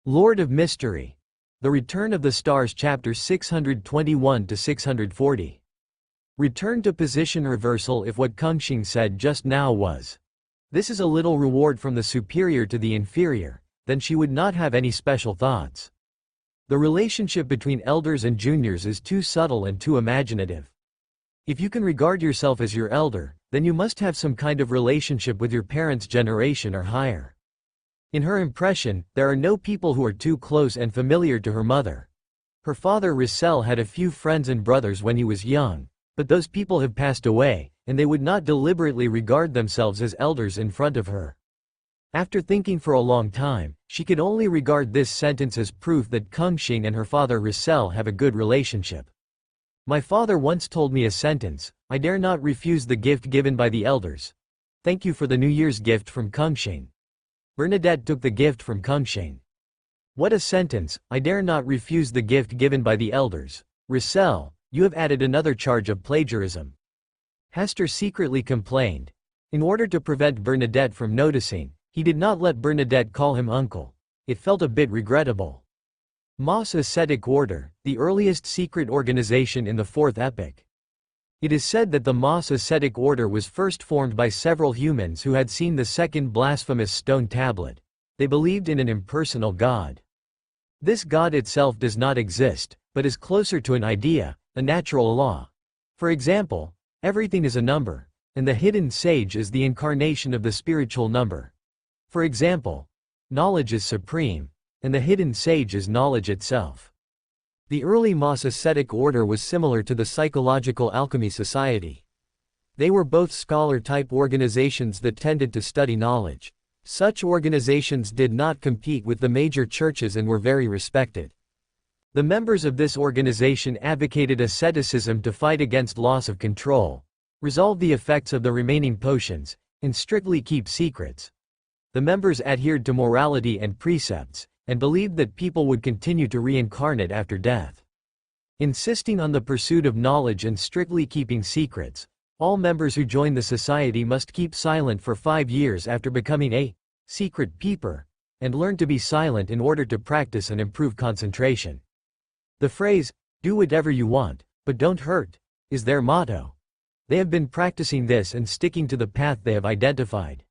Lord of Mystery. The Return of the Stars chapters 621 to 640. Return to position reversal if what Kungxing said just now was. This is a little reward from the superior to the inferior, then she would not have any special thoughts. The relationship between elders and juniors is too subtle and too imaginative. If you can regard yourself as your elder, then you must have some kind of relationship with your parents' generation or higher. In her impression, there are no people who are too close and familiar to her mother. Her father Rissel had a few friends and brothers when he was young, but those people have passed away, and they would not deliberately regard themselves as elders in front of her. After thinking for a long time, she could only regard this sentence as proof that Kungxing and her father Rissel have a good relationship. My father once told me a sentence, I dare not refuse the gift given by the elders. Thank you for the New Year's gift from Kungxing. Bernadette took the gift from Kungxing. What a sentence, I dare not refuse the gift given by the elders. Rissel, you have added another charge of plagiarism. Hester secretly complained. In order to prevent Bernadette from noticing, he did not let Bernadette call him uncle. It felt a bit regrettable. Moss Ascetic Order, the earliest secret organization in the Fourth Epoch. It is said that the Moss Ascetic Order was first formed by several humans who had seen the second blasphemous stone tablet. They believed in an impersonal God. This God itself does not exist, but is closer to an idea, a natural law. For example, everything is a number, and the hidden sage is the incarnation of the spiritual number. For example, knowledge is supreme, and the hidden sage is knowledge itself. The early Moss Ascetic Order was similar to the Psychological Alchemy Society. They were both scholar-type organizations that tended to study knowledge. Such organizations did not compete with the major churches and were very respected. The members of this organization advocated asceticism to fight against loss of control, resolve the effects of the remaining potions, and strictly keep secrets. The members adhered to morality and precepts, and believed that people would continue to reincarnate after death. Insisting on the pursuit of knowledge and strictly keeping secrets, all members who join the society must keep silent for 5 years after becoming a secret peeper, and learn to be silent in order to practice and improve concentration. The phrase, do whatever you want, but don't hurt, is their motto. They have been practicing this and sticking to the path they have identified.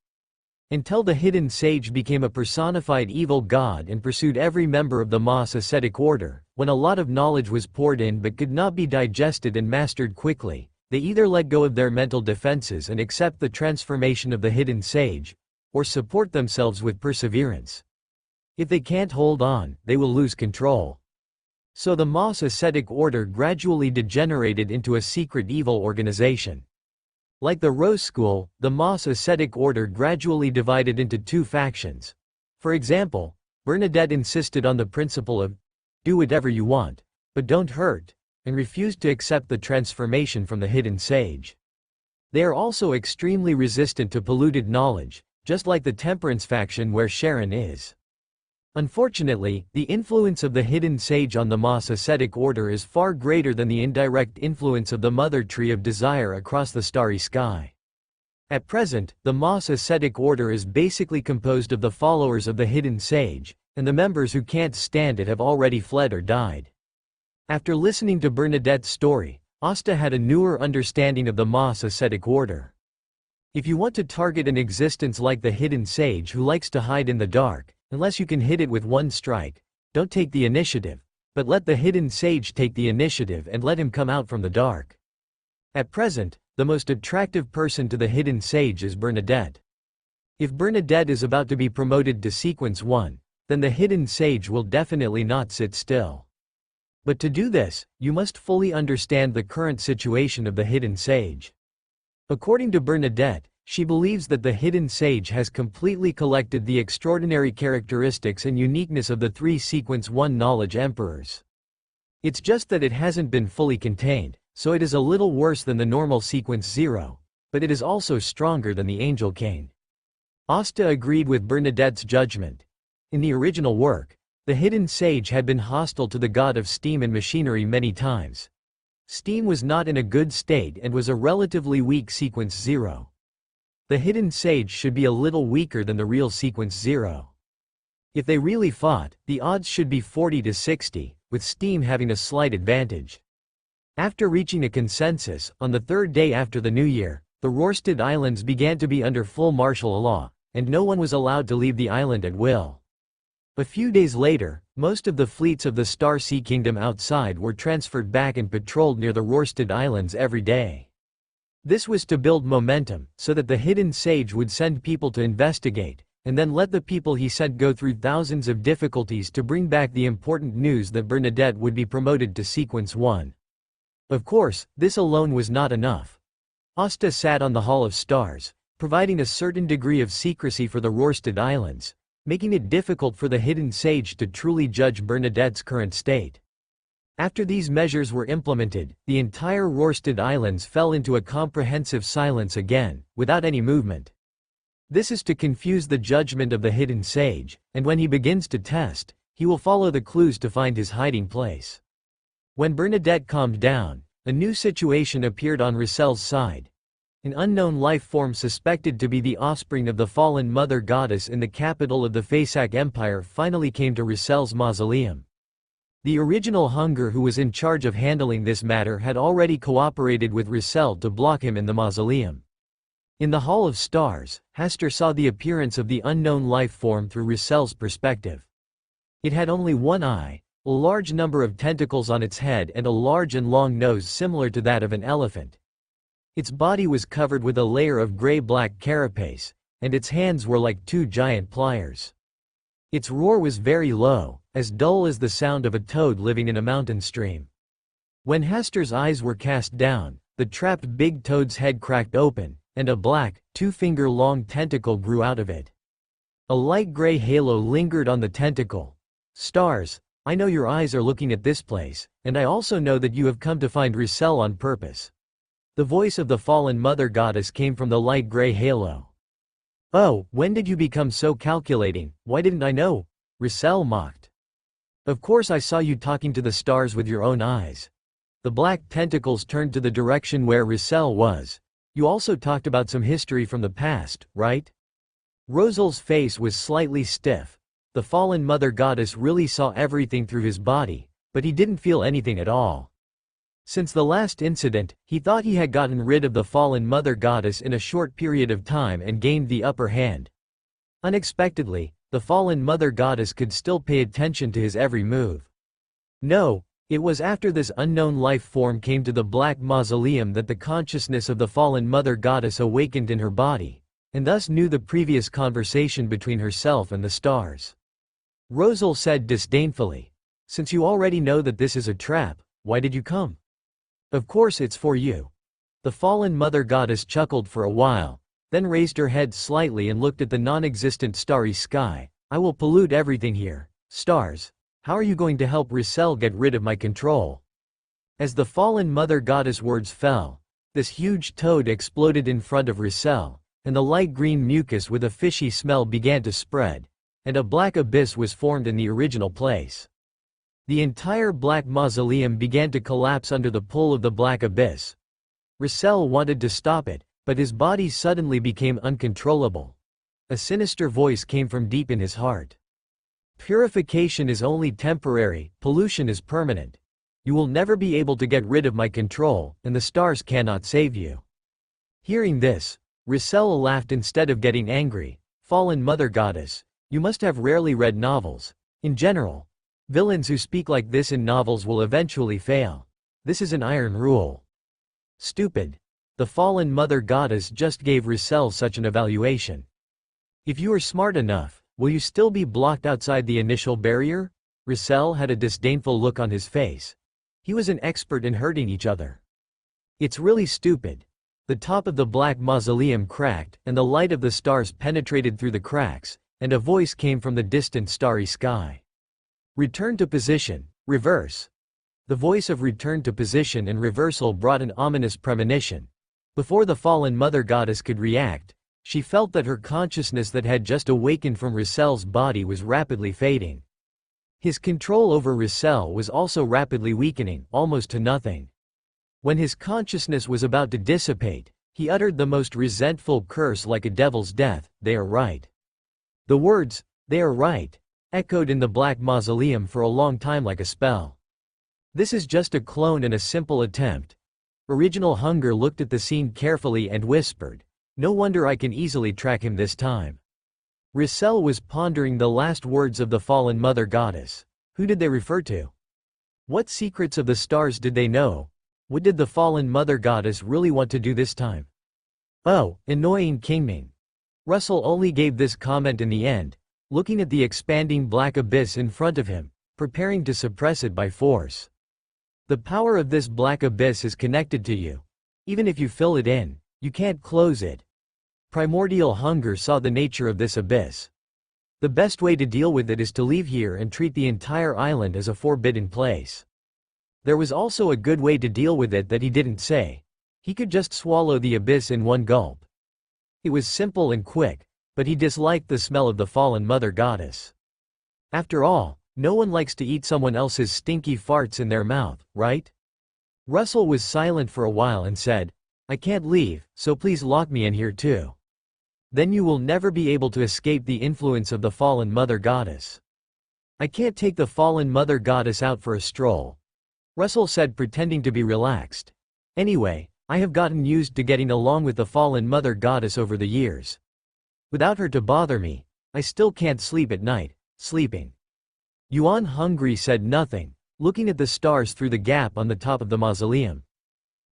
Until the hidden sage became a personified evil god and pursued every member of the Moss Ascetic Order, when a lot of knowledge was poured in but could not be digested and mastered quickly, they either let go of their mental defenses and accept the transformation of the hidden sage, or support themselves with perseverance. If they can't hold on, they will lose control. So the Moss Ascetic Order gradually degenerated into a secret evil organization. Like the Rose School, the Moss Ascetic Order gradually divided into 2 factions. For example, Bernadette insisted on the principle of, do whatever you want, but don't hurt, and refused to accept the transformation from the hidden sage. They are also extremely resistant to polluted knowledge, just like the Temperance faction where Sharon is. Unfortunately, the influence of the hidden sage on the Moss Ascetic Order is far greater than the indirect influence of the Mother Tree of Desire across the starry sky. At present, the Moss Ascetic Order is basically composed of the followers of the hidden sage, and the members who can't stand it have already fled or died. After listening to Bernadette's story, Asta had a newer understanding of the Moss Ascetic Order. If you want to target an existence like the hidden sage who likes to hide in the dark, unless you can hit it with one strike, don't take the initiative, but let the hidden sage take the initiative and let him come out from the dark. At present, the most attractive person to the hidden sage is Bernadette. If Bernadette is about to be promoted to Sequence 1, then the hidden sage will definitely not sit still. But to do this, you must fully understand the current situation of the hidden sage. According to Bernadette, she believes that the hidden sage has completely collected the extraordinary characteristics and uniqueness of the 3 Sequence 1 knowledge emperors. It's just that it hasn't been fully contained, so it is a little worse than the normal Sequence 0, but it is also stronger than the Angel Cane. Asta agreed with Bernadette's judgment. In the original work, the hidden sage had been hostile to the god of steam and machinery many times. Steam was not in a good state and was a relatively weak Sequence 0. The hidden sage should be a little weaker than the real Sequence 0. If they really fought, the odds should be 40 to 60, with Steam having a slight advantage. After reaching a consensus, on the third day after the New Year, the Rorstad Islands began to be under full martial law, and no one was allowed to leave the island at will. A few days later, most of the fleets of the Star Sea Kingdom outside were transferred back and patrolled near the Rorstad Islands every day. This was to build momentum, so that the hidden sage would send people to investigate, and then let the people he sent go through thousands of difficulties to bring back the important news that Bernadette would be promoted to Sequence 1. Of course, this alone was not enough. Hasta sat on the Hall of Stars, providing a certain degree of secrecy for the Rorstad Islands, making it difficult for the hidden sage to truly judge Bernadette's current state. After these measures were implemented, the entire Rorstad Islands fell into a comprehensive silence again, without any movement. This is to confuse the judgment of the hidden sage, and when he begins to test, he will follow the clues to find his hiding place. When Bernadette calmed down, a new situation appeared on Rissel's side. An unknown life form suspected to be the offspring of the fallen mother goddess in the capital of the Faesac Empire finally came to Rissel's mausoleum. The original Hunger who was in charge of handling this matter had already cooperated with Rissel to block him in the mausoleum. In the Hall of Stars, Hasta saw the appearance of the unknown life form through Rissel's perspective. It had only one eye, a large number of tentacles on its head and a large and long nose similar to that of an elephant. Its body was covered with a layer of gray-black carapace, and its hands were like two giant pliers. Its roar was very low, as dull as the sound of a toad living in a mountain stream. When Hasta's eyes were cast down, the trapped big toad's head cracked open, and a black, two-finger-long tentacle grew out of it. A light gray halo lingered on the tentacle. "Stars, I know your eyes are looking at this place, and I also know that you have come to find Rissel on purpose." The voice of the fallen mother goddess came from the light gray halo. "Oh, when did you become so calculating? Why didn't I know?" Rissel mocked. "Of course I saw you talking to the stars with your own eyes." The black tentacles turned to the direction where Rissel was. "You also talked about some history from the past, right?" Rosel's face was slightly stiff. The fallen mother goddess really saw everything through his body, but he didn't feel anything at all. Since the last incident, he thought he had gotten rid of the fallen mother goddess in a short period of time and gained the upper hand. Unexpectedly, the fallen mother goddess could still pay attention to his every move. No, it was after this unknown life form came to the Black Mausoleum that the consciousness of the fallen mother goddess awakened in her body, and thus knew the previous conversation between herself and the stars. Rosal said disdainfully, "Since you already know that this is a trap, why did you come?" "Of course it's for you." The fallen mother goddess chuckled for a while, then raised her head slightly and looked at the non-existent starry sky. "I will pollute everything here. Stars, how are you going to help Rissel get rid of my control?" As the fallen mother goddess words fell, this huge toad exploded in front of Rissel, and the light green mucus with a fishy smell began to spread, and a black abyss was formed in the original place. The entire Black Mausoleum began to collapse under the pull of the black abyss. Rissel wanted to stop it, but his body suddenly became uncontrollable. A sinister voice came from deep in his heart. "Purification is only temporary, pollution is permanent. You will never be able to get rid of my control, and the stars cannot save you." Hearing this, Rissel laughed instead of getting angry. "Fallen mother goddess, you must have rarely read novels. In general, villains who speak like this in novels will eventually fail. This is an iron rule." "Stupid." The fallen mother goddess just gave Rissel such an evaluation. "If you are smart enough, will you still be blocked outside the initial barrier?" Rissel had a disdainful look on his face. He was an expert in hurting each other. "It's really stupid." The top of the Black Mausoleum cracked, and the light of the stars penetrated through the cracks, and a voice came from the distant starry sky. "Return to position, reverse." The voice of return to position and reversal brought an ominous premonition. Before the fallen mother goddess could react, she felt that her consciousness that had just awakened from Rissel's body was rapidly fading. His control over Rissel was also rapidly weakening, almost to nothing. When his consciousness was about to dissipate, he uttered the most resentful curse like a devil's death. "They are right." The words, "they are right," echoed in the black mausoleum for a long time like a spell. This is just a clone and a simple attempt. Original Hunger looked at the scene carefully and whispered, "No wonder I can easily track him this time." Rissel was pondering the last words of the fallen mother goddess. Who did they refer to? What secrets of the stars did they know? What did the fallen mother goddess really want to do this time? Oh, annoying Kingming. Russell only gave this comment in the end, looking at the expanding black abyss in front of him, preparing to suppress it by force. The power of this black abyss is connected to you. Even if you fill it in, you can't close it. Primordial Hunger saw the nature of this abyss. The best way to deal with it is to leave here and treat the entire island as a forbidden place. There was also a good way to deal with it that he didn't say. He could just swallow the abyss in one gulp. It was simple and quick, but he disliked the smell of the fallen mother goddess. After all, no one likes to eat someone else's stinky farts in their mouth, right? Russell was silent for a while and said, "I can't leave, so please lock me in here too. Then you will never be able to escape the influence of the fallen mother goddess." "I can't take the fallen mother goddess out for a stroll," Russell said, pretending to be relaxed. "Anyway, I have gotten used to getting along with the fallen mother goddess over the years. Without her to bother me, I still can't sleep at night." Sleeping. Yuan Hungry said nothing, looking at the stars through the gap on the top of the mausoleum.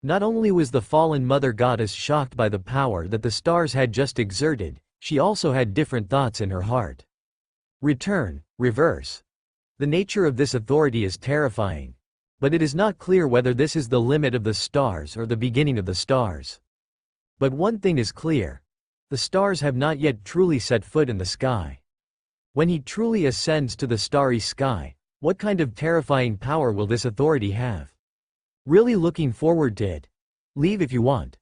Not only was the fallen mother goddess shocked by the power that the stars had just exerted, she also had different thoughts in her heart. Return, reverse. The nature of this authority is terrifying. But it is not clear whether this is the limit of the stars or the beginning of the stars. But one thing is clear. The stars have not yet truly set foot in the sky. When he truly ascends to the starry sky, what kind of terrifying power will this authority have? Really looking forward to it. Leave if you want.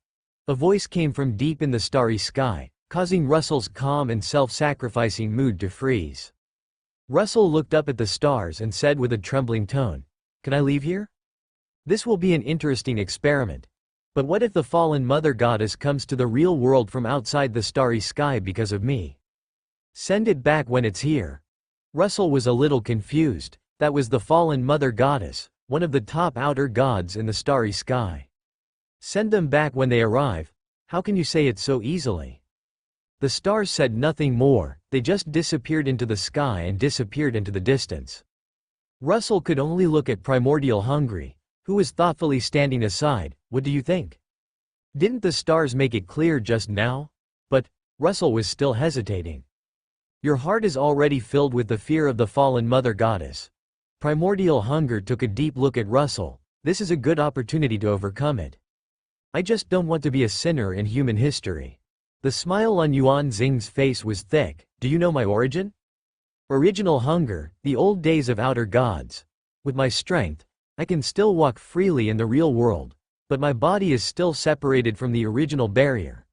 A voice came from deep in the starry sky, causing Russell's calm and self-sacrificing mood to freeze. Russell looked up at the stars and said with a trembling tone, "Can I leave here? This will be an interesting experiment. But what if the fallen mother goddess comes to the real world from outside the starry sky because of me? Send it back when it's here." Russell was a little confused. That was the fallen mother goddess, one of the top outer gods in the starry sky. Send them back when they arrive? How can you say it so easily? The stars said nothing more, they just disappeared into the sky and disappeared into the distance. Russell could only look at Primordial Hungry, who was thoughtfully standing aside. "What do you think? Didn't the stars make it clear just now?" But Russell was still hesitating. "Your heart is already filled with the fear of the fallen mother goddess." Primordial Hunger took a deep look at Russell. "This is a good opportunity to overcome it. I just don't want to be a sinner in human history." The smile on Yuan Xing's face was thick. "Do you know my origin? Original Hunger, the old days of outer gods. With my strength, I can still walk freely in the real world, but my body is still separated from the original barrier.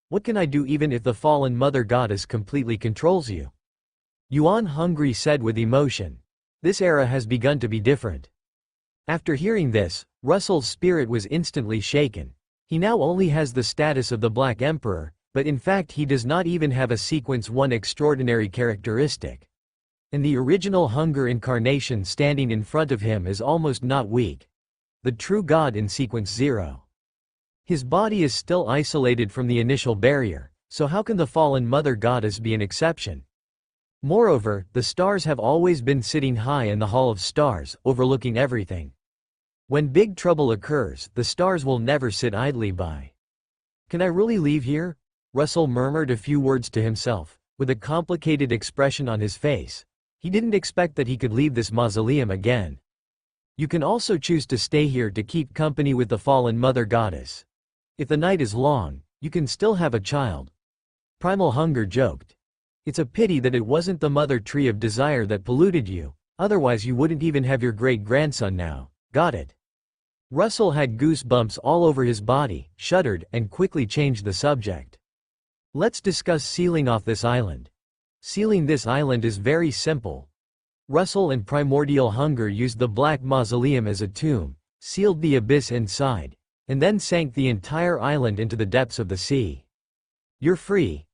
What can I do even if the fallen mother goddess completely controls you?" Yuan Hungry said with emotion. "This era has begun to be different." After hearing this, Russell's spirit was instantly shaken. He now only has the status of the Black Emperor, but in fact he does not even have a Sequence 1 extraordinary characteristic. And the original Hunger incarnation standing in front of him is almost not weak. The true god in Sequence 0. His body is still isolated from the initial barrier, so how can the fallen mother goddess be an exception? Moreover, the stars have always been sitting high in the Hall of Stars, overlooking everything. When big trouble occurs, the stars will never sit idly by. "Can I really leave here?" Russell murmured a few words to himself, with a complicated expression on his face. He didn't expect that he could leave this mausoleum again. "You can also choose to stay here to keep company with the fallen mother goddess. If the night is long, you can still have a child." Primal Hunger joked. "It's a pity that it wasn't the mother tree of desire that polluted you, otherwise you wouldn't even have your great-grandson now. Got it?" Russell had goosebumps all over his body, shuddered, and quickly changed the subject. "Let's discuss sealing off this island. Sealing this island is very simple." Russell and Primordial Hunger used the Black Mausoleum as a tomb, sealed the abyss inside, and then sank the entire island into the depths of the sea. "You're free."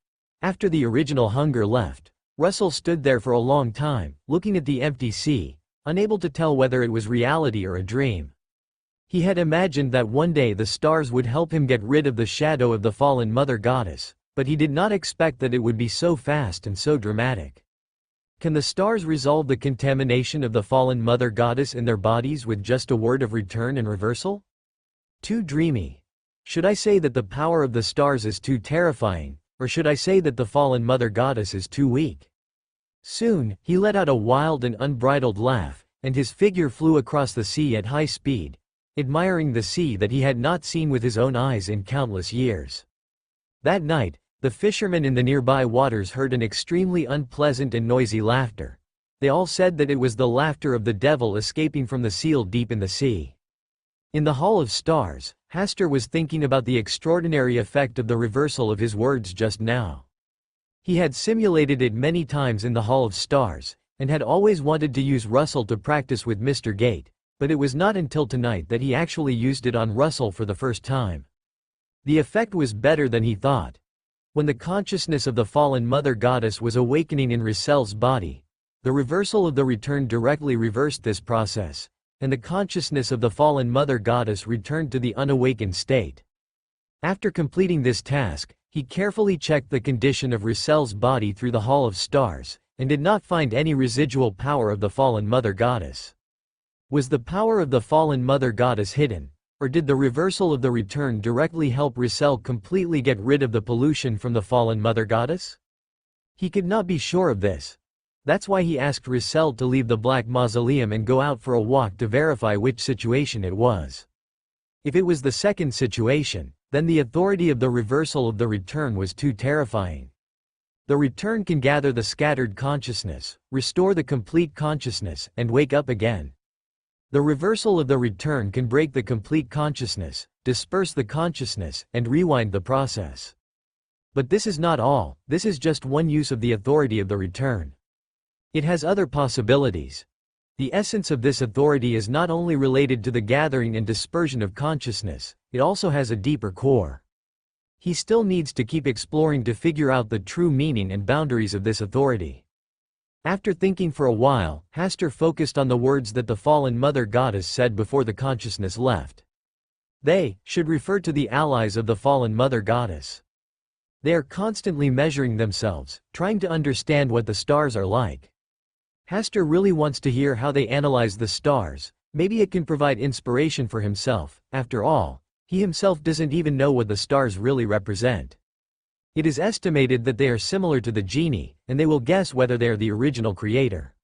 After the original Hunger left, Russell stood there for a long time, looking at the empty sea, unable to tell whether it was reality or a dream. He had imagined that one day the stars would help him get rid of the shadow of the fallen mother goddess, but he did not expect that it would be so fast and so dramatic. Can the stars resolve the contamination of the fallen mother goddess in their bodies with just a word of return and reversal? Too dreamy. Should I say that the power of the stars is too terrifying, or should I say that the fallen mother goddess is too weak? Soon, he let out a wild and unbridled laugh, and his figure flew across the sea at high speed, admiring the sea that he had not seen with his own eyes in countless years. That night, the fishermen in the nearby waters heard an extremely unpleasant and noisy laughter. They all said that it was the laughter of the devil escaping from the seal deep in the sea. In the Hall of Stars, Hasta was thinking about the extraordinary effect of the reversal of his words just now. He had simulated it many times in the Hall of Stars, and had always wanted to use Russell to practice with Mr. Gate, but it was not until tonight that he actually used it on Russell for the first time. The effect was better than he thought. When the consciousness of the fallen mother goddess was awakening in Russell's body, the reversal of the return directly reversed this process, and the consciousness of the fallen mother goddess returned to the unawakened state. After completing this task, he carefully checked the condition of Russell's body through the Hall of Stars, and did not find any residual power of the fallen mother goddess. Was the power of the fallen mother goddess hidden, or did the reversal of the return directly help Russell completely get rid of the pollution from the fallen mother goddess? He could not be sure of this. That's why he asked Russell to leave the Black Mausoleum and go out for a walk to verify which situation it was. If it was the second situation, then the authority of the reversal of the return was too terrifying. The return can gather the scattered consciousness, restore the complete consciousness, and wake up again. The reversal of the return can break the complete consciousness, disperse the consciousness, and rewind the process. But this is not all. This is just one use of the authority of the return. It has other possibilities. The essence of this authority is not only related to the gathering and dispersion of consciousness, it also has a deeper core. He still needs to keep exploring to figure out the true meaning and boundaries of this authority. After thinking for a while, Hasta focused on the words that the fallen mother goddess said before the consciousness left. They should refer to the allies of the fallen mother goddess. They are constantly measuring themselves, trying to understand what the stars are like. Hasta really wants to hear how they analyze the stars. Maybe it can provide inspiration for himself. After all, he himself doesn't even know what the stars really represent. It is estimated that they are similar to the genie, and they will guess whether they are the original creator.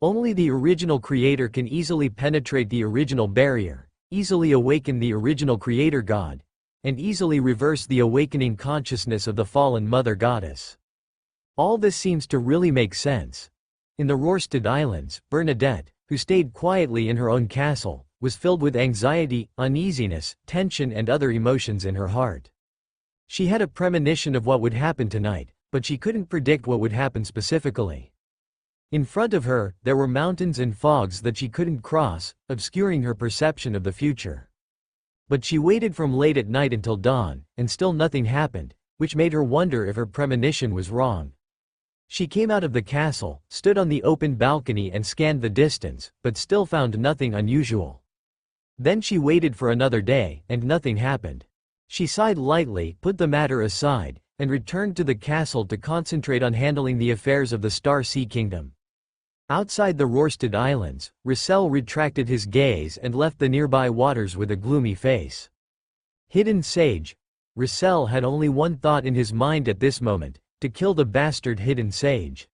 Only the original creator can easily penetrate the original barrier, easily awaken the original creator god, and easily reverse the awakening consciousness of the fallen mother goddess. All this seems to really make sense. In the Rorstad Islands, Bernadette, who stayed quietly in her own castle, was filled with anxiety, uneasiness, tension, and other emotions in her heart. She had a premonition of what would happen tonight, but she couldn't predict what would happen specifically. In front of her, there were mountains and fogs that she couldn't cross, obscuring her perception of the future. But she waited from late at night until dawn, and still nothing happened, which made her wonder if her premonition was wrong. She came out of the castle, stood on the open balcony and scanned the distance, but still found nothing unusual. Then she waited for another day, and nothing happened. She sighed lightly, put the matter aside, and returned to the castle to concentrate on handling the affairs of the Star Sea Kingdom. Outside the Rorstad Islands, Russell retracted his gaze and left the nearby waters with a gloomy face. Hidden Sage. Russell had only one thought in his mind at this moment: to kill the bastard Hidden Sage.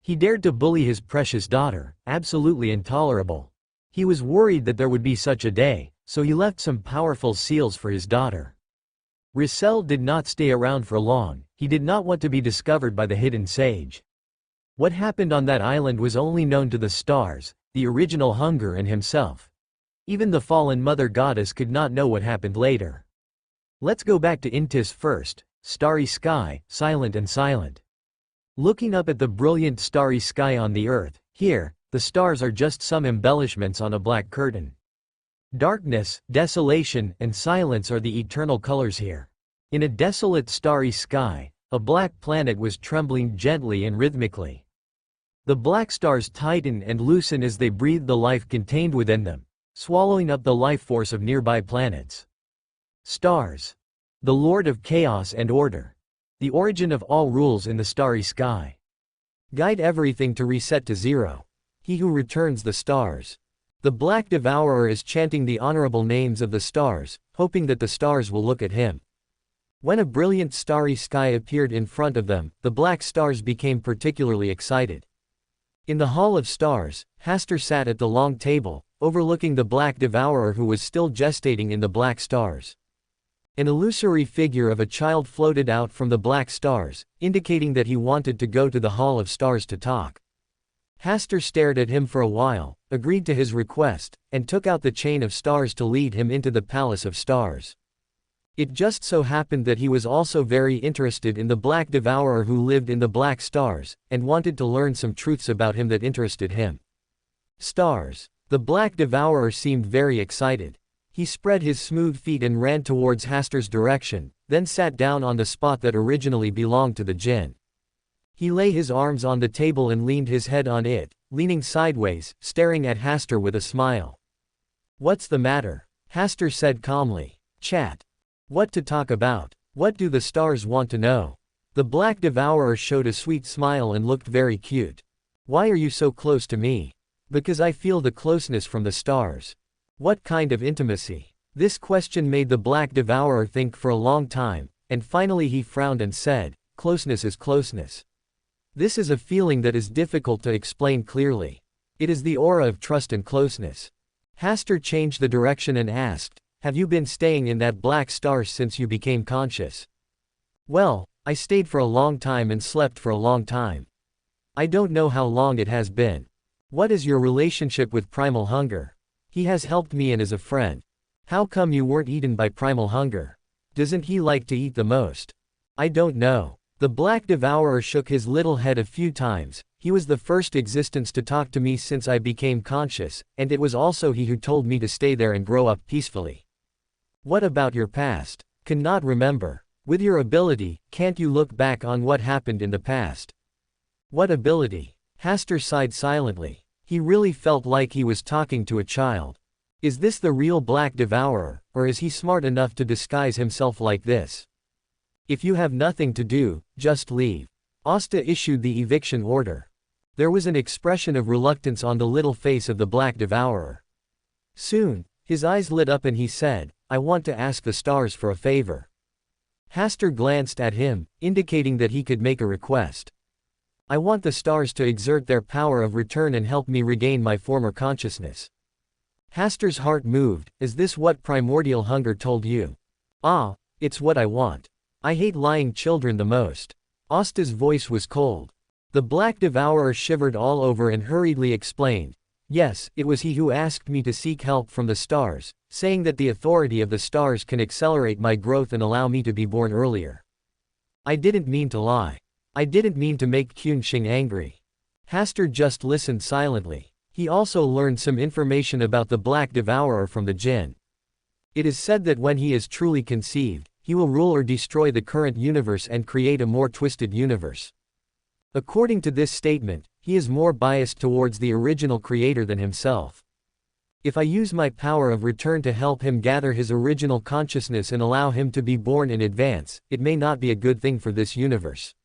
He dared to bully his precious daughter, absolutely intolerable. He was worried that there would be such a day, so he left some powerful seals for his daughter. Russell did not stay around for long. He did not want to be discovered by the Hidden Sage. What happened on that island was only known to the stars, the original Hunger, and himself. Even the fallen mother goddess could not know what happened later. Let's go back to Intis first. Starry sky, silent and silent. Looking up at the brilliant starry sky on the earth, here, the stars are just some embellishments on a black curtain. Darkness, desolation, and silence are the eternal colors here. In a desolate starry sky, A black planet was trembling gently and rhythmically. The black stars tighten and loosen as they breathe the life contained within them, swallowing up the life force of nearby planets. Stars. The lord of chaos and order. The origin of all rules in the starry sky. Guide everything to reset to zero. He who returns the stars. The Black Devourer is chanting the honorable names of the stars, hoping that the stars will look at him. When a brilliant starry sky appeared in front of them, the black stars became particularly excited. In the Hall of Stars, Hasta sat at the long table, overlooking the Black Devourer who was still gestating in the black stars. An illusory figure of a child floated out from the black stars, indicating that he wanted to go to the Hall of Stars to talk. Hasta stared at him for a while, agreed to his request, and took out the chain of stars to lead him into the Palace of Stars. It just so happened that he was also very interested in the Black Devourer who lived in the black stars, and wanted to learn some truths about him that interested him. Stars. The Black Devourer seemed very excited. He spread his smooth feet and ran towards Hasta's direction, then sat down on the spot that originally belonged to the jinn. He lay his arms on the table and leaned his head on it, leaning sideways, staring at Hasta with a smile. "What's the matter?" Hasta said calmly. "Chat. What to talk about? What do the stars want to know?" The Black Devourer showed a sweet smile and looked very cute. "Why are you so close to me?" "Because I feel the closeness from the stars." "What kind of intimacy?" This question made the Black Devourer think for a long time, and finally he frowned and said, "Closeness is closeness. This is a feeling that is difficult to explain clearly. It is the aura of trust and closeness." Hasta changed the direction and asked, "Have you been staying in that black star since you became conscious?" "Well, I stayed for a long time and slept for a long time. I don't know how long it has been." "What is your relationship with primal hunger?" "He has helped me and is a friend." "How come you weren't eaten by primal hunger? Doesn't he like to eat the most?" "I don't know." The Black Devourer shook his little head a few times. "He was the first existence to talk to me since I became conscious, and it was also he who told me to stay there and grow up peacefully." "What about your past?" "Cannot remember." "With your ability, can't you look back on what happened in the past?" "What ability?" Hasta sighed silently. He really felt like he was talking to a child. Is this the real Black Devourer, or is he smart enough to disguise himself like this? "If you have nothing to do, just leave." Hasta issued the eviction order. There was an expression of reluctance on the little face of the Black Devourer. Soon, his eyes lit up and he said, "I want to ask the stars for a favor." Hasta glanced at him, indicating that he could make a request. "I want the stars to exert their power of return and help me regain my former consciousness." Hasta's heart moved. "Is this what primordial hunger told you?" "Ah, it's what I want. I hate lying children the most." Hasta's voice was cold. The Black Devourer shivered all over and hurriedly explained, "Yes, it was he who asked me to seek help from the stars, saying that the authority of the stars can accelerate my growth and allow me to be born earlier. I didn't mean to lie. I didn't mean to make Kyun-Shing angry." Hasta just listened silently. He also learned some information about the Black Devourer from the jinn. It is said that when he is truly conceived, he will rule or destroy the current universe and create a more twisted universe. According to this statement, he is more biased towards the original creator than himself. If I use my power of return to help him gather his original consciousness and allow him to be born in advance, it may not be a good thing for this universe.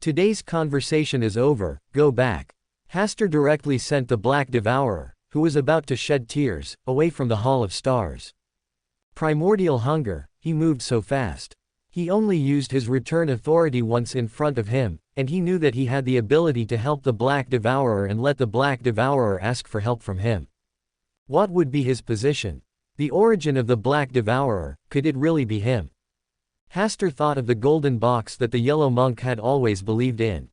Today's conversation is over, go back. Hasta directly sent the Black Devourer, who was about to shed tears, away from the Hall of Stars. Primordial hunger, he moved so fast. He only used his return authority once in front of him, and he knew that he had the ability to help the Black Devourer and let the Black Devourer ask for help from him. What would be his position? The origin of the Black Devourer, could it really be him? Hasta thought of the golden box that the yellow monk had always believed in.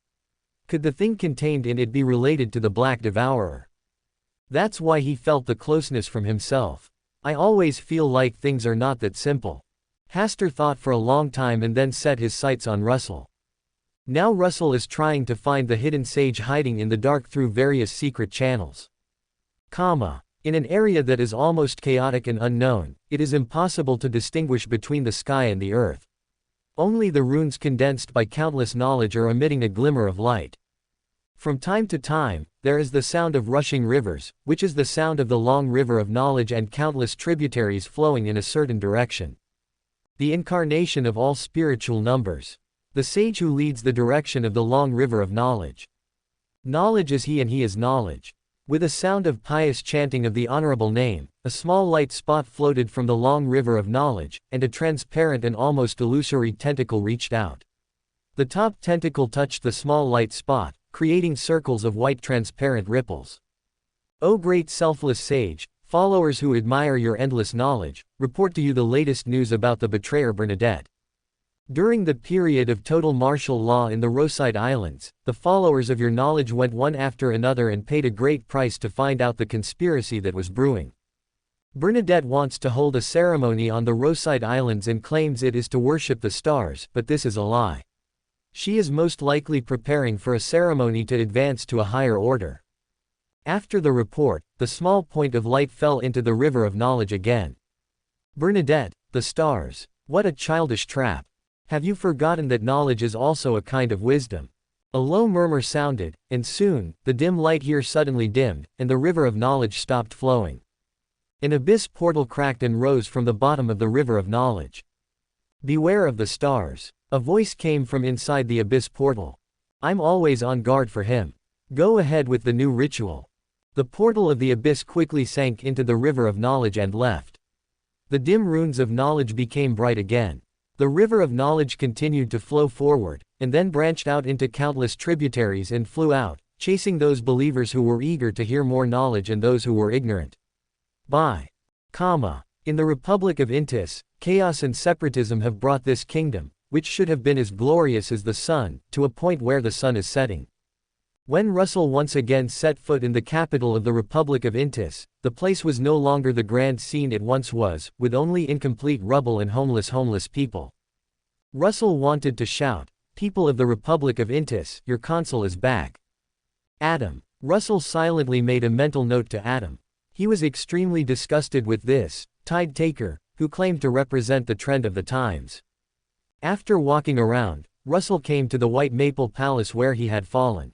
Could the thing contained in it be related to the Black Devourer? That's why he felt the closeness from himself. I always feel like things are not that simple. Hasta thought for a long time and then set his sights on Russell. Now Russell is trying to find the hidden sage hiding in the dark through various secret channels. In an area that is almost chaotic and unknown, it is impossible to distinguish between the sky and the earth. Only the runes condensed by countless knowledge are emitting a glimmer of light. From time to time, there is the sound of rushing rivers, which is the sound of the long river of knowledge and countless tributaries flowing in a certain direction. The incarnation of all spiritual numbers. The sage who leads the direction of the long river of knowledge. Knowledge is he and he is knowledge. With a sound of pious chanting of the honorable name, a small light spot floated from the long river of knowledge, and a transparent and almost illusory tentacle reached out. The top tentacle touched the small light spot, creating circles of white transparent ripples. O great selfless sage, followers who admire your endless knowledge, report to you the latest news about the betrayer Bernadette. During the period of total martial law in the Rosyth Islands, the followers of your knowledge went one after another and paid a great price to find out the conspiracy that was brewing. Bernadette wants to hold a ceremony on the Rosyth Islands and claims it is to worship the stars, but this is a lie. She is most likely preparing for a ceremony to advance to a higher order. After the report, the small point of light fell into the river of knowledge again. Bernadette, the stars. What a childish trap. Have you forgotten that knowledge is also a kind of wisdom? A low murmur sounded, and soon, the dim light here suddenly dimmed, and the river of knowledge stopped flowing. An abyss portal cracked and rose from the bottom of the river of knowledge. Beware of the stars. A voice came from inside the abyss portal. I'm always on guard for him. Go ahead with the new ritual. The portal of the abyss quickly sank into the river of knowledge and left. The dim runes of knowledge became bright again. The river of knowledge continued to flow forward, and then branched out into countless tributaries and flew out, chasing those believers who were eager to hear more knowledge and those who were ignorant. In the Republic of Intis, chaos and separatism have brought this kingdom, which should have been as glorious as the sun, to a point where the sun is setting. When Russell once again set foot in the capital of the Republic of Intis, the place was no longer the grand scene it once was, with only incomplete rubble and homeless people. Russell wanted to shout, "People of the Republic of Intis, your consul is back." Adam. Russell silently made a mental note to Adam. He was extremely disgusted with this tide taker, who claimed to represent the trend of the times. After walking around, Russell came to the White Maple Palace where he had fallen.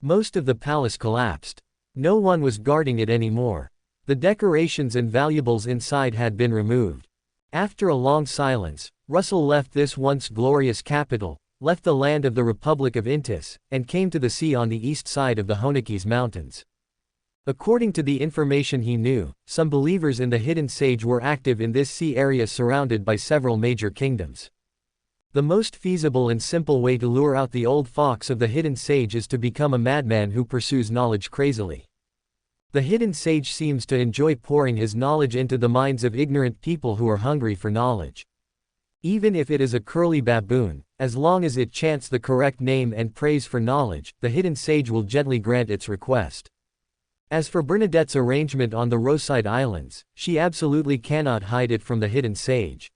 Most of the palace collapsed. No one was guarding it anymore. The decorations and valuables inside had been removed. After a long silence, Russell left this once glorious capital, left the land of the Republic of Intis, and came to the sea on the east side of the Honekes Mountains. According to the information he knew, some believers in the Hidden Sage were active in this sea area surrounded by several major kingdoms. The most feasible and simple way to lure out the old fox of the Hidden Sage is to become a madman who pursues knowledge crazily. The Hidden Sage seems to enjoy pouring his knowledge into the minds of ignorant people who are hungry for knowledge. Even if it is a curly baboon, as long as it chants the correct name and prays for knowledge, the Hidden Sage will gently grant its request. As for Bernadette's arrangement on the Rosyth Islands, she absolutely cannot hide it from the Hidden Sage.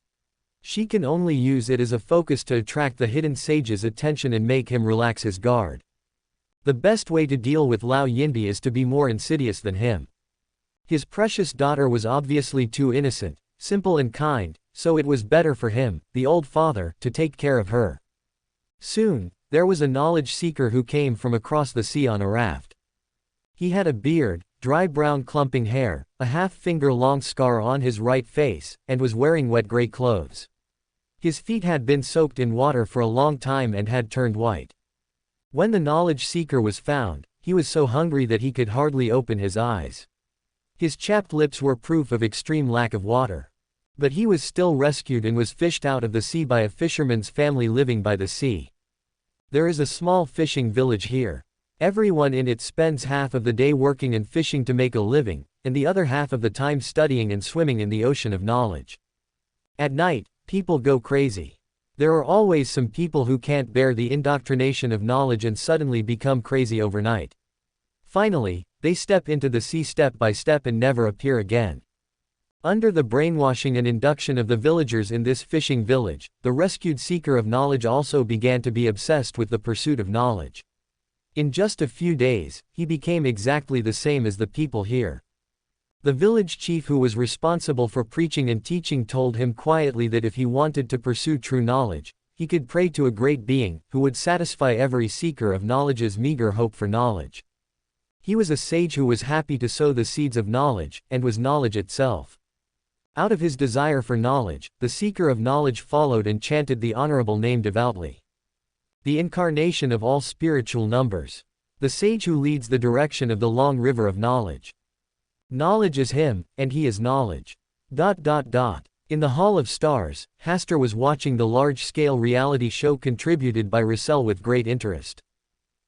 She can only use it as a focus to attract the Hidden Sage's attention and make him relax his guard. The best way to deal with Lao Yinbi is to be more insidious than him. His precious daughter was obviously too innocent, simple and kind, so it was better for him, the old father, to take care of her. Soon, there was a knowledge seeker who came from across the sea on a raft. He had a beard, dry brown clumping hair, a half-finger-long scar on his right face, and was wearing wet gray clothes. His feet had been soaked in water for a long time and had turned white. When the knowledge seeker was found, he was so hungry that he could hardly open his eyes. His chapped lips were proof of extreme lack of water. But he was still rescued and was fished out of the sea by a fisherman's family living by the sea. There is a small fishing village here. Everyone in it spends half of the day working and fishing to make a living, and the other half of the time studying and swimming in the ocean of knowledge. At night, people go crazy. There are always some people who can't bear the indoctrination of knowledge and suddenly become crazy overnight. Finally, they step into the sea step by step and never appear again. Under the brainwashing and induction of the villagers in this fishing village, the rescued seeker of knowledge also began to be obsessed with the pursuit of knowledge. In just a few days, he became exactly the same as the people here. The village chief who was responsible for preaching and teaching told him quietly that if he wanted to pursue true knowledge, He could pray to a great being, who would satisfy every seeker of knowledge's meager hope for knowledge. He was a sage who was happy to sow the seeds of knowledge, and was knowledge itself. Out of his desire for knowledge, the seeker of knowledge followed and chanted the honorable name devoutly. The incarnation of all spiritual numbers. The sage who leads the direction of the long river of knowledge. Knowledge is him, and he is knowledge. In the Hall of Stars, Hasta was watching the large-scale reality show contributed by Russell with great interest.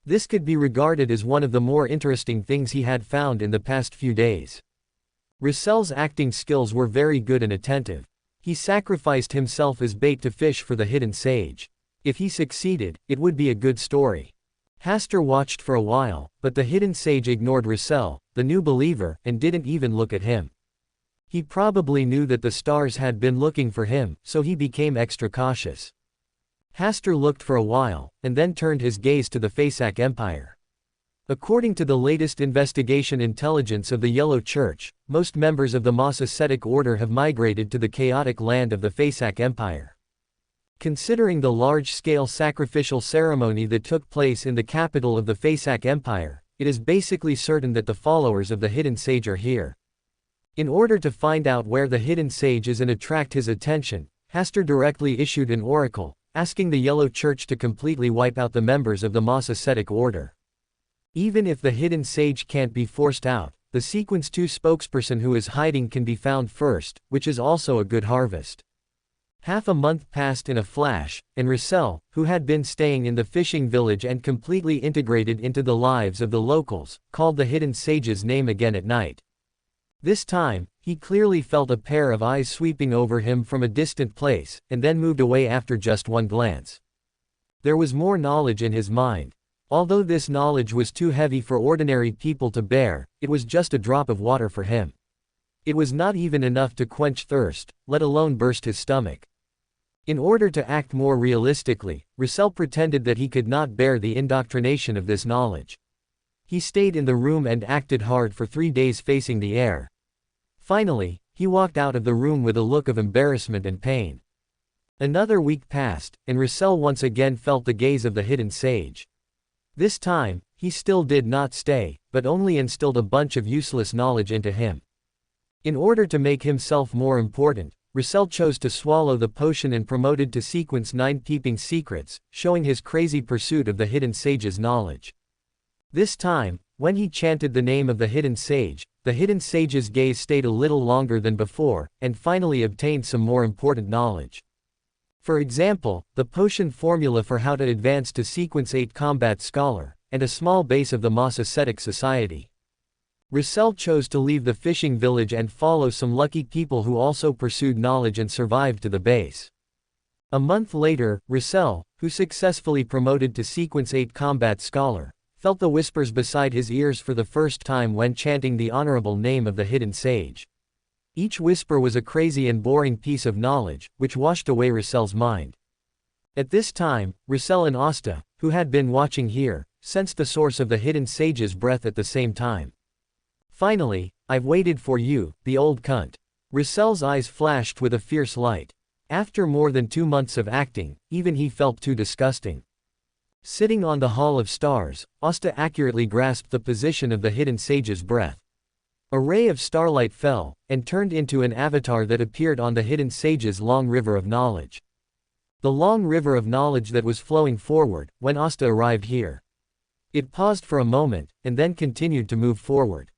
This could be regarded as one of the more interesting things he had found in the past few days. Russell's acting skills were very good and attentive. He sacrificed himself as bait to fish for the hidden sage. If he succeeded, it would be a good story. Hasta watched for a while, but the hidden sage ignored Russell, the new believer, and didn't even look at him. He probably knew that the stars had been looking for him, so he became extra cautious. Hasta looked for a while, and then turned his gaze to the Fasak Empire. According to the latest investigation intelligence of the Yellow Church, most members of the Moss Ascetic Order have migrated to the chaotic land of the Fasak Empire. Considering the large-scale sacrificial ceremony that took place in the capital of the Fasak Empire, it is basically certain that the followers of the Hidden Sage are here. In order to find out where the Hidden Sage is and attract his attention, Hasta directly issued an oracle, asking the Yellow Church to completely wipe out the members of the Moss Ascetic Order. Even if the Hidden Sage can't be forced out, the Sequence 2 spokesperson who is hiding can be found first, which is also a good harvest. Half a month passed in a flash, and Russell, who had been staying in the fishing village and completely integrated into the lives of the locals, called the Hidden Sage's name again at night. This time, he clearly felt a pair of eyes sweeping over him from a distant place, and then moved away after just one glance. There was more knowledge in his mind. Although this knowledge was too heavy for ordinary people to bear, it was just a drop of water for him. It was not even enough to quench thirst, let alone burst his stomach. In order to act more realistically, Russell pretended that he could not bear the indoctrination of this knowledge. He stayed in the room and acted hard for 3 days facing the air. Finally, he walked out of the room with a look of embarrassment and pain. Another week passed, and Russell once again felt the gaze of the Hidden Sage. This time, he still did not stay, but only instilled a bunch of useless knowledge into him. In order to make himself more important, Russell chose to swallow the potion and promoted to Sequence 9 Peeping Secrets, showing his crazy pursuit of the Hidden Sage's knowledge. This time, when he chanted the name of the Hidden Sage's gaze stayed a little longer than before, and finally obtained some more important knowledge. For example, the potion formula for how to advance to Sequence 8 Combat Scholar, and a small base of the Moss Ascetic Society. Russell chose to leave the fishing village and follow some lucky people who also pursued knowledge and survived to the base. A month later, Russell, who successfully promoted to Sequence 8 Combat Scholar, felt the whispers beside his ears for the first time when chanting the honorable name of the Hidden Sage. Each whisper was a crazy and boring piece of knowledge, which washed away Russell's mind. At this time, Russell and Hasta, who had been watching here, sensed the source of the Hidden Sage's breath at the same time. Finally, I've waited for you, the old cunt. Russell's eyes flashed with a fierce light. After more than 2 months of acting, even he felt too disgusting. Sitting on the Hall of Stars, Hasta accurately grasped the position of the Hidden Sage's breath. A ray of starlight fell, and turned into an avatar that appeared on the Hidden Sage's long river of knowledge. The long river of knowledge that was flowing forward, when Hasta arrived here. It paused for a moment, and then continued to move forward.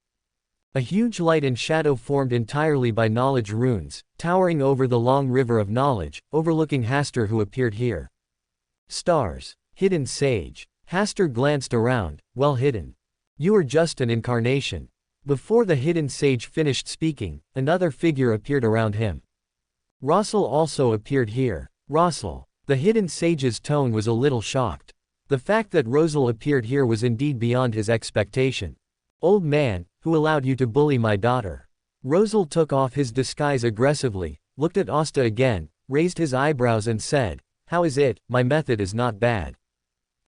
A huge light and shadow formed entirely by knowledge runes, towering over the long river of knowledge, overlooking Hasta who appeared here. Stars. Hidden Sage. Hasta glanced around, well hidden. You are just an incarnation. Before the Hidden Sage finished speaking, another figure appeared around him. Russell also appeared here. Russell. The Hidden Sage's tone was a little shocked. The fact that Russell appeared here was indeed beyond his expectation. Old man, who allowed you to bully my daughter? Russell took off his disguise aggressively, looked at Hasta again, raised his eyebrows and said, "How is it? My method is not bad."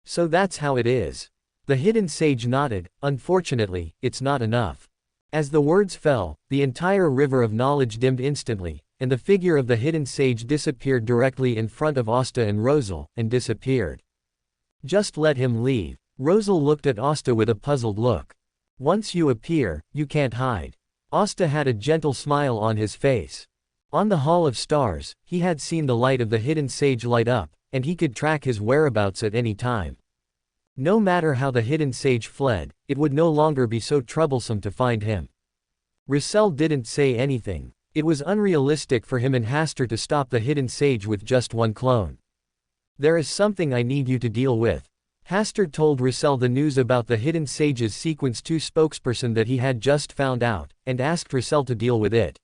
So that's how it is. The Hidden Sage nodded. Unfortunately, it's not enough. As the words fell, the entire river of knowledge dimmed instantly, and the figure of the hidden sage disappeared directly in front of Asta and Rosal, and disappeared. Just let him leave. Rosal looked at Asta with a puzzled look. Once you appear, you can't hide. Asta had a gentle smile on his face. On the Hall of Stars, he had seen the light of the hidden sage light up, and he could track his whereabouts at any time. No matter how the hidden sage fled, it would no longer be so troublesome to find him. Rosal didn't say anything. It was unrealistic for him and Hasta to stop the hidden sage with just one clone. There is something I need you to deal with. Hasta told Rosal the news about the hidden sage's Sequence 2 spokesperson that he had just found out, and asked Rosal to deal with it.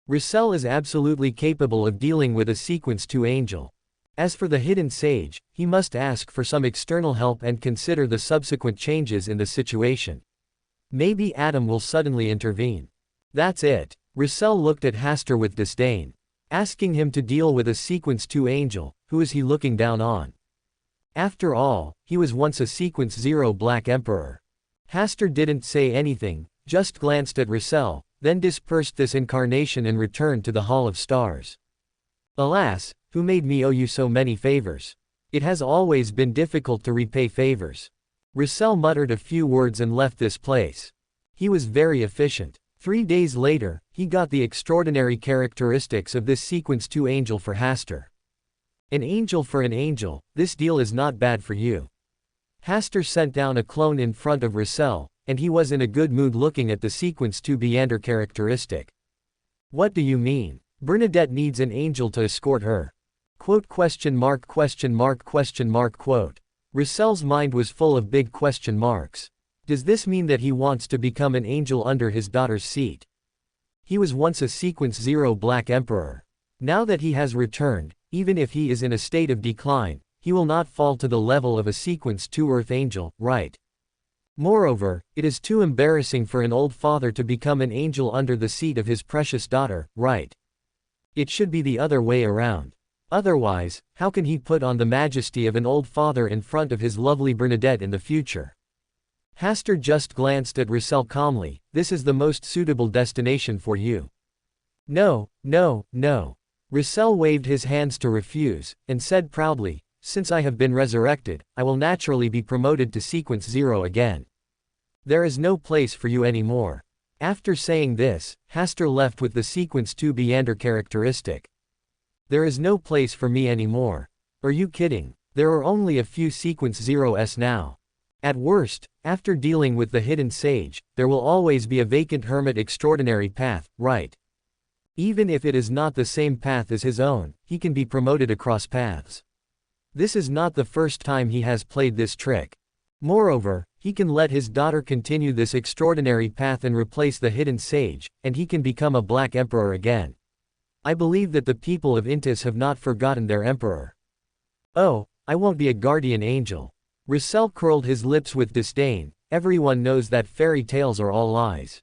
Rosal is absolutely capable of dealing with a Sequence 2 angel. As for the hidden sage, he must ask for some external help and consider the subsequent changes in the situation. Maybe Adam will suddenly intervene. That's it. Rosal looked at Hasta with disdain. Asking him to deal with a Sequence 2 angel, who is he looking down on? After all, he was once a Sequence 0 Black Emperor. Hasta didn't say anything, just glanced at Rosal, then dispersed this incarnation and returned to the Hall of Stars. Alas, who made me owe you so many favors? It has always been difficult to repay favors. Rosal muttered a few words and left this place. He was very efficient. 3 days later, he got the extraordinary characteristics of this Sequence 2 angel for Hasta. An angel for an angel, this deal is not bad for you. Hasta sent down a clone in front of Rosal, and he was in a good mood looking at the Sequence 2 Beander characteristic. What do you mean? Bernadette needs an angel to escort her. Quote question mark question mark question mark quote. Rosal's mind was full of big question marks. Does this mean that he wants to become an angel under his daughter's seat? He was once a Sequence 0 Black Emperor. Now that he has returned, even if he is in a state of decline, he will not fall to the level of a Sequence 2 Earth angel, right? Moreover, it is too embarrassing for an old father to become an angel under the seat of his precious daughter, right? It should be the other way around. Otherwise, how can he put on the majesty of an old father in front of his lovely Bernadette in the future? Hasta just glanced at Rosal calmly. This is the most suitable destination for you. No, no, no. Rosal waved his hands to refuse, and said proudly, since I have been resurrected, I will naturally be promoted to Sequence 0 again. There is no place for you anymore. After saying this, Hasta left with the Sequence 2 Beander characteristic. There is no place for me anymore. Are you kidding? There are only a few Sequence 0s now. At worst, after dealing with the hidden sage, there will always be a vacant hermit extraordinary path, right? Even if it is not the same path as his own, he can be promoted across paths. This is not the first time he has played this trick. Moreover, he can let his daughter continue this extraordinary path and replace the hidden sage, and he can become a Black Emperor again. I believe that the people of Intis have not forgotten their emperor. Oh, I won't be a guardian angel. Rosal curled his lips with disdain. Everyone knows that fairy tales are all lies.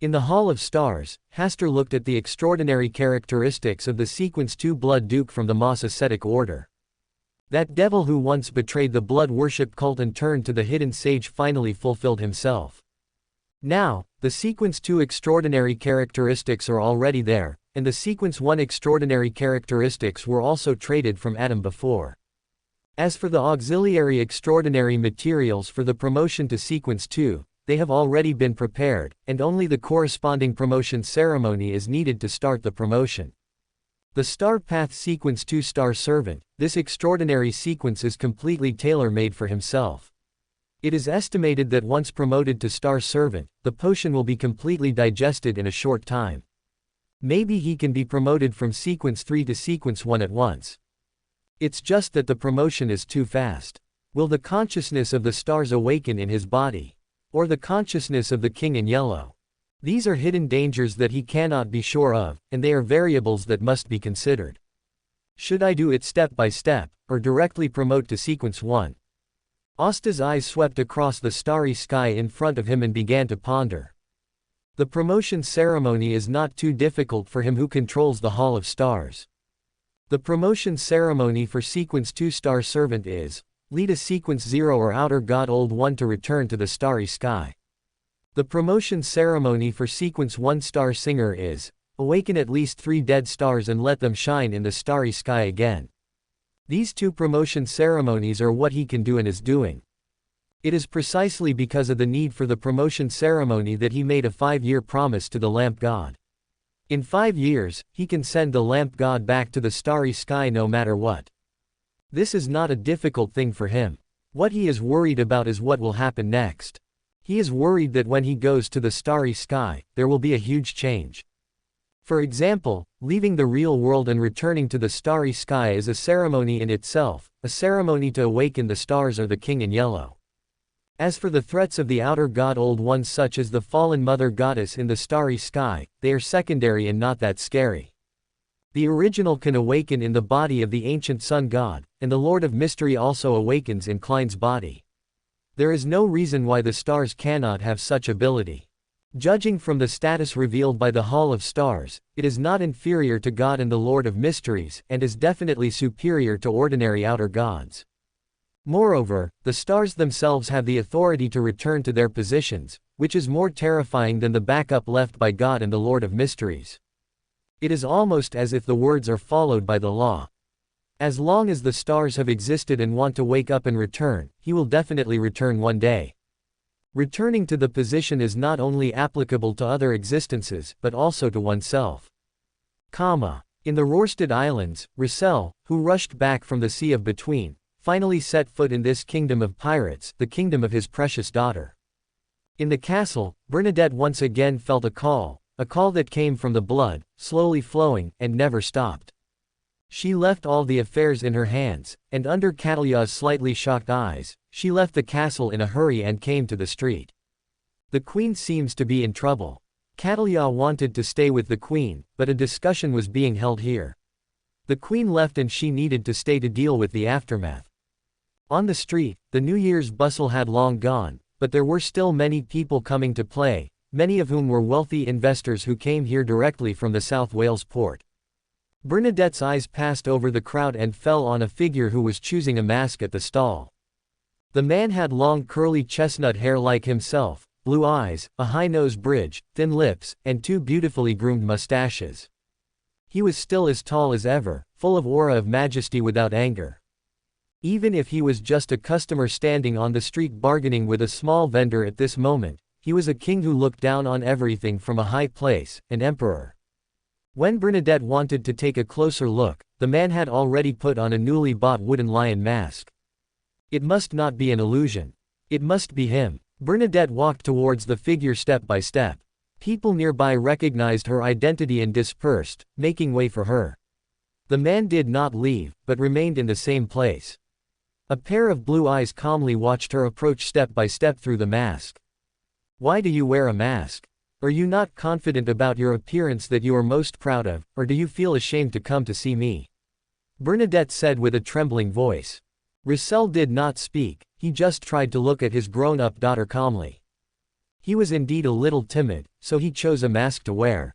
In the Hall of Stars, Hasta looked at the extraordinary characteristics of the Sequence 2 Blood Duke from the Moss Ascetic Order. That devil who once betrayed the blood worship cult and turned to the hidden sage finally fulfilled himself. Now, the Sequence 2 extraordinary characteristics are already there, and the Sequence 1 extraordinary characteristics were also traded from Adam before. As for the auxiliary extraordinary materials for the promotion to Sequence 2, they have already been prepared, and only the corresponding promotion ceremony is needed to start the promotion. The Star Path Sequence 2 Star Servant, this extraordinary sequence is completely tailor-made for himself. It is estimated that once promoted to Star Servant, the potion will be completely digested in a short time. Maybe he can be promoted from Sequence 3 to Sequence 1 at once. It's just that the promotion is too fast. Will the consciousness of the stars awaken in his body? Or the consciousness of the King in Yellow? These are hidden dangers that he cannot be sure of, and they are variables that must be considered. Should I do it step by step, or directly promote to Sequence 1? Asta's eyes swept across the starry sky in front of him and began to ponder. The promotion ceremony is not too difficult for him who controls the Hall of Stars. The promotion ceremony for Sequence 2 Star Servant is, lead a Sequence 0 or Outer God Old One to return to the starry sky. The promotion ceremony for Sequence 1 Star Singer is, Awaken at least 3 dead stars and let them shine in the starry sky again. These 2 promotion ceremonies are what he can do and is doing. It is precisely because of the need for the promotion ceremony that he made a 5-year promise to the lamp god. In 5 years, he can send the lamp god back to the starry sky no matter what. This is not a difficult thing for him. What he is worried about is what will happen next. He is worried that when he goes to the starry sky, there will be a huge change. For example, leaving the real world and returning to the starry sky is a ceremony in itself, a ceremony to awaken the stars or the king in yellow. As for the threats of the outer god old ones such as the fallen mother goddess in the starry sky, they are secondary and not that scary. The original can awaken in the body of the ancient sun god, and the Lord of Mystery also awakens in Klein's body. There is no reason why the stars cannot have such ability. Judging from the status revealed by the Hall of Stars, it is not inferior to God and the Lord of Mysteries, and is definitely superior to ordinary outer gods. Moreover, the stars themselves have the authority to return to their positions, which is more terrifying than the backup left by God and the Lord of Mysteries. It is almost as if the words are followed by the law. As long as the stars have existed and want to wake up and return, he will definitely return one day. Returning to the position is not only applicable to other existences, but also to oneself. In the Rorstad Islands, Rissel, who rushed back from the Sea of Between, finally set foot in this kingdom of pirates, the kingdom of his precious daughter. In the castle, Bernadette once again felt a call that came from the blood, slowly flowing, and never stopped. She left all the affairs in her hands, and under Catalia's slightly shocked eyes, she left the castle in a hurry and came to the street. The queen seems to be in trouble. Catalia wanted to stay with the queen, but a discussion was being held here. The queen left and she needed to stay to deal with the aftermath. On the street, the New Year's bustle had long gone, but there were still many people coming to play, many of whom were wealthy investors who came here directly from the South Wales port. Bernadette's eyes passed over the crowd and fell on a figure who was choosing a mask at the stall. The man had long curly chestnut hair like himself, blue eyes, a high nose bridge, thin lips, and 2 beautifully groomed mustaches. He was still as tall as ever, full of aura of majesty without anger. Even if he was just a customer standing on the street bargaining with a small vendor at this moment, he was a king who looked down on everything from a high place, an emperor. When Bernadette wanted to take a closer look, the man had already put on a newly bought wooden lion mask. It must not be an illusion. It must be him. Bernadette walked towards the figure step by step. People nearby recognized her identity and dispersed, making way for her. The man did not leave, but remained in the same place. A pair of blue eyes calmly watched her approach step by step through the mask. Why do you wear a mask? Are you not confident about your appearance that you are most proud of, or do you feel ashamed to come to see me? Bernadette said with a trembling voice. Rissel did not speak, he just tried to look at his grown-up daughter calmly. He was indeed a little timid, so he chose a mask to wear.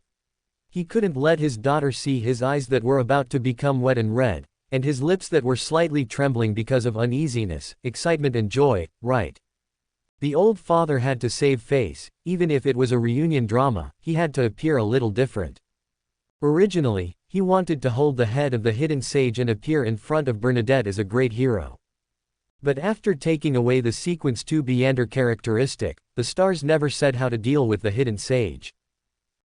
He couldn't let his daughter see his eyes that were about to become wet and red, and his lips that were slightly trembling because of uneasiness, excitement and joy, right? The old father had to save face, even if it was a reunion drama, he had to appear a little different. Originally, he wanted to hold the head of the hidden sage and appear in front of Bernadette as a great hero. But after taking away the sequence 2 Beander characteristic, the stars never said how to deal with the hidden sage.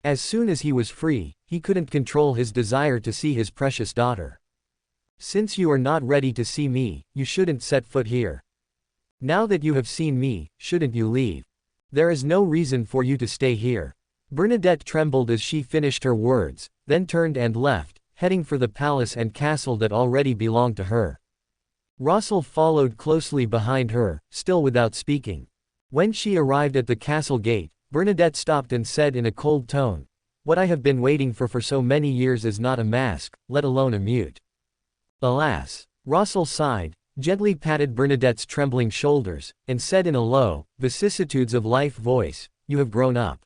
As soon as he was free, he couldn't control his desire to see his precious daughter. Since you are not ready to see me, you shouldn't set foot here. Now that you have seen me, shouldn't you leave? There is no reason for you to stay here. Bernadette trembled as she finished her words, then turned and left, heading for the palace and castle that already belonged to her. Russell followed closely behind her, still without speaking. When she arrived at the castle gate, Bernadette stopped and said in a cold tone, "What I have been waiting for so many years is not a mask, let alone a mute." Alas! Russell sighed, gently patted Bernadette's trembling shoulders, and said in a low, vicissitudes of life voice, "You have grown up."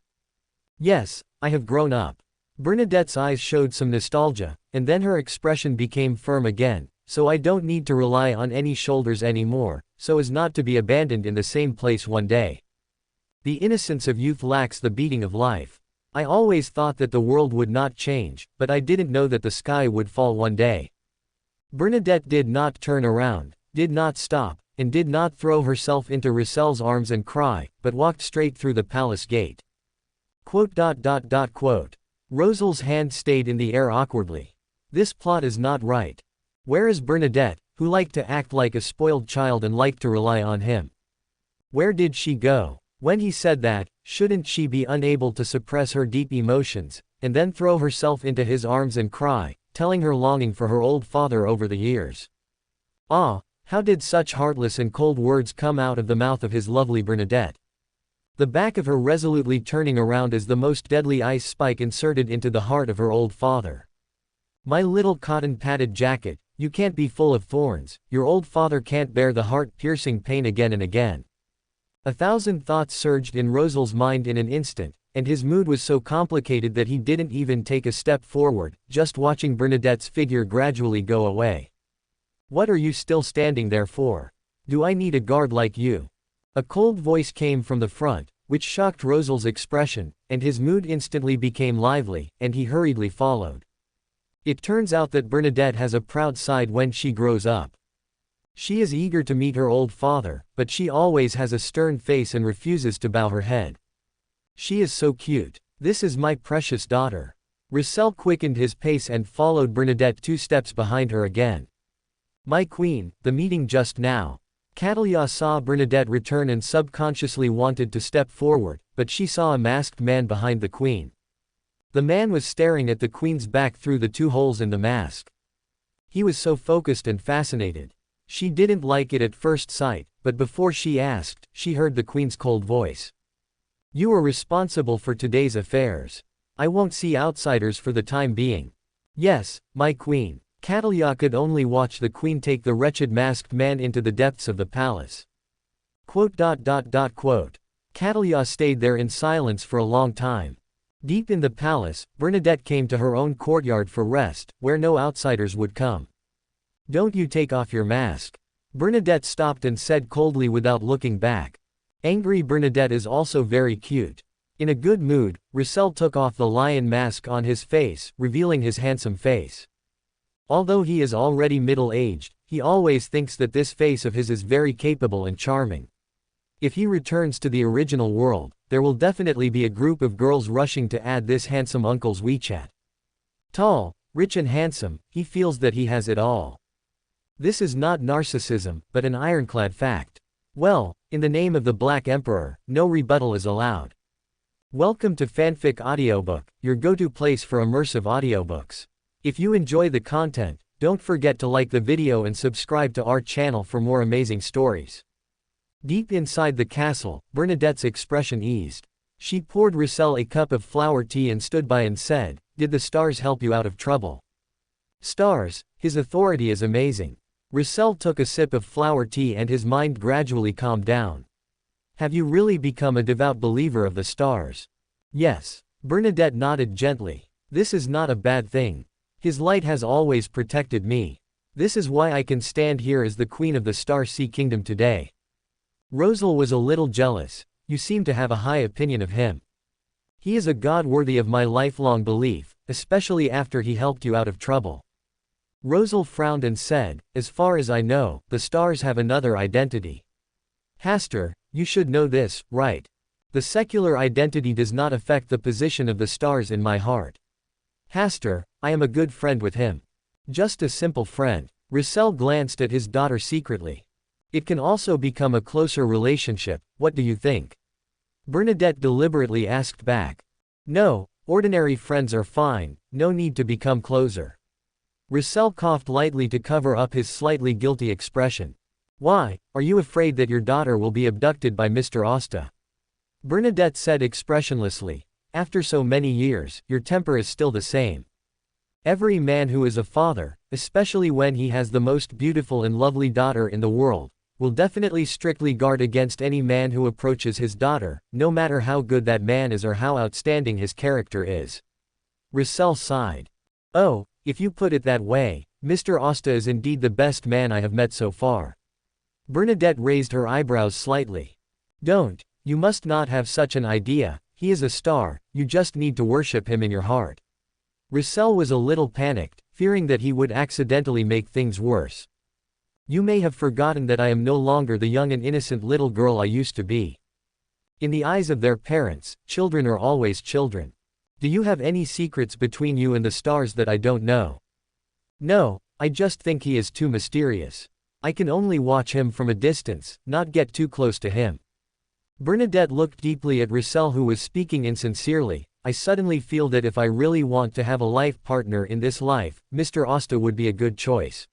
"Yes, I have grown up." Bernadette's eyes showed some nostalgia, and then her expression became firm again, "So I don't need to rely on any shoulders anymore, so as not to be abandoned in the same place one day. The innocence of youth lacks the beating of life. I always thought that the world would not change, but I didn't know that the sky would fall one day. Bernadette did not turn around, did not stop, and did not throw herself into Roussel's arms and cry, but walked straight through the palace gate. Rosel's hand stayed in the air awkwardly. This plot is not right. Where is Bernadette, who liked to act like a spoiled child and liked to rely on him? Where did she go? When he said that, shouldn't she be unable to suppress her deep emotions, and then throw herself into his arms and cry, telling her longing for her old father over the years? Ah, how did such heartless and cold words come out of the mouth of his lovely Bernadette? The back of her resolutely turning around as the most deadly ice spike inserted into the heart of her old father. My little cotton-padded jacket, you can't be full of thorns, your old father can't bear the heart-piercing pain again and again. 1,000 thoughts surged in Rosel's mind in an instant, and his mood was so complicated that he didn't even take a step forward, just watching Bernadette's figure gradually go away. What are you still standing there for? Do I need a guard like you? A cold voice came from the front, which shocked Rosel's expression, and his mood instantly became lively, and he hurriedly followed. It turns out that Bernadette has a proud side when she grows up. She is eager to meet her old father, but she always has a stern face and refuses to bow her head. She is so cute. This is my precious daughter. Roussel quickened his pace and followed Bernadette 2 steps behind her again. My queen, the meeting just now. Catalia saw Bernadette return and subconsciously wanted to step forward, but she saw a masked man behind the queen. The man was staring at the queen's back through the 2 holes in the mask. He was so focused and fascinated. She didn't like it at first sight, but before she asked, she heard the queen's cold voice. You are responsible for today's affairs. I won't see outsiders for the time being. Yes, my queen. Catalia could only watch the queen take the wretched masked man into the depths of the palace. Catalia stayed there in silence for a long time. Deep in the palace, Bernadette came to her own courtyard for rest, where no outsiders would come. Don't you take off your mask. Bernadette stopped and said coldly without looking back. Angry Bernadette is also very cute. In a good mood, Roussel took off the lion mask on his face, revealing his handsome face. Although he is already middle-aged, he always thinks that this face of his is very capable and charming. If he returns to the original world, there will definitely be a group of girls rushing to add this handsome uncle's WeChat. Tall, rich and handsome, he feels that he has it all. This is not narcissism, but an ironclad fact. Well, in the name of the Black Emperor, no rebuttal is allowed. Welcome to Fanfic Audiobook, your go-to place for immersive audiobooks. If you enjoy the content, don't forget to like the video and subscribe to our channel for more amazing stories. Deep inside the castle, Bernadette's expression eased. She poured Roussel a cup of flower tea and stood by and said, "Did the stars help you out of trouble?" Stars, his authority is amazing. Roussel took a sip of flower tea and his mind gradually calmed down. Have you really become a devout believer of the stars? Yes. Bernadette nodded gently. This is not a bad thing. His light has always protected me. This is why I can stand here as the queen of the Star Sea Kingdom today. Rosel was a little jealous. You seem to have a high opinion of him. He is a god worthy of my lifelong belief, especially after he helped you out of trouble. Rosel frowned and said, as far as I know, the stars have another identity. Hastur, you should know this, right? The secular identity does not affect the position of the stars in my heart. Hastur, I am a good friend with him. Just a simple friend. Roussel glanced at his daughter secretly. It can also become a closer relationship, what do you think? Bernadette deliberately asked back. No, ordinary friends are fine, no need to become closer. Roussel coughed lightly to cover up his slightly guilty expression. Why, are you afraid that your daughter will be abducted by Mr. Asta? Bernadette said expressionlessly. After so many years, your temper is still the same. Every man who is a father, especially when he has the most beautiful and lovely daughter in the world, will definitely strictly guard against any man who approaches his daughter, no matter how good that man is or how outstanding his character is. Roussel sighed. Oh, if you put it that way, Mr. Asta is indeed the best man I have met so far. Bernadette raised her eyebrows slightly. Don't, you must not have such an idea, He is a star, you just need to worship him in your heart. Russell was a little panicked, fearing that he would accidentally make things worse. You may have forgotten that I am no longer the young and innocent little girl I used to be. In the eyes of their parents, children are always children. Do you have any secrets between you and the stars that I don't know? No, I just think he is too mysterious. I can only watch him from a distance, not get too close to him. Bernadette looked deeply at Russell, who was speaking insincerely. I suddenly feel that if I really want to have a life partner in this life, Mr. Asta would be a good choice.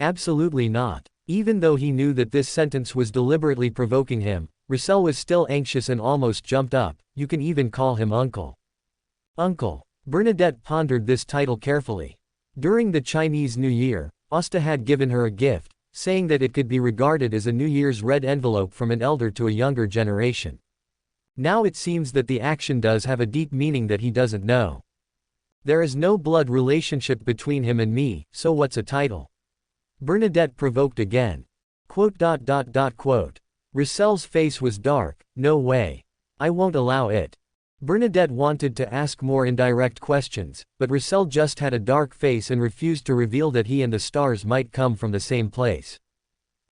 Absolutely not. Even though he knew that this sentence was deliberately provoking him, Russell was still anxious and almost jumped up. You can even call him Uncle. Uncle. Bernadette pondered this title carefully. During the Chinese New Year, Asta had given her a gift, saying that it could be regarded as a New Year's red envelope from an elder to a younger generation. Now it seems that the action does have a deep meaning that he doesn't know. There is no blood relationship between him and me, so what's a title? Bernadette provoked again. Russell's face was dark. No way. I won't allow it. Bernadette wanted to ask more indirect questions, but Russell just had a dark face and refused to reveal that he and the stars might come from the same place.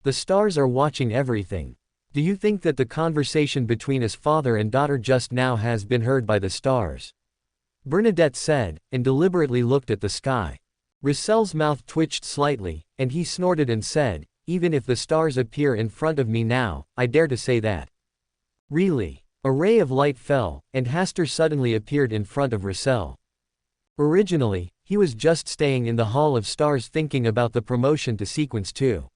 The stars are watching everything. Do you think that the conversation between his father and daughter just now has been heard by the stars? Bernadette said, and deliberately looked at the sky. Russell's mouth twitched slightly, and he snorted and said, even if the stars appear in front of me now, I dare to say that. Really? A ray of light fell, and Hasta suddenly appeared in front of Russell. Originally, he was just staying in the Hall of Stars thinking about the promotion to Sequence 2.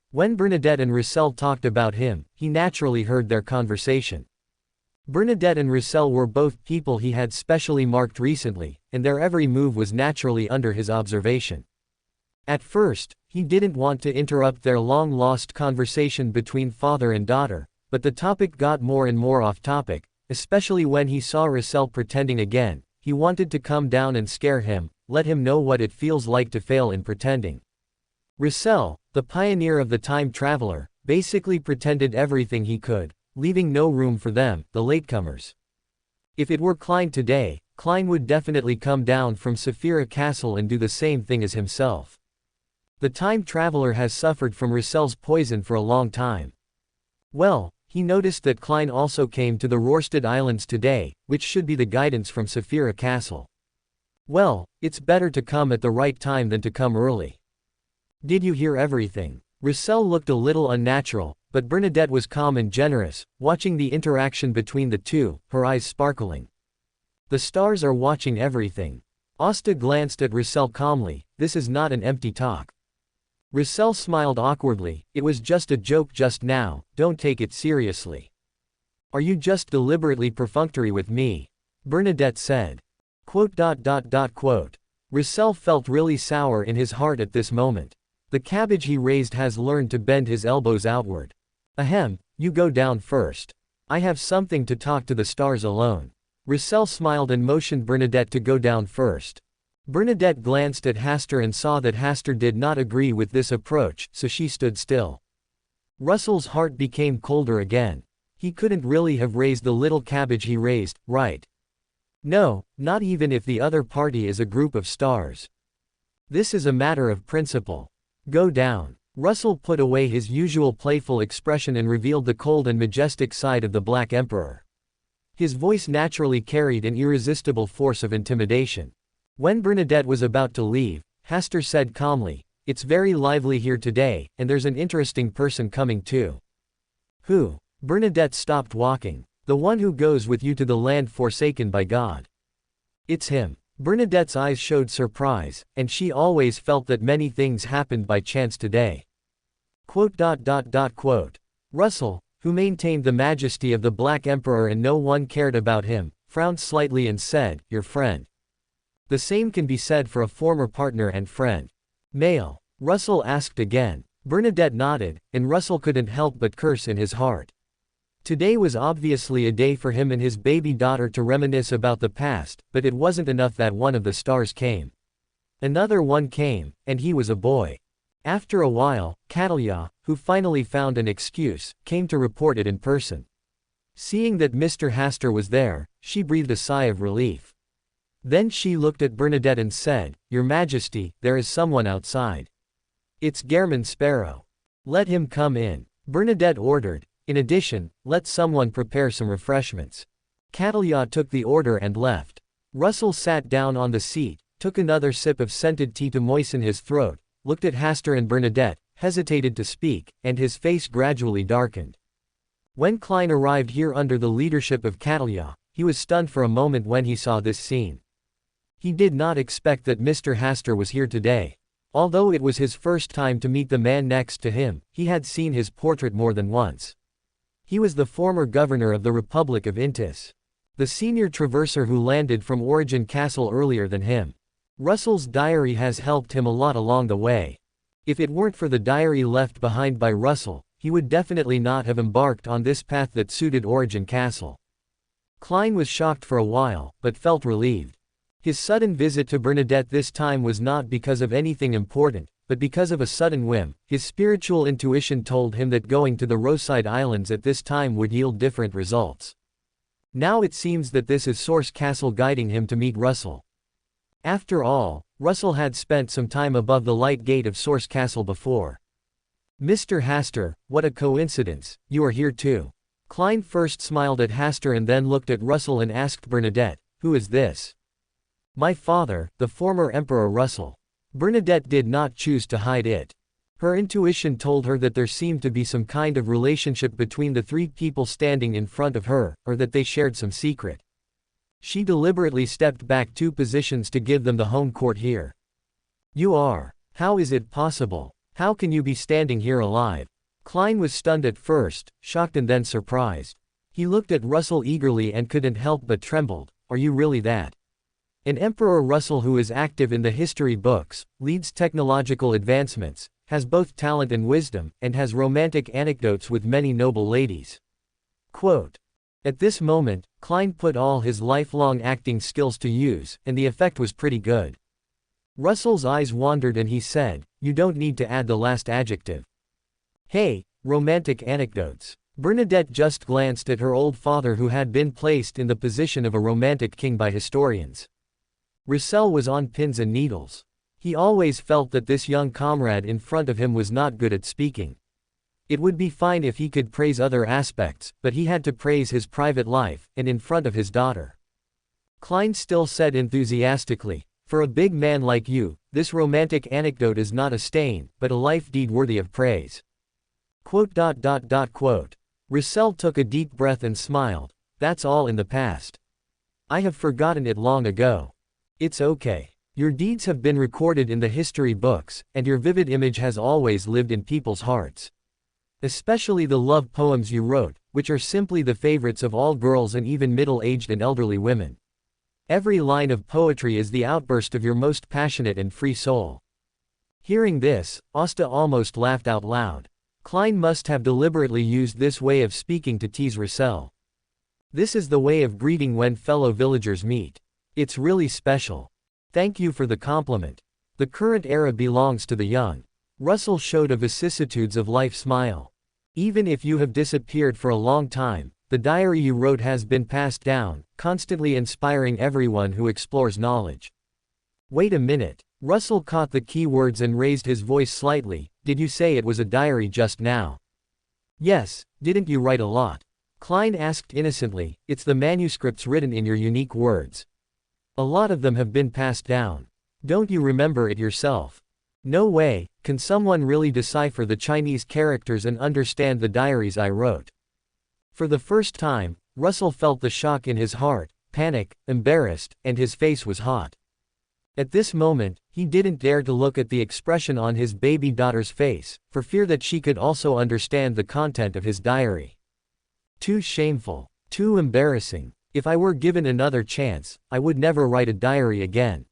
When Bernadette and Russell talked about him, he naturally heard their conversation. Bernadette and Russell were both people he had specially marked recently, and their every move was naturally under his observation. At first, he didn't want to interrupt their long-lost conversation between father and daughter, but the topic got more and more off topic, especially when he saw Russell pretending again. He wanted to come down and scare him, let him know what it feels like to fail in pretending. Russell, the pioneer of the time traveler, basically pretended everything he could, leaving no room for them, the latecomers. If it were Klein today, Klein would definitely come down from Saphira Castle and do the same thing as himself. The time traveler has suffered from Russell's poison for a long time. Well, he noticed that Klein also came to the Rorstad Islands today, which should be the guidance from Saphira Castle. Well, it's better to come at the right time than to come early. Did you hear everything? Russell looked a little unnatural, but Bernadette was calm and generous, watching the interaction between the two, her eyes sparkling. The stars are watching everything. Asta glanced at Russell calmly. This is not an empty talk. Russell smiled awkwardly. It was just a joke just now, don't take it seriously. Are you just deliberately perfunctory with me? Bernadette said. Russell felt really sour in his heart at this moment. The cabbage he raised has learned to bend his elbows outward. Ahem, you go down first. I have something to talk to the stars alone. Russell smiled and motioned Bernadette to go down first. Bernadette glanced at Hasta and saw that Hasta did not agree with this approach, so she stood still. Russell's heart became colder again. He couldn't really have raised the little cabbage he raised, right? No, not even if the other party is a group of stars. This is a matter of principle. Go down. Russell put away his usual playful expression and revealed the cold and majestic side of the Black Emperor. His voice naturally carried an irresistible force of intimidation. When Bernadette was about to leave, Hasta said calmly, "It's very lively here today, and there's an interesting person coming too." Who? Bernadette stopped walking. The one who goes with you to the land forsaken by God. It's him. Bernadette's eyes showed surprise, and she always felt that many things happened by chance today. Russell, who maintained the majesty of the Black Emperor and no one cared about him, frowned slightly and said, "Your friend." The same can be said for a former partner and friend. Male? Russell asked again. Bernadette nodded, and Russell couldn't help but curse in his heart. Today was obviously a day for him and his baby daughter to reminisce about the past, but it wasn't enough that one of the stars came. Another one came, and he was a boy. After a while, Catalya, who finally found an excuse, came to report it in person. Seeing that Mr. Hasta was there, she breathed a sigh of relief. Then she looked at Bernadette and said, "Your Majesty, there is someone outside. It's Gairman Sparrow. Let him come in," Bernadette ordered. "In addition, let someone prepare some refreshments." Catalia took the order and left. Russell sat down on the seat, took another sip of scented tea to moisten his throat, looked at Hasta and Bernadette, hesitated to speak, and his face gradually darkened. When Klein arrived here under the leadership of Catalia, he was stunned for a moment when he saw this scene. He did not expect that Mr. Hasta was here today. Although it was his first time to meet the man next to him, he had seen his portrait more than once. He was the former governor of the Republic of Intis. The senior traverser who landed from Origin Castle earlier than him. Russell's diary has helped him a lot along the way. If it weren't for the diary left behind by Russell, he would definitely not have embarked on this path that suited Origin Castle. Klein was shocked for a while, but felt relieved. His sudden visit to Bernadette this time was not because of anything important, but because of a sudden whim. His spiritual intuition told him that going to the Roadside Islands at this time would yield different results. Now it seems that this is Source Castle guiding him to meet Russell. After all, Russell had spent some time above the light gate of Source Castle before. "Mr. Hasta, what a coincidence, you are here too." Klein first smiled at Hasta and then looked at Russell and asked Bernadette, "Who is this?" "My father, the former Emperor Russell." Bernadette did not choose to hide it. Her intuition told her that there seemed to be some kind of relationship between the three people standing in front of her, or that they shared some secret. She deliberately stepped back 2 positions to give them the home court here. "You are. How is it possible? How can you be standing here alive?" Klein was stunned at first, shocked and then surprised. He looked at Russell eagerly and couldn't help but trembled. "Are you really that?" An Emperor Russell who is active in the history books, leads technological advancements, has both talent and wisdom, and has romantic anecdotes with many noble ladies. Quote. At this moment, Klein put all his lifelong acting skills to use, and the effect was pretty good. Russell's eyes wandered and he said, "You don't need to add the last adjective." "Hey, romantic anecdotes." Bernadette just glanced at her old father who had been placed in the position of a romantic king by historians. Russell was on pins and needles. He always felt that this young comrade in front of him was not good at speaking. It would be fine if he could praise other aspects, but he had to praise his private life, and in front of his daughter. Klein still said enthusiastically, "For a big man like you, this romantic anecdote is not a stain, but a life deed worthy of praise." Russell took a deep breath and smiled. "That's all in the past. I have forgotten it long ago. It's okay. Your deeds have been recorded in the history books, and your vivid image has always lived in people's hearts. Especially the love poems you wrote, which are simply the favorites of all girls and even middle-aged and elderly women. Every line of poetry is the outburst of your most passionate and free soul." Hearing this, Asta almost laughed out loud. Klein must have deliberately used this way of speaking to tease Russell. This is the way of greeting when fellow villagers meet. It's really special. Thank you for the compliment. The current era belongs to the young. Russell showed a vicissitudes of life smile. Even if you have disappeared for a long time, the diary you wrote has been passed down, constantly inspiring everyone who explores knowledge. Wait a minute. Russell caught the key words and raised his voice slightly. "Did you say it was a diary just now?" "Yes, didn't you write a lot?" Klein asked innocently. "It's the manuscripts written in your unique words. A lot of them have been passed down. Don't you remember it yourself?" "No way. Can someone really decipher the Chinese characters and understand the diaries I wrote?" For the first time, Russell felt the shock in his heart, panic, embarrassed, and his face was hot. At this moment, he didn't dare to look at the expression on his baby daughter's face, for fear that she could also understand the content of his diary. Too shameful. Too embarrassing. If I were given another chance, I would never write a diary again.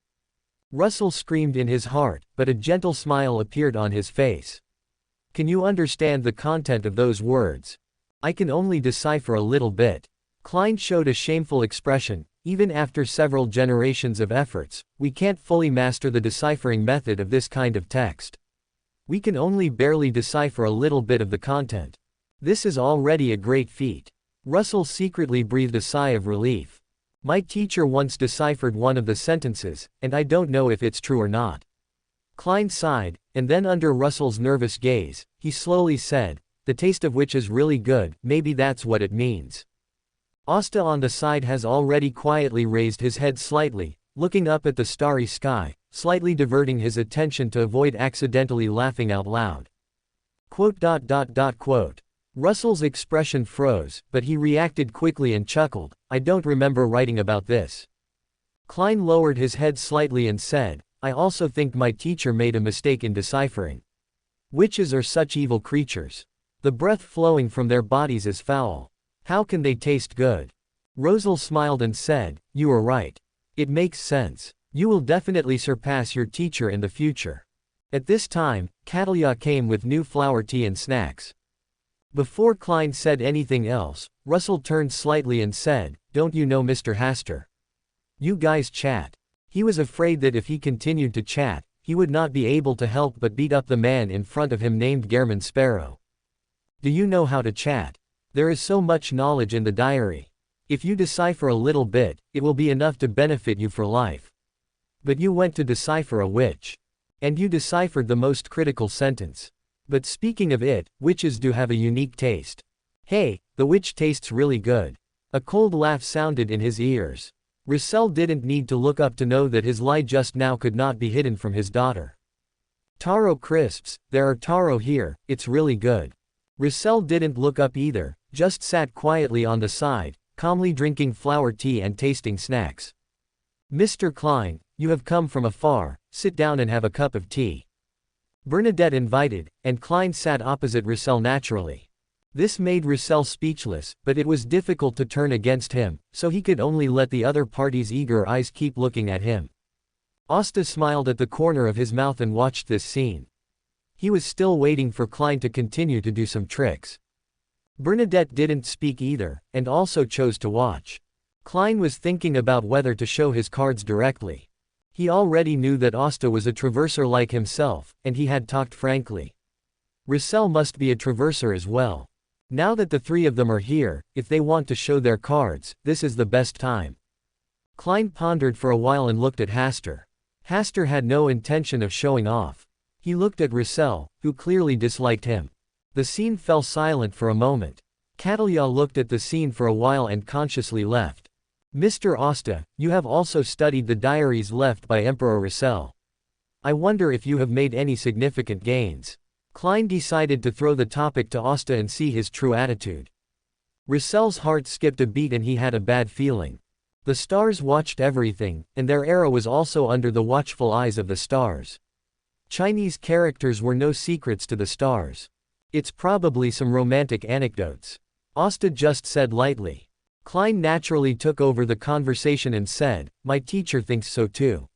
Russell screamed in his heart, but a gentle smile appeared on his face. "Can you understand the content of those words?" "I can only decipher a little bit." Klein showed a shameful expression. "Even after several generations of efforts, we can't fully master the deciphering method of this kind of text. We can only barely decipher a little bit of the content. This is already a great feat." Russell secretly breathed a sigh of relief. My teacher once deciphered one of the sentences, and I don't know if it's true or not. Klein sighed, and then under Russell's nervous gaze, he slowly said, the taste of which is really good, maybe that's what it means. Asta on the side has already quietly raised his head slightly, looking up at the starry sky, slightly diverting his attention to avoid accidentally laughing out loud. Quote. Russell's expression froze, but he reacted quickly and chuckled, I don't remember writing about this. Klein lowered his head slightly and said, I also think my teacher made a mistake in deciphering. Witches are such evil creatures. The breath flowing from their bodies is foul. How can they taste good? Rosal smiled and said, you are right. It makes sense. You will definitely surpass your teacher in the future. At this time, Catalia came with new flower tea and snacks. Before Klein said anything else, Russell turned slightly and said, don't you know Mr. Hastur? You guys chat. He was afraid that if he continued to chat, he would not be able to help but beat up the man in front of him named Gehrman Sparrow. Do you know how to chat? There is so much knowledge in the diary. If you decipher a little bit, it will be enough to benefit you for life. But you went to decipher a witch. And you deciphered the most critical sentence. But speaking of it, witches do have a unique taste. Hey, the witch tastes really good. A cold laugh sounded in his ears. Russell didn't need to look up to know that his lie just now could not be hidden from his daughter. Taro crisps, there are taro here, it's really good. Russell didn't look up either, just sat quietly on the side, calmly drinking flower tea and tasting snacks. Mr. Klein, you have come from afar, sit down and have a cup of tea. Bernadette invited, and Klein sat opposite Russell naturally. This made Russell speechless, but it was difficult to turn against him, so he could only let the other party's eager eyes keep looking at him. Asta smiled at the corner of his mouth and watched this scene. He was still waiting for Klein to continue to do some tricks. Bernadette didn't speak either, and also chose to watch. Klein was thinking about whether to show his cards directly. He already knew that Asta was a traverser like himself, and he had talked frankly. Russell must be a traverser as well. Now that the three of them are here, if they want to show their cards, this is the best time. Klein pondered for a while and looked at Hastur. Hastur had no intention of showing off. He looked at Russell, who clearly disliked him. The scene fell silent for a moment. Catalia looked at the scene for a while and consciously left. Mr. Asta, you have also studied the diaries left by Emperor Russell. I wonder if you have made any significant gains. Klein decided to throw the topic to Asta and see his true attitude. Russell's heart skipped a beat and he had a bad feeling. The stars watched everything, and their era was also under the watchful eyes of the stars. Chinese characters were no secrets to the stars. It's probably some romantic anecdotes. Asta just said lightly. Klein naturally took over the conversation and said, my teacher thinks so too.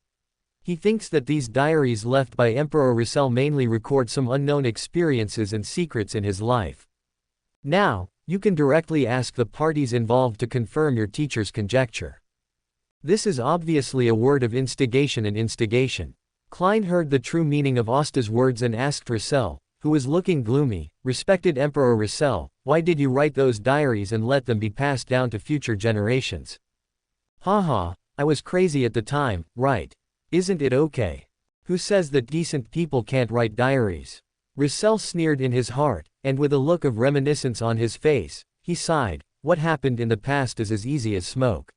He thinks that these diaries left by Emperor Russell mainly record some unknown experiences and secrets in his life. Now, you can directly ask the parties involved to confirm your teacher's conjecture. This is obviously a word of instigation and instigation. Klein heard the true meaning of Asta's words and asked Russell, who was looking gloomy, respected Emperor Russell, why did you write those diaries and let them be passed down to future generations? Haha, I was crazy at the time, right? Isn't it okay? Who says that decent people can't write diaries? Russell sneered in his heart, and with a look of reminiscence on his face, he sighed, what happened in the past is as easy as smoke.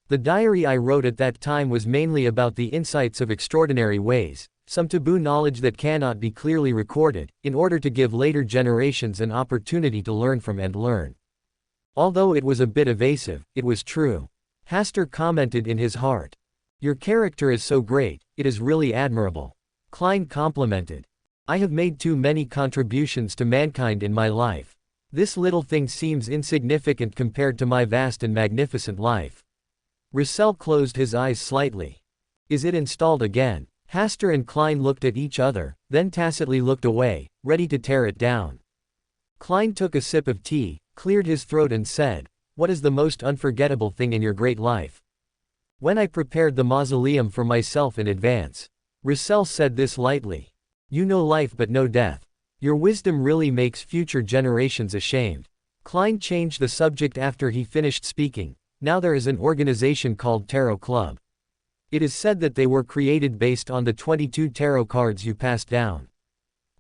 The diary I wrote at that time was mainly about the insights of extraordinary ways, some taboo knowledge that cannot be clearly recorded, in order to give later generations an opportunity to learn from and learn. Although it was a bit evasive, it was true. Hastur commented in his heart. Your character is so great, it is really admirable. Klein complimented. I have made too many contributions to mankind in my life. This little thing seems insignificant compared to my vast and magnificent life. Russell closed his eyes slightly. Is it installed again? Hastur and Klein looked at each other, then tacitly looked away, ready to tear it down. Klein took a sip of tea, cleared his throat and said, what is the most unforgettable thing in your great life? When I prepared the mausoleum for myself in advance. Russell said this lightly. You know life but no death. Your wisdom really makes future generations ashamed. Klein changed the subject after he finished speaking. Now there is an organization called Tarot Club. It is said that they were created based on the 22 tarot cards you passed down.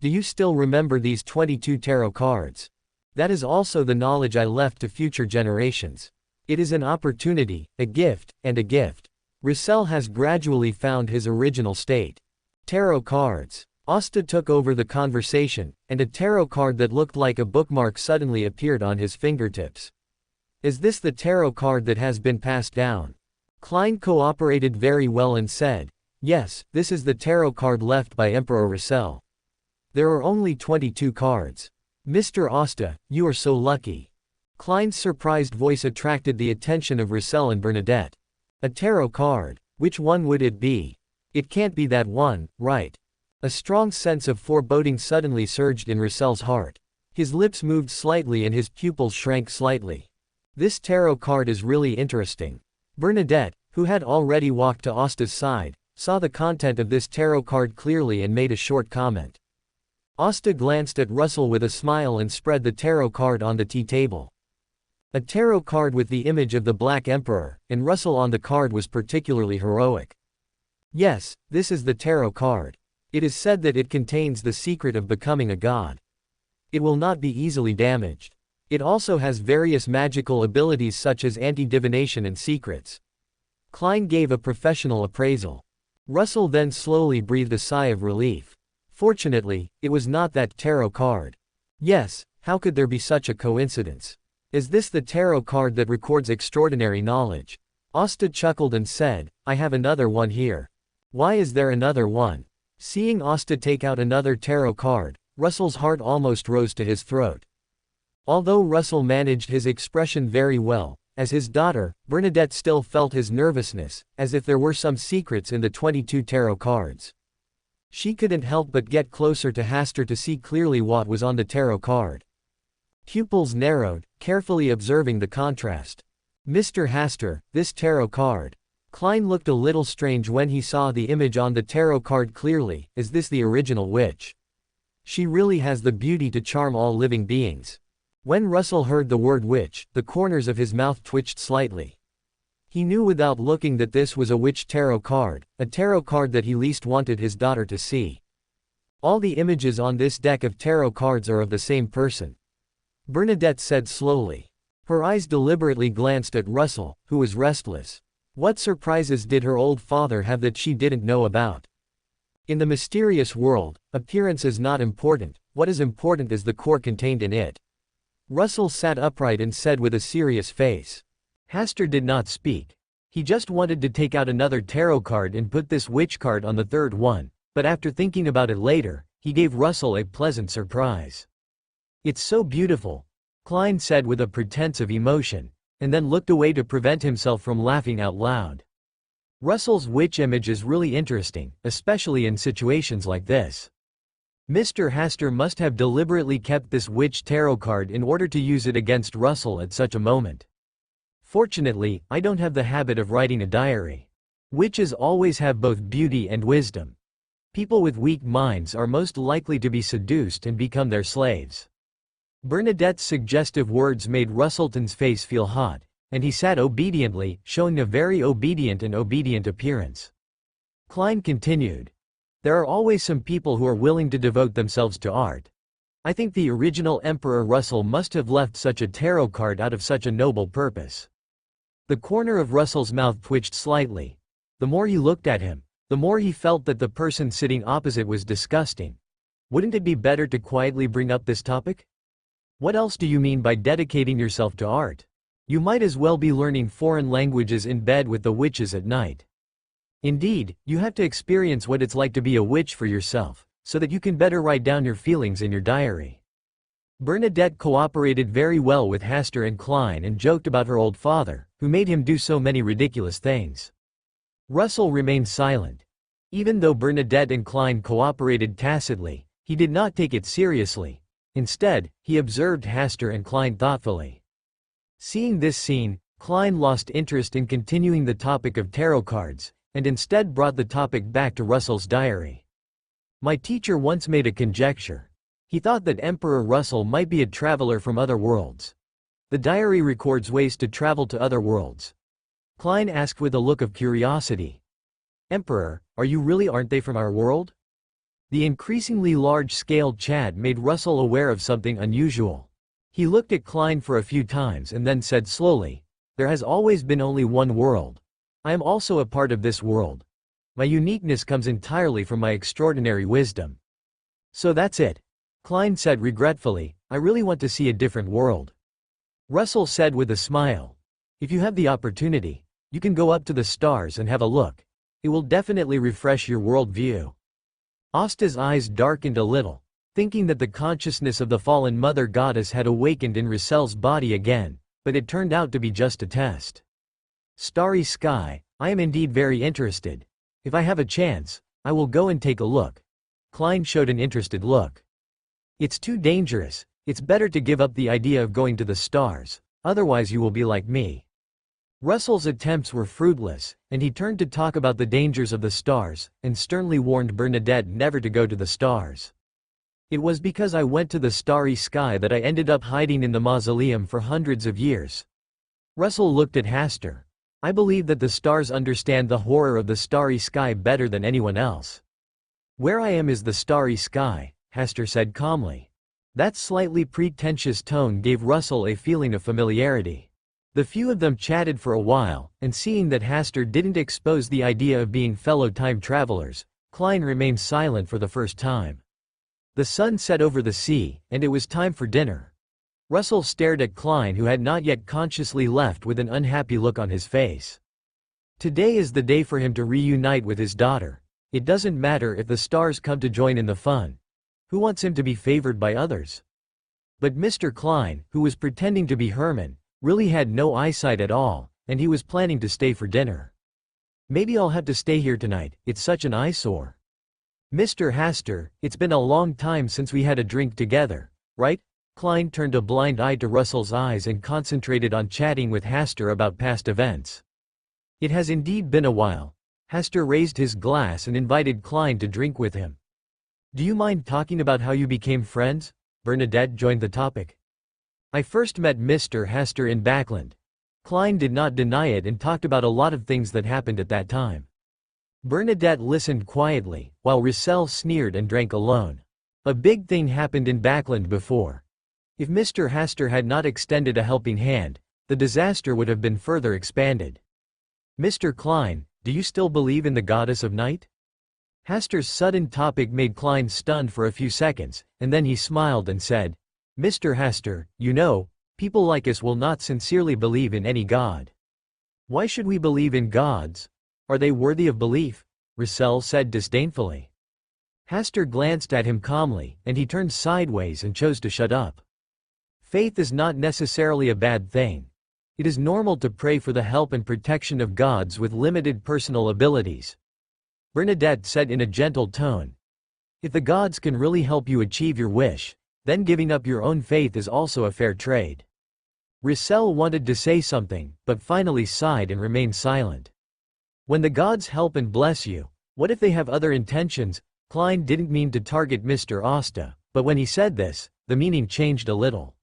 Do you still remember these 22 tarot cards? That is also the knowledge I left to future generations. It is an opportunity, a gift, and a gift. Russell has gradually found his original state. Tarot cards. Asta took over the conversation, and a tarot card that looked like a bookmark suddenly appeared on his fingertips. Is this the tarot card that has been passed down? Klein cooperated very well and said, yes, this is the tarot card left by Emperor Russell. There are only 22 cards. Mr. Asta, you are so lucky. Klein's surprised voice attracted the attention of Russell and Bernadette. A tarot card. Which one would it be? It can't be that one, right? A strong sense of foreboding suddenly surged in Russell's heart. His lips moved slightly and his pupils shrank slightly. This tarot card is really interesting. Bernadette, who had already walked to Asta's side, saw the content of this tarot card clearly and made a short comment. Asta glanced at Russell with a smile and spread the tarot card on the tea table. A tarot card with the image of the Black Emperor, and Russell on the card was particularly heroic. Yes, this is the tarot card. It is said that it contains the secret of becoming a god. It will not be easily damaged. It also has various magical abilities such as anti-divination and secrets. Klein gave a professional appraisal. Russell then slowly breathed a sigh of relief. Fortunately, it was not that tarot card. Yes, how could there be such a coincidence? Is this the tarot card that records extraordinary knowledge? Asta chuckled and said, I have another one here. Why is there another one? Seeing Asta take out another tarot card, Russell's heart almost rose to his throat. Although Russell managed his expression very well, as his daughter, Bernadette still felt his nervousness, as if there were some secrets in the 22 tarot cards. She couldn't help but get closer to Hasta to see clearly what was on the tarot card. Pupils narrowed, carefully observing the contrast. Mr. Hasta, this tarot card. Klein looked a little strange when he saw the image on the tarot card clearly. Is this the original witch? She really has the beauty to charm all living beings. When Russell heard the word witch, the corners of his mouth twitched slightly. He knew without looking that this was a witch tarot card, a tarot card that he least wanted his daughter to see. All the images on this deck of tarot cards are of the same person. Bernadette said slowly. Her eyes deliberately glanced at Russell, who was restless. What surprises did her old father have that she didn't know about? In the mysterious world, appearance is not important, what is important is the core contained in it. Russell sat upright and said with a serious face. Hasta did not speak. He just wanted to take out another tarot card and put this witch card on the third one, but after thinking about it later, he gave Russell a pleasant surprise. It's so beautiful, Klein said with a pretense of emotion, and then looked away to prevent himself from laughing out loud. Russell's witch image is really interesting, especially in situations like this. Mr. Hasta must have deliberately kept this witch tarot card in order to use it against Russell at such a moment. Fortunately, I don't have the habit of writing a diary. Witches always have both beauty and wisdom. People with weak minds are most likely to be seduced and become their slaves. Bernadette's suggestive words made Russellton's face feel hot, and he sat obediently, showing a very obedient and obedient appearance. Klein continued. There are always some people who are willing to devote themselves to art. I think the original Emperor Russell must have left such a tarot card out of such a noble purpose. The corner of Russell's mouth twitched slightly. The more he looked at him, the more he felt that the person sitting opposite was disgusting. Wouldn't it be better to quietly bring up this topic? What else do you mean by dedicating yourself to art? You might as well be learning foreign languages in bed with the witches at night. Indeed, you have to experience what it's like to be a witch for yourself, so that you can better write down your feelings in your diary. Bernadette cooperated very well with Hasta and Klein and joked about her old father, who made him do so many ridiculous things. Russell remained silent. Even though Bernadette and Klein cooperated tacitly, he did not take it seriously. Instead, he observed Hasta and Klein thoughtfully. Seeing this scene, Klein lost interest in continuing the topic of tarot cards, and instead brought the topic back to Russell's diary. My teacher once made a conjecture. He thought that Emperor Russell might be a traveler from other worlds. The diary records ways to travel to other worlds. Klein asked with a look of curiosity. Emperor, are you really? Aren't they from our world? The increasingly large-scale chat made Russell aware of something unusual. He looked at Klein for a few times and then said slowly, there has always been only one world. I am also a part of this world. My uniqueness comes entirely from my extraordinary wisdom. So that's it. Klein said regretfully, I really want to see a different world. Russell said with a smile. If you have the opportunity, you can go up to the stars and have a look. It will definitely refresh your world view. Asta's eyes darkened a little, thinking that the consciousness of the fallen mother goddess had awakened in Rissel's body again, but it turned out to be just a test. Starry sky, I am indeed very interested. If I have a chance, I will go and take a look. Klein showed an interested look. It's too dangerous, it's better to give up the idea of going to the stars, otherwise you will be like me. Russell's attempts were fruitless, and he turned to talk about the dangers of the stars, and sternly warned Bernadette never to go to the stars. It was because I went to the starry sky that I ended up hiding in the mausoleum for hundreds of years. Russell looked at Hasta. I believe that the stars understand the horror of the starry sky better than anyone else. Where I am is the starry sky, Hasta said calmly. That slightly pretentious tone gave Russell a feeling of familiarity. The few of them chatted for a while, and seeing that Hasta didn't expose the idea of being fellow time travelers, Klein remained silent for the first time. The sun set over the sea, and it was time for dinner. Russell stared at Klein, who had not yet consciously left, with an unhappy look on his face. Today is the day for him to reunite with his daughter. It doesn't matter if the stars come to join in the fun. Who wants him to be favored by others? But Mr. Klein, who was pretending to be Herman, really had no eyesight at all, and he was planning to stay for dinner. Maybe I'll have to stay here tonight, it's such an eyesore. Mr. Hasta, it's been a long time since we had a drink together, right? Klein turned a blind eye to Russell's eyes and concentrated on chatting with Hasta about past events. It has indeed been a while. Hasta raised his glass and invited Klein to drink with him. Do you mind talking about how you became friends? Bernadette joined the topic. I first met Mr. Hasta in Backland. Klein did not deny it and talked about a lot of things that happened at that time. Bernadette listened quietly, while Rissel sneered and drank alone. A big thing happened in Backland before. If Mr. Hasta had not extended a helping hand, the disaster would have been further expanded. Mr. Klein, do you still believe in the goddess of night? Hasta's sudden topic made Klein stunned for a few seconds, and then he smiled and said, Mr. Hasta, you know, people like us will not sincerely believe in any god. Why should we believe in gods? Are they worthy of belief? Rissel said disdainfully. Hasta glanced at him calmly, and he turned sideways and chose to shut up. Faith is not necessarily a bad thing. It is normal to pray for the help and protection of gods with limited personal abilities. Bernadette said in a gentle tone. If the gods can really help you achieve your wish, then giving up your own faith is also a fair trade. Rissel wanted to say something, but finally sighed and remained silent. When the gods help and bless you, what if they have other intentions? Klein didn't mean to target Mr. Asta, but when he said this, the meaning changed a little.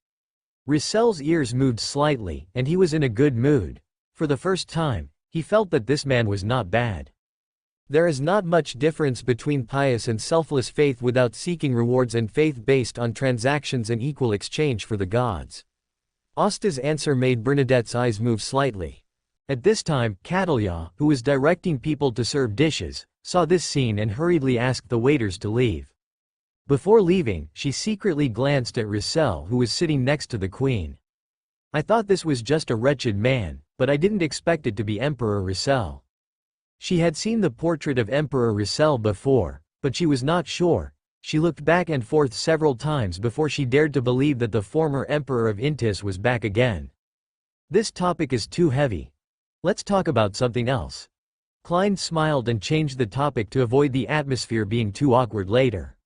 Rissel's ears moved slightly, and he was in a good mood. For the first time, he felt that this man was not bad. There is not much difference between pious and selfless faith without seeking rewards and faith based on transactions in equal exchange for the gods. Asta's answer made Bernadette's eyes move slightly. At this time, Catalia, who was directing people to serve dishes, saw this scene and hurriedly asked the waiters to leave. Before leaving, she secretly glanced at Rissel, who was sitting next to the queen. I thought this was just a wretched man, but I didn't expect it to be Emperor Rissel. She had seen the portrait of Emperor Rissel before, but she was not sure. She looked back and forth several times before she dared to believe that the former Emperor of Intis was back again. This topic is too heavy. Let's talk about something else. Klein smiled and changed the topic to avoid the atmosphere being too awkward later.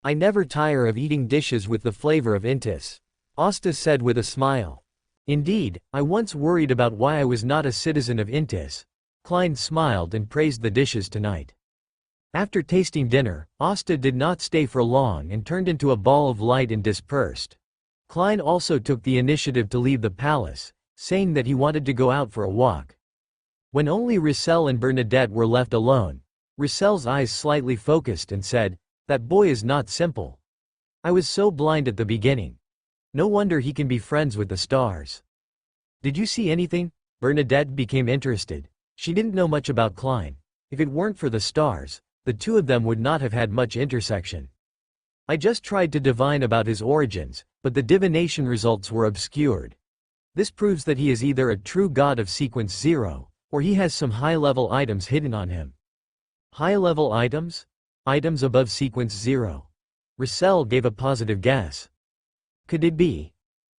I never tire of eating dishes with the flavor of Intis, Asta said with a smile. Indeed, I once worried about why I was not a citizen of Intis. Klein smiled and praised the dishes tonight. After tasting dinner, Asta did not stay for long and turned into a ball of light and dispersed. Klein also took the initiative to leave the palace, saying that he wanted to go out for a walk. When only Roussel and Bernadette were left alone, Roussel's eyes slightly focused and said, "That boy is not simple. I was so blind at the beginning. No wonder he can be friends with the stars." "Did you see anything?" Bernadette became interested. She didn't know much about Klein. If it weren't for the stars, the two of them would not have had much intersection. "I just tried to divine about his origins, but the divination results were obscured. This proves that he is either a true god of sequence 0, or he has some high-level items hidden on him." "High-level items? Items above sequence 0? Roussel gave a positive guess. Could it be?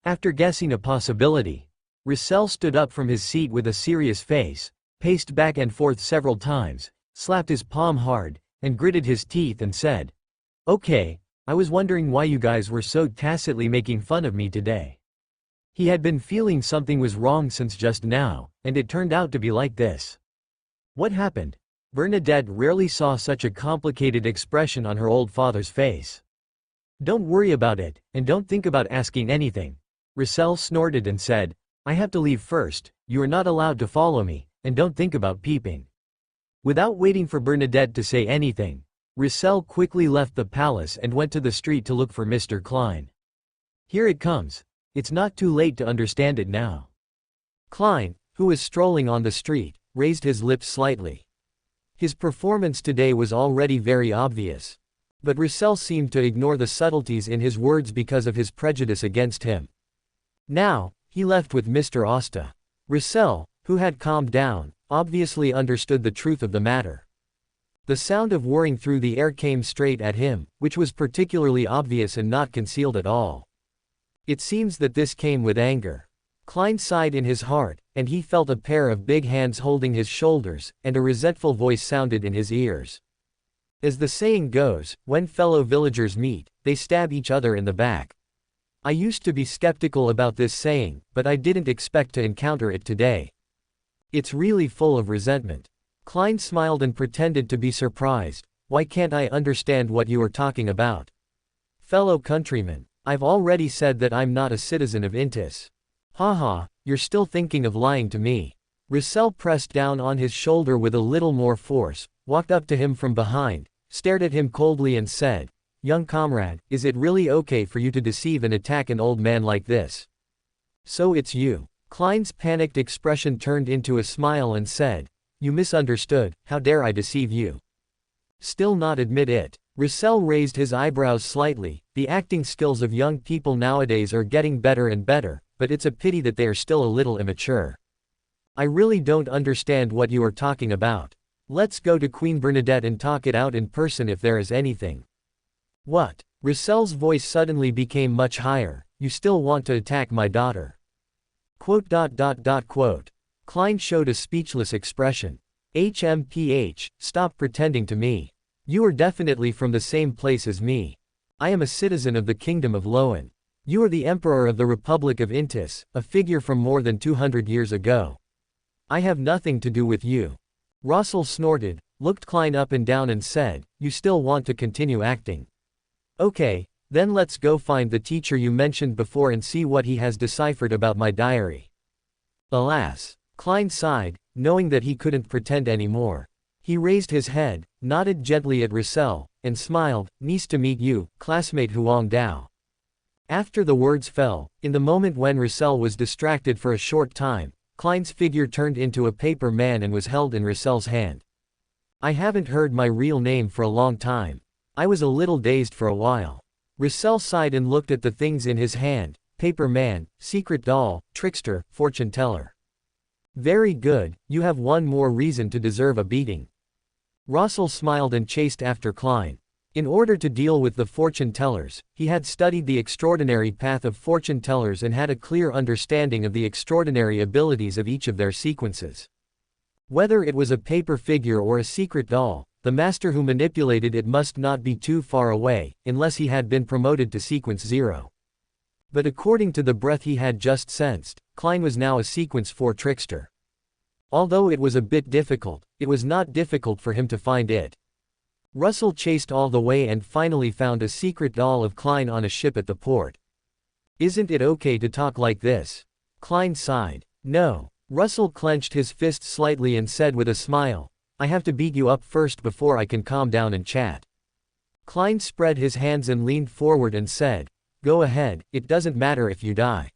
After guessing a possibility, Roussel stood up from his seat with a serious face, paced back and forth several times, slapped his palm hard, and gritted his teeth and said, "Okay, I was wondering why you guys were so tacitly making fun of me today." He had been feeling something was wrong since just now, and it turned out to be like this. "What happened?" Bernadette rarely saw such a complicated expression on her old father's face. "Don't worry about it, and don't think about asking anything." Roussel snorted and said, "I have to leave first, you are not allowed to follow me, and don't think about peeping." Without waiting for Bernadette to say anything, Roussel quickly left the palace and went to the street to look for Mr. Klein. "Here it comes. It's not too late to understand it now." Klein, who was strolling on the street, raised his lips slightly. His performance today was already very obvious. But Roussel seemed to ignore the subtleties in his words because of his prejudice against him. Now, he left with Mr. Asta. Roussel, who had calmed down, obviously understood the truth of the matter. The sound of whirring through the air came straight at him, which was particularly obvious and not concealed at all. It seems that this came with anger. Klein sighed in his heart, and he felt a pair of big hands holding his shoulders, and a resentful voice sounded in his ears. As the saying goes, when fellow villagers meet, they stab each other in the back. I used to be skeptical about this saying, but I didn't expect to encounter it today. It's really full of resentment. Klein smiled and pretended to be surprised. "Why can't I understand what you are talking about? Fellow countrymen, I've already said that I'm not a citizen of Intis." "Haha, you're still thinking of lying to me." Roussel pressed down on his shoulder with a little more force, walked up to him from behind, stared at him coldly and said, "Young comrade, is it really okay for you to deceive and attack an old man like this?" "So it's you." Klein's panicked expression turned into a smile and said, "You misunderstood, how dare I deceive you? Still not admit it?" Roussel raised his eyebrows slightly. The acting skills of young people nowadays are getting better and better, but it's a pity that they are still a little immature. "I really don't understand what you are talking about. Let's go to Queen Bernadette and talk it out in person if there is anything." "What?" Roussel's voice suddenly became much higher. "You still want to attack my daughter?" Klein showed a speechless expression. "HMPH, stop pretending to me. You are definitely from the same place as me. I am a citizen of the Kingdom of Loan. You are the Emperor of the Republic of Intis, a figure from more than 200 years ago. I have nothing to do with you." Roussel snorted, looked Klein up and down and said, "You still want to continue acting? Okay, then let's go find the teacher you mentioned before and see what he has deciphered about my diary." Alas. Klein sighed, knowing that he couldn't pretend anymore. He raised his head, nodded gently at Roussel, and smiled. "Nice to meet you, classmate Huang Dao." After the words fell, in the moment when Roussel was distracted for a short time, Klein's figure turned into a paper man and was held in Roussel's hand. "I haven't heard my real name for a long time. I was a little dazed for a while." Roussel sighed and looked at the things in his hand: paper man, secret doll, trickster, fortune teller. "Very good, you have one more reason to deserve a beating." Roussel smiled and chased after Klein. In order to deal with the fortune tellers, he had studied the extraordinary path of fortune tellers and had a clear understanding of the extraordinary abilities of each of their sequences. Whether it was a paper figure or a secret doll, the master who manipulated it must not be too far away, unless he had been promoted to sequence 0. But according to the breath he had just sensed, Klein was now a sequence 4 trickster. Although it was a bit difficult, it was not difficult for him to find it. Roussel chased all the way and finally found a secret doll of Klein on a ship at the port. Isn't it okay to talk like this? Klein sighed. No. Russell clenched his fist slightly and said with a smile, I have to beat you up first before I can calm down and chat. Klein spread his hands and leaned forward and said, Go ahead, it doesn't matter if you die.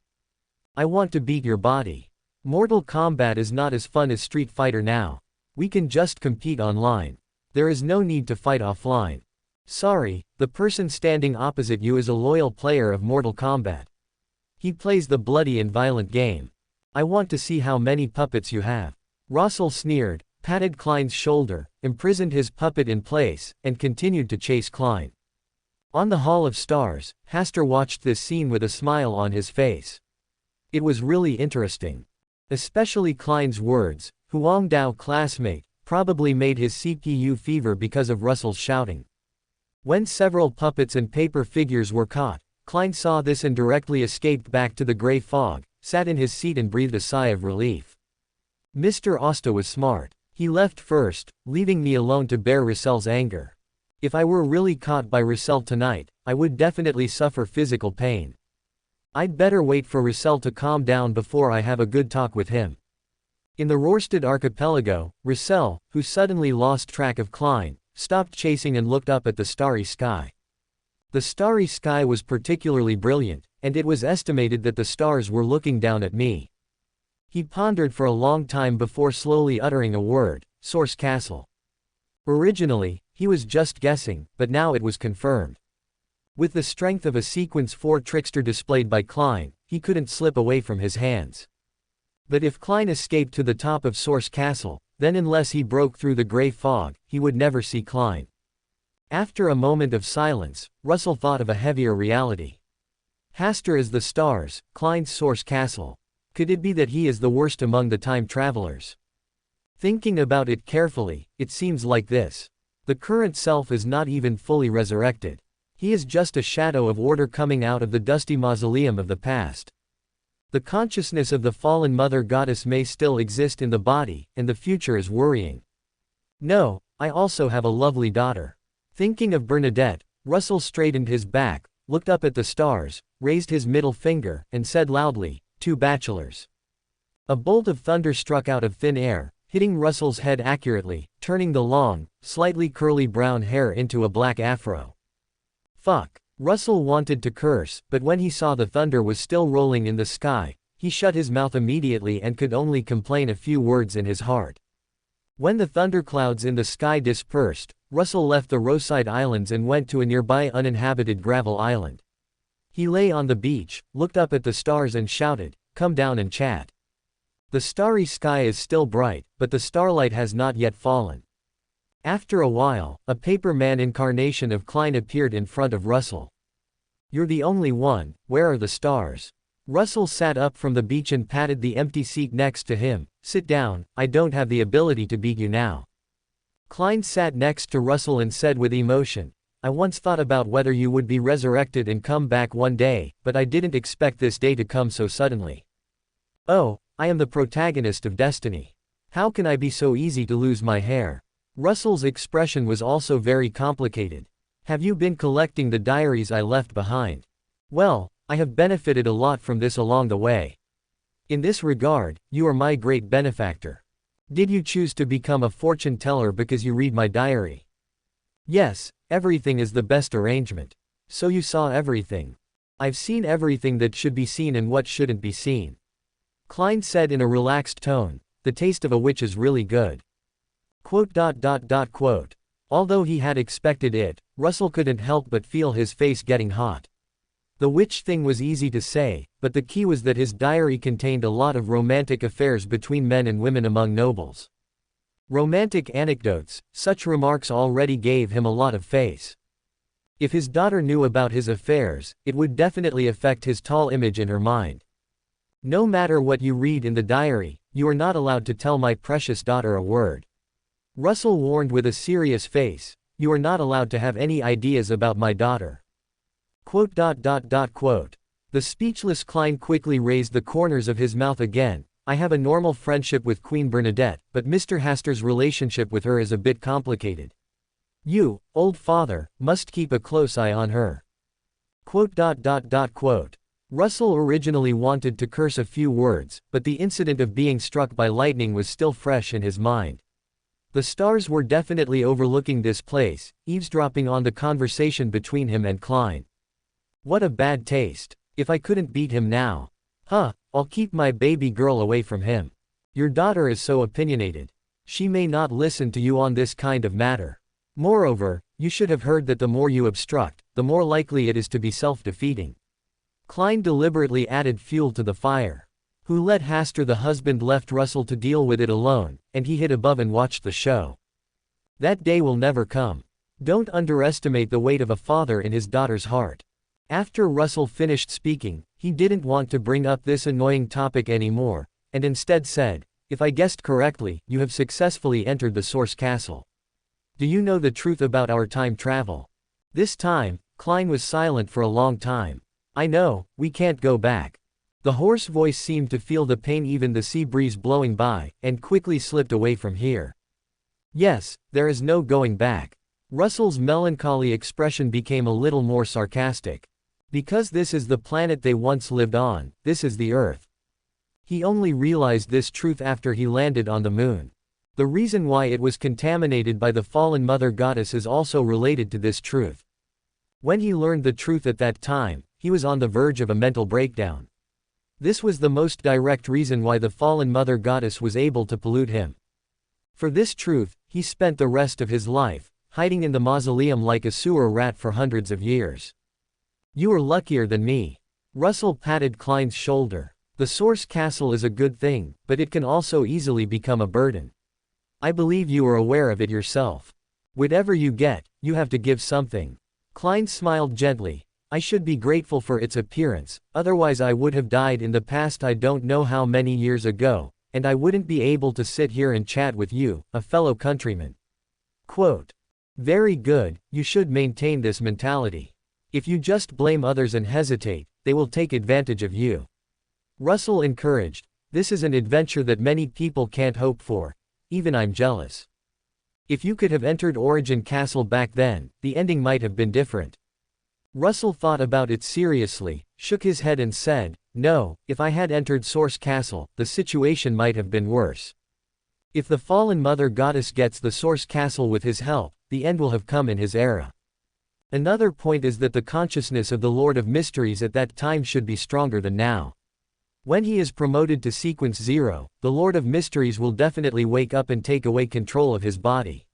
I want to beat your body. Mortal Kombat is not as fun as Street Fighter now. We can just compete online. There is no need to fight offline. Sorry, the person standing opposite you is a loyal player of Mortal Kombat. He plays the bloody and violent game. I want to see how many puppets you have. Russell sneered, patted Klein's shoulder, imprisoned his puppet in place, and continued to chase Klein. On the Hall of Stars, Hasta watched this scene with a smile on his face. It was really interesting. Especially Klein's words, Huang Dao classmate, probably made his CPU fever because of Russell's shouting. When several puppets and paper figures were caught, Klein saw this and directly escaped back to the gray fog, sat in his seat and breathed a sigh of relief. Mr. Asta was smart. He left first, leaving me alone to bear Russell's anger. If I were really caught by Russell tonight, I would definitely suffer physical pain. I'd better wait for Russell to calm down before I have a good talk with him. In the Rorstad archipelago, Russell, who suddenly lost track of Klein, stopped chasing and looked up at the starry sky. The starry sky was particularly brilliant, and it was estimated that the stars were looking down at me. He pondered for a long time before slowly uttering a word, Source Castle. Originally, he was just guessing, but now it was confirmed. With the strength of a Sequence 4 trickster displayed by Klein, he couldn't slip away from his hands. But if Klein escaped to the top of Source Castle, then unless he broke through the gray fog, he would never see Klein. After a moment of silence, Russell thought of a heavier reality. Hasta is the stars, Klein's Source Castle. Could it be that he is the worst among the time travelers? Thinking about it carefully, it seems like this. The current self is not even fully resurrected. He is just a shadow of order coming out of the dusty mausoleum of the past. The consciousness of the fallen mother goddess may still exist in the body, and the future is worrying. No, I also have a lovely daughter. Thinking of Bernadette, Russell straightened his back, looked up at the stars, raised his middle finger, and said loudly, 2 bachelors. A bolt of thunder struck out of thin air, hitting Russell's head accurately, turning the long, slightly curly brown hair into a black afro. Fuck. Russell wanted to curse, but when he saw the thunder was still rolling in the sky, he shut his mouth immediately and could only complain a few words in his heart. When the thunderclouds in the sky dispersed, Russell left the Roadside Islands and went to a nearby uninhabited gravel island. He lay on the beach, looked up at the stars and shouted, "Come down and chat." The starry sky is still bright, but the starlight has not yet fallen. After a while, a paper man incarnation of Klein appeared in front of Russell. "You're the only one, where are the stars?" Russell sat up from the beach and patted the empty seat next to him. "Sit down, I don't have the ability to beat you now." Klein sat next to Russell and said with emotion, "I once thought about whether you would be resurrected and come back one day, but I didn't expect this day to come so suddenly. Oh, I am the protagonist of destiny. How can I be so easy to lose my hair?" Russell's expression was also very complicated. "Have you been collecting the diaries I left behind?" "Well, I have benefited a lot from this along the way. In this regard, you are my great benefactor. Did you choose to become a fortune teller because you read my diary?" "Yes, everything is the best arrangement. So you saw everything." "I've seen everything that should be seen and what shouldn't be seen," Klein said in a relaxed tone. "The taste of a witch is really good." Quote. Although he had expected it, Russell couldn't help but feel his face getting hot. The witch thing was easy to say, but the key was that his diary contained a lot of romantic affairs between men and women among nobles. Romantic anecdotes, such remarks already gave him a lot of face. If his daughter knew about his affairs, it would definitely affect his tall image in her mind. "No matter what you read in the diary, you are not allowed to tell my precious daughter a word," Russell warned with a serious face. "You are not allowed to have any ideas about my daughter." The speechless Klein quickly raised the corners of his mouth again. "I have a normal friendship with Queen Bernadette, but Mr. Haster's relationship with her is a bit complicated. You, old father, must keep a close eye on her." Russell originally wanted to curse a few words, but the incident of being struck by lightning was still fresh in his mind. The stars were definitely overlooking this place, eavesdropping on the conversation between him and Klein. What a bad taste. If I couldn't beat him now. I'll keep my baby girl away from him. Your daughter is so opinionated. She may not listen to you on this kind of matter. Moreover, you should have heard that the more you obstruct, the more likely it is to be self-defeating. Klein deliberately added fuel to the fire. Who let Hasta? The husband left Russell to deal with it alone, and he hid above and watched the show. That day will never come. Don't underestimate the weight of a father in his daughter's heart. After Russell finished speaking, he didn't want to bring up this annoying topic anymore, and instead said, "If I guessed correctly, you have successfully entered the Source Castle. Do you know the truth about our time travel?" This time, Klein was silent for a long time. "I know, we can't go back." The hoarse voice seemed to feel the pain, even the sea breeze blowing by, and quickly slipped away from here. "Yes, there is no going back." Russell's melancholy expression became a little more sarcastic. "Because this is the planet they once lived on, this is the Earth." He only realized this truth after he landed on the moon. The reason why it was contaminated by the fallen mother goddess is also related to this truth. When he learned the truth at that time, he was on the verge of a mental breakdown. This was the most direct reason why the fallen mother goddess was able to pollute him. For this truth, he spent the rest of his life, hiding in the mausoleum like a sewer rat for hundreds of years. "You are luckier than me." Russell patted Klein's shoulder. "The Source Castle is a good thing, but it can also easily become a burden. I believe you are aware of it yourself. Whatever you get, you have to give something." Klein smiled gently. "I should be grateful for its appearance, otherwise I would have died in the past I don't know how many years ago, and I wouldn't be able to sit here and chat with you, a fellow countryman." Quote. Very good, you should maintain this mentality. If you just blame others and hesitate, they will take advantage of you. Russell encouraged, "This is an adventure that many people can't hope for. Even I'm jealous. If you could have entered Origin Castle back then, the ending might have been different." Russell thought about it seriously, shook his head and said, "No, if I had entered Source Castle, the situation might have been worse. If the fallen mother goddess gets the Source Castle with his help, the end will have come in his era. Another point is that the consciousness of the Lord of Mysteries at that time should be stronger than now. When he is promoted to Sequence 0, the Lord of Mysteries will definitely wake up and take away control of his body.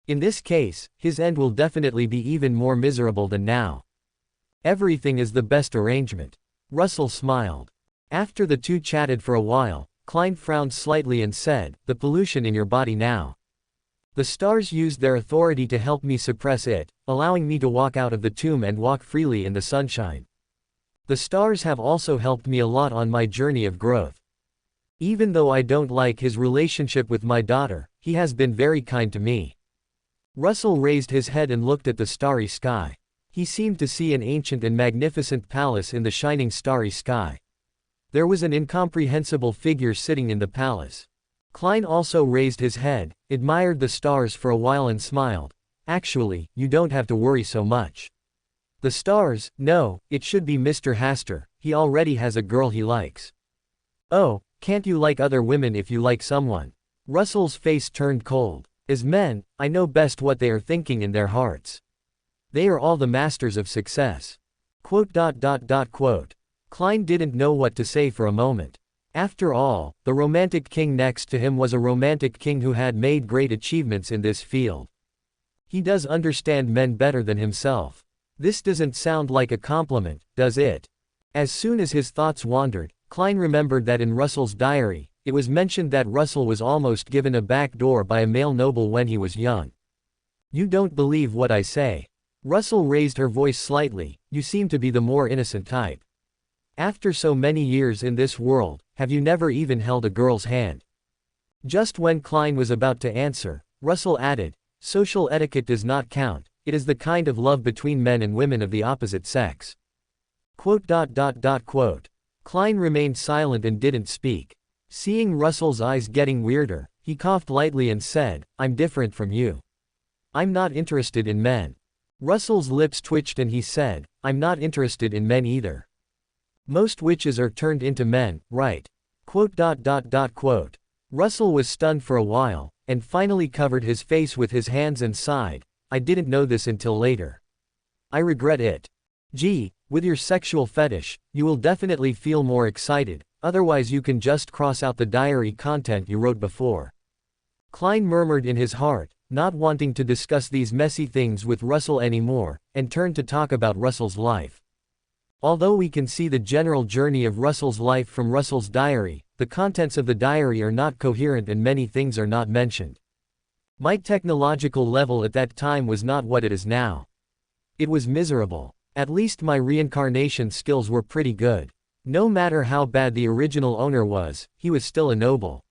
In this case, his end will definitely be even more miserable than now. Everything is the best arrangement." Russell smiled. After the two chatted for a while, Klein frowned slightly and said, "The pollution in your body now. The stars used their authority to help me suppress it, allowing me to walk out of the tomb and walk freely in the sunshine. The stars have also helped me a lot on my journey of growth. Even though I don't like his relationship with my daughter, he has been very kind to me." Russell raised his head and looked at the starry sky. He seemed to see an ancient and magnificent palace in the shining starry sky. There was an incomprehensible figure sitting in the palace. Klein also raised his head, admired the stars for a while and smiled. "Actually, you don't have to worry so much. The stars, no, it should be Mr. Hasta, he already has a girl he likes." "Oh, can't you like other women if you like someone?" Russell's face turned cold. "As men, I know best what they are thinking in their hearts. They are all the masters of success." Klein didn't know what to say for a moment. After all, the romantic king next to him was a romantic king who had made great achievements in this field. He does understand men better than himself. This doesn't sound like a compliment, does it? As soon as his thoughts wandered, Klein remembered that in Russell's diary, it was mentioned that Russell was almost given a back door by a male noble when he was young. "You don't believe what I say." Russell raised her voice slightly, "You seem to be the more innocent type. After so many years in this world, have you never even held a girl's hand?" Just when Klein was about to answer, Russell added, "Social etiquette does not count, it is the kind of love between men and women of the opposite sex." Klein remained silent and didn't speak. Seeing Russell's eyes getting weirder, he coughed lightly and said, "I'm different from you. I'm not interested in men." Russell's lips twitched and he said, "I'm not interested in men either." Most witches are turned into men, right? Quote. Russell was stunned for a while, and finally covered his face with his hands and sighed, I didn't know this until later. I regret it. Gee, with your sexual fetish, you will definitely feel more excited, otherwise you can just cross out the diary content you wrote before. Klein murmured in his heart, not wanting to discuss these messy things with Russell anymore, and turned to talk about Russell's life. Although we can see the general journey of Russell's life from Russell's diary, the contents of the diary are not coherent and many things are not mentioned. My technological level at that time was not what it is now. It was miserable. At least my reincarnation skills were pretty good. No matter how bad the original owner was, he was still a noble.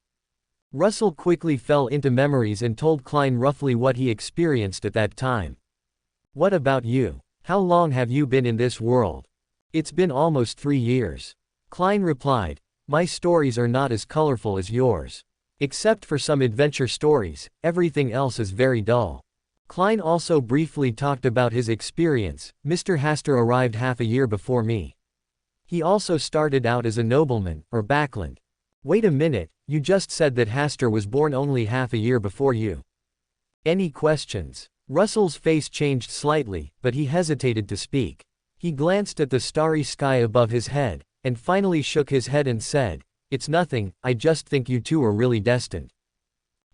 Russell quickly fell into memories and told Klein roughly what he experienced at that time. What about you? How long have you been in this world? It's been almost 3 years. Klein replied, my stories are not as colorful as yours. Except for some adventure stories, everything else is very dull. Klein also briefly talked about his experience. Mr. Hasta arrived half a year before me. He also started out as a nobleman, or backland. Wait a minute, you just said that Hasta was born only half a year before you. Any questions? Russell's face changed slightly, but he hesitated to speak. He glanced at the starry sky above his head, and finally shook his head and said, it's nothing, I just think you two are really destined.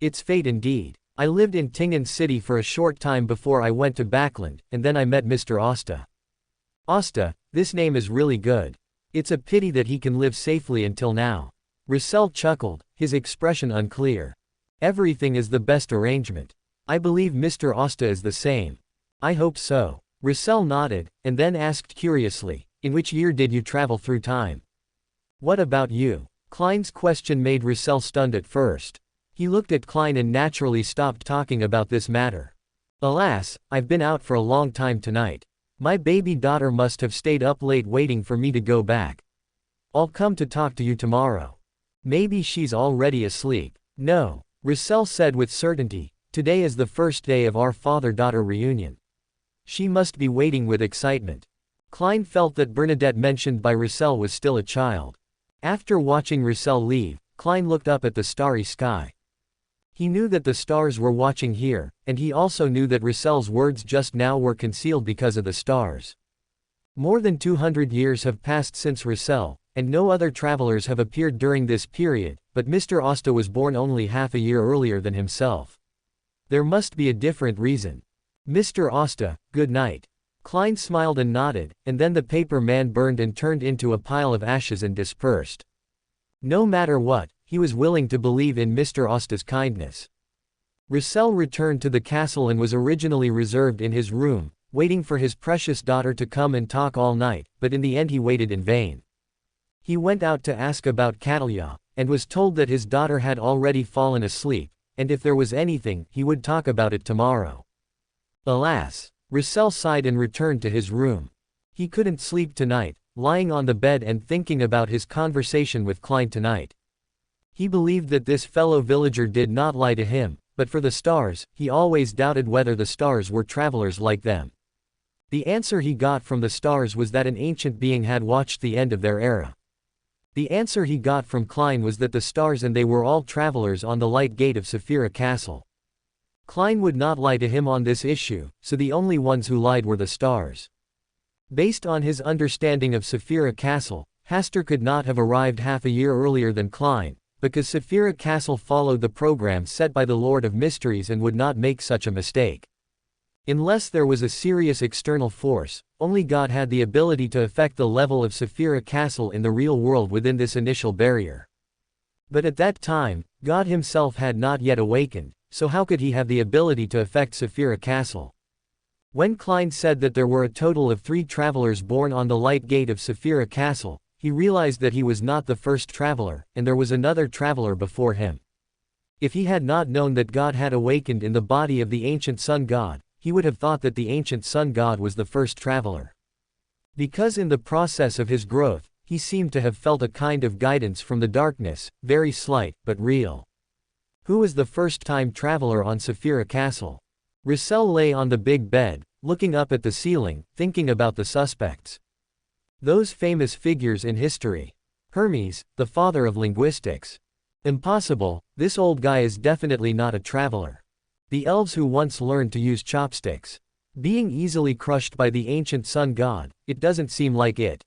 It's fate indeed. I lived in Tingen City for a short time before I went to Backland, and then I met Mr. Asta. Asta, this name is really good. It's a pity that he can live safely until now. Russell chuckled, his expression unclear. Everything is the best arrangement. I believe Mr. Asta is the same. I hope so. Russell nodded, and then asked curiously, in which year did you travel through time? What about you? Klein's question made Russell stunned at first. He looked at Klein and naturally stopped talking about this matter. Alas, I've been out for a long time tonight. My baby daughter must have stayed up late waiting for me to go back. I'll come to talk to you tomorrow. Maybe she's already asleep. No, Russell said with certainty, today is the first day of our father-daughter reunion. She must be waiting with excitement. Klein felt that Bernadette mentioned by Russell was still a child. After watching Russell leave, Klein looked up at the starry sky. He knew that the stars were watching here, and he also knew that Russell's words just now were concealed because of the stars. More than 200 years have passed since Russell, and no other travelers have appeared during this period, but Mr. Asta was born only half a year earlier than himself. There must be a different reason. Mr. Asta, good night. Klein smiled and nodded, and then the paper man burned and turned into a pile of ashes and dispersed. No matter what, he was willing to believe in Mr. Asta's kindness. Russell returned to the castle and was originally reserved in his room, waiting for his precious daughter to come and talk all night, but in the end he waited in vain. He went out to ask about Catalia, and was told that his daughter had already fallen asleep, and if there was anything, he would talk about it tomorrow. Alas! Russell sighed and returned to his room. He couldn't sleep tonight, lying on the bed and thinking about his conversation with Klein tonight. He believed that this fellow villager did not lie to him, but for the stars, he always doubted whether the stars were travelers like them. The answer he got from the stars was that an ancient being had watched the end of their era. The answer he got from Klein was that the stars and they were all travelers on the light gate of Saphira Castle. Klein would not lie to him on this issue, so the only ones who lied were the stars. Based on his understanding of Saphira Castle, Hasta could not have arrived half a year earlier than Klein, because Saphira Castle followed the program set by the Lord of Mysteries and would not make such a mistake. Unless there was a serious external force, only God had the ability to affect the level of Saphira Castle in the real world within this initial barrier. But at that time, God himself had not yet awakened, so how could he have the ability to affect Saphira Castle? When Klein said that there were a total of 3 travelers born on the light gate of Saphira Castle, he realized that he was not the first traveler, and there was another traveler before him. If he had not known that God had awakened in the body of the ancient sun god, he would have thought that the ancient sun god was the first traveler. Because in the process of his growth, he seemed to have felt a kind of guidance from the darkness, very slight, but real. Who was the first-time traveler on Saphira Castle? Russell lay on the big bed, looking up at the ceiling, thinking about the suspects. Those famous figures in history. Hermes, the father of linguistics. Impossible, this old guy is definitely not a traveler. The elves who once learned to use chopsticks. Being easily crushed by the ancient sun god, it doesn't seem like it.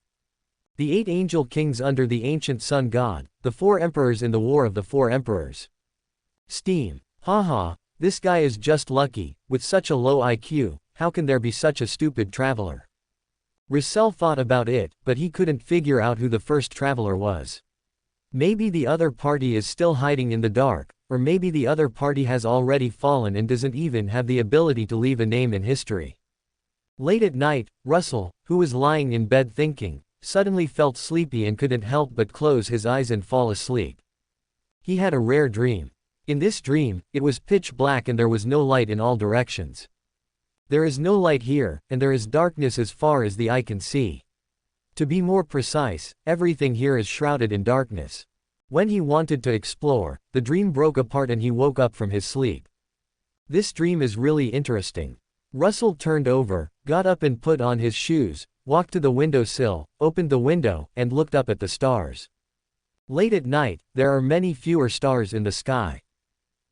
The 8 angel kings under the ancient sun god, the 4 emperors in the War of the 4 Emperors. Steam. Haha, this guy is just lucky, with such a low IQ, how can there be such a stupid traveler? Russell thought about it, but he couldn't figure out who the first traveler was. Maybe the other party is still hiding in the dark, or maybe the other party has already fallen and doesn't even have the ability to leave a name in history. Late at night, Russell, who was lying in bed thinking, suddenly felt sleepy and couldn't help but close his eyes and fall asleep. He had a rare dream. In this dream, it was pitch black and there was no light in all directions. There is no light here, and there is darkness as far as the eye can see. To be more precise, everything here is shrouded in darkness. When he wanted to explore, the dream broke apart and he woke up from his sleep. This dream is really interesting. Russell turned over, got up and put on his shoes, walked to the windowsill, opened the window, and looked up at the stars. Late at night, there are many fewer stars in the sky.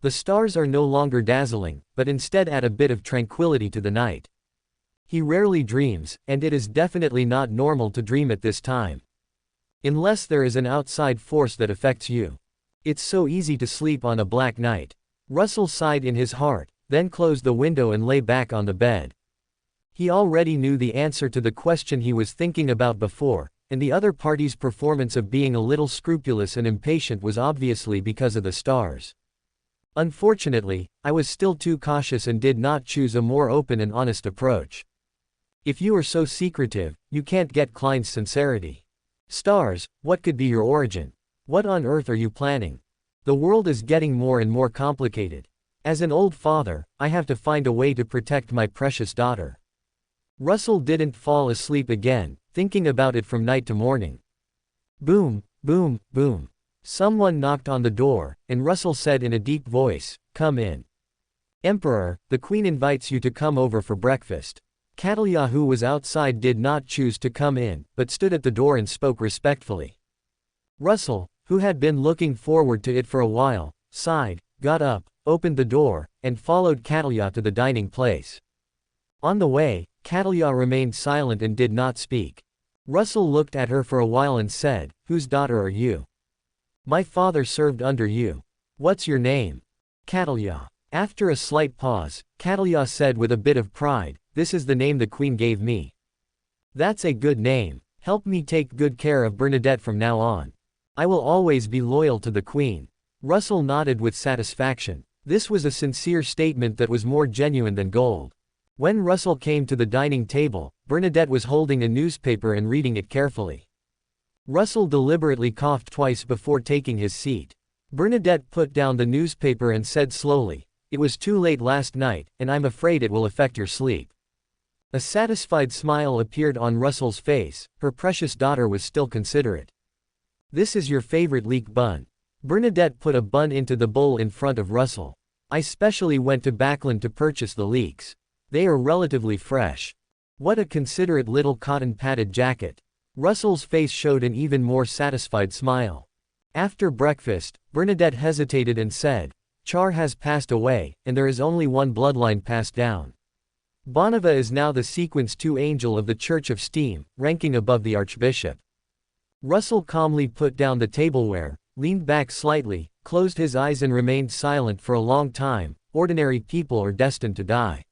The stars are no longer dazzling, but instead add a bit of tranquility to the night. He rarely dreams, and it is definitely not normal to dream at this time. Unless there is an outside force that affects you. It's so easy to sleep on a black night. Russell sighed in his heart, then closed the window and lay back on the bed. He already knew the answer to the question he was thinking about before, and the other party's performance of being a little scrupulous and impatient was obviously because of the stars. Unfortunately, I was still too cautious and did not choose a more open and honest approach. If you are so secretive, you can't get Klein's sincerity. Stars, what could be your origin? What on earth are you planning? The world is getting more and more complicated. As an old father, I have to find a way to protect my precious daughter. Russell didn't fall asleep again, thinking about it from night to morning. Boom, boom, boom. Someone knocked on the door, and Russell said in a deep voice, "Come in." "Emperor, the Queen invites you to come over for breakfast." Cthulhu, who was outside, did not choose to come in, but stood at the door and spoke respectfully. Russell, who had been looking forward to it for a while, sighed, got up, opened the door, and followed Cthulhu to the dining place. On the way, Cthulhu remained silent and did not speak. Russell looked at her for a while and said, "Whose daughter are you?" "My father served under you." "What's your name?" "Cthulhu." After a slight pause, Cthulhu said with a bit of pride, "This is the name the Queen gave me." "That's a good name. Help me take good care of Bernadette from now on. I will always be loyal to the Queen." Russell nodded with satisfaction. This was a sincere statement that was more genuine than gold. When Russell came to the dining table, Bernadette was holding a newspaper and reading it carefully. Russell deliberately coughed twice before taking his seat. Bernadette put down the newspaper and said slowly, "It was too late last night, and I'm afraid it will affect your sleep." A satisfied smile appeared on Russell's face. Her precious daughter was still considerate. "This is your favorite leek bun." Bernadette put a bun into the bowl in front of Russell. "I specially went to Backland to purchase the leeks. They are relatively fresh." "What a considerate little cotton-padded jacket." Russell's face showed an even more satisfied smile. After breakfast, Bernadette hesitated and said, "Char has passed away, and there is only one bloodline passed down. Bonneva is now the Sequence 2 angel of the Church of Steam, ranking above the Archbishop." Russell calmly put down the tableware, leaned back slightly, closed his eyes and remained silent for a long time. Ordinary people are destined to die.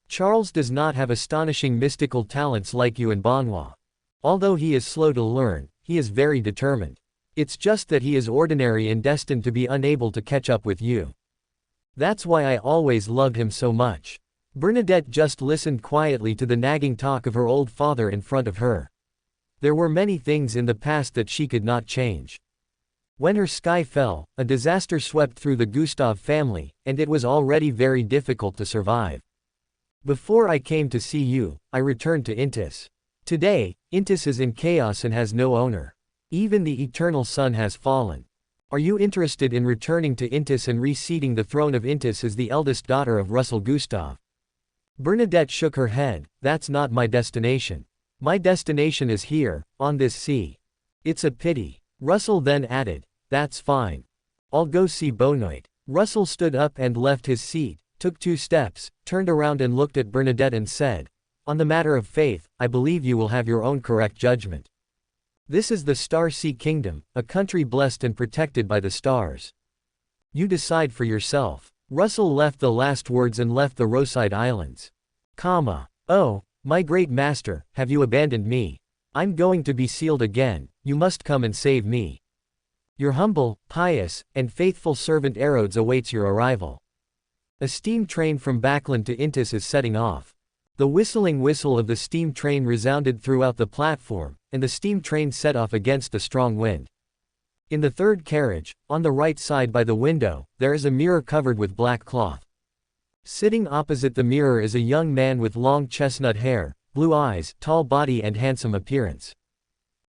Charles does not have astonishing mystical talents like you and Benoit. Although he is slow to learn, he is very determined. It's just that he is ordinary and destined to be unable to catch up with you. That's why I always loved him so much. Bernadette just listened quietly to the nagging talk of her old father in front of her. There were many things in the past that she could not change. When her sky fell, a disaster swept through the Gustav family, and it was already very difficult to survive. Before I came to see you, I returned to Intis. Today, Intis is in chaos and has no owner. Even the eternal sun has fallen. Are you interested in returning to Intis and reseating the throne of Intis as the eldest daughter of Russell Gustav? Bernadette shook her head. That's not my destination. My destination is here, on this sea. It's a pity. Russell then added, that's fine. I'll go see Benoit. Russell stood up and left his seat, took 2 steps, turned around and looked at Bernadette and said, on the matter of faith, I believe you will have your own correct judgment. This is the Star Sea Kingdom, a country blessed and protected by the stars. You decide for yourself. Russell left the last words and left the Rosyth Islands. Oh, my great master, have you abandoned me? I'm going to be sealed again, you must come and save me. Your humble, pious, and faithful servant Erodes awaits your arrival. A steam train from Backland to Intis is setting off. The whistling whistle of the steam train resounded throughout the platform, and the steam train set off against a strong wind. In the third carriage, on the right side by the window, there is a mirror covered with black cloth. Sitting opposite the mirror is a young man with long chestnut hair, blue eyes, tall body and handsome appearance.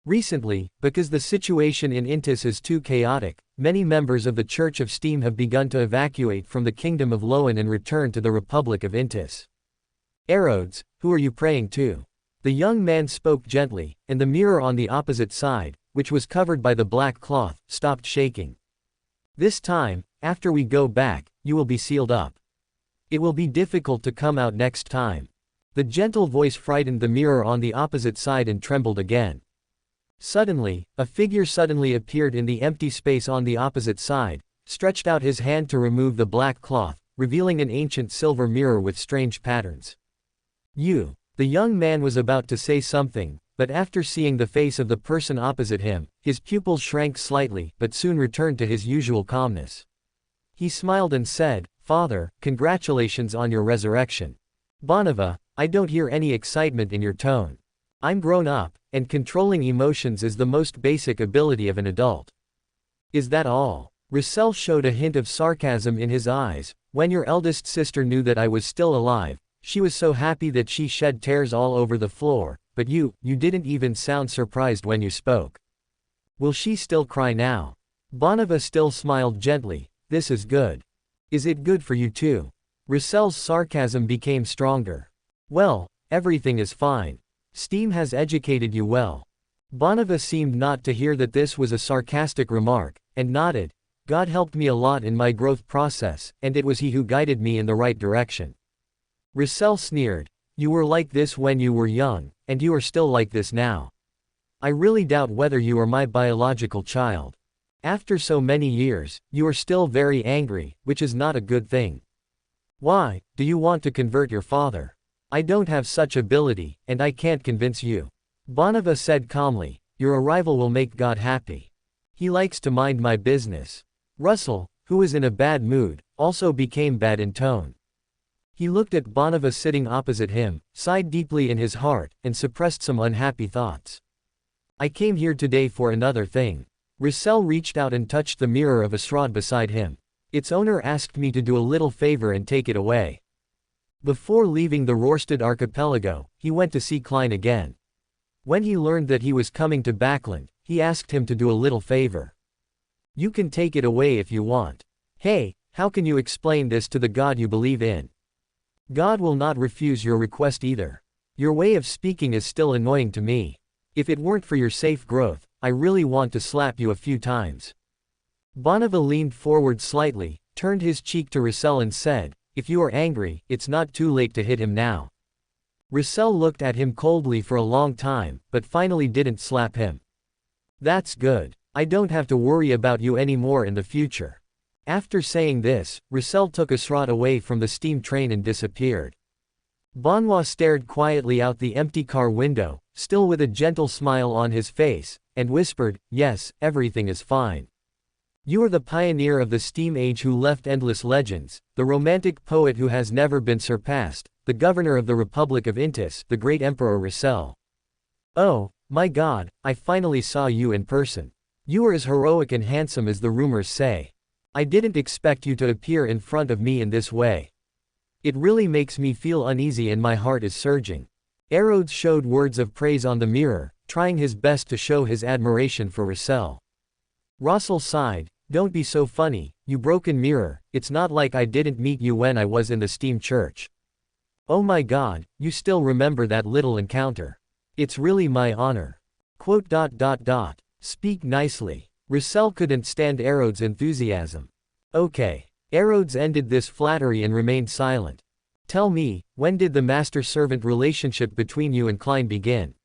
Recently, because the situation in Intis is too chaotic, many members of the Church of Steam have begun to evacuate from the Kingdom of Loan and return to the Republic of Intis. Erodes, who are you praying to? The young man spoke gently, and the mirror on the opposite side, which was covered by the black cloth, stopped shaking. This time, after we go back, you will be sealed up. It will be difficult to come out next time. The gentle voice frightened the mirror on the opposite side and trembled again. Suddenly, a figure suddenly appeared in the empty space on the opposite side, stretched out his hand to remove the black cloth, revealing an ancient silver mirror with strange patterns. You. The young man was about to say something, but after seeing the face of the person opposite him, his pupils shrank slightly but soon returned to his usual calmness. He smiled and said, Father, congratulations on your resurrection. Bonneva, I don't hear any excitement in your tone. I'm grown up, and controlling emotions is the most basic ability of an adult. Is that all? Russell showed a hint of sarcasm in his eyes. When your eldest sister knew that I was still alive, she was so happy that she shed tears all over the floor, but you didn't even sound surprised when you spoke. Will she still cry now? Bonneva still smiled gently. This is good. Is it good for you too? Russell's sarcasm became stronger. Well, everything is fine. Steam has educated you well. Bonneva seemed not to hear that this was a sarcastic remark, and nodded. God helped me a lot in my growth process, and it was he who guided me in the right direction. Russell sneered. You were like this when you were young, and you are still like this now. I really doubt whether you are my biological child. After so many years, you are still very angry, which is not a good thing. Why, do you want to convert your father? I don't have such ability, and I can't convince you. Bonneva said calmly, your arrival will make God happy. He likes to mind my business. Russell, who was in a bad mood, also became bad in tone. He looked at Bonneva sitting opposite him, sighed deeply in his heart, and suppressed some unhappy thoughts. I came here today for another thing. Russell reached out and touched the mirror of a shroud beside him. Its owner asked me to do a little favor and take it away. Before leaving the Rorstad archipelago, he went to see Klein again. When he learned that he was coming to Backland, he asked him to do a little favor. You can take it away if you want. Hey, how can you explain this to the God you believe in? God will not refuse your request either. Your way of speaking is still annoying to me. If it weren't for your safe growth, I really want to slap you a few times. Bonneva leaned forward slightly, turned his cheek to Russell and said, if you are angry, it's not too late to hit him now. Russell looked at him coldly for a long time, but finally didn't slap him. That's good. I don't have to worry about you anymore in the future. After saying this, Russell took a shroud away from the steam train and disappeared. Benoit stared quietly out the empty car window, still with a gentle smile on his face, and whispered, yes, everything is fine. You are the pioneer of the steam age who left endless legends, the romantic poet who has never been surpassed, the governor of the Republic of Intis, the great Emperor Russell. Oh, my God, I finally saw you in person. You are as heroic and handsome as the rumors say. I didn't expect you to appear in front of me in this way. It really makes me feel uneasy and my heart is surging. Erodes showed words of praise on the mirror, trying his best to show his admiration for Russell. Russell sighed, don't be so funny, you broken mirror, it's not like I didn't meet you when I was in the steam church. Oh my God, you still remember that little encounter. It's really my honor. Quote. Speak nicely. Russell couldn't stand Arod's enthusiasm. Okay. Arodes ended this flattery and remained silent. Tell me, when did the master-servant relationship between you and Klein begin?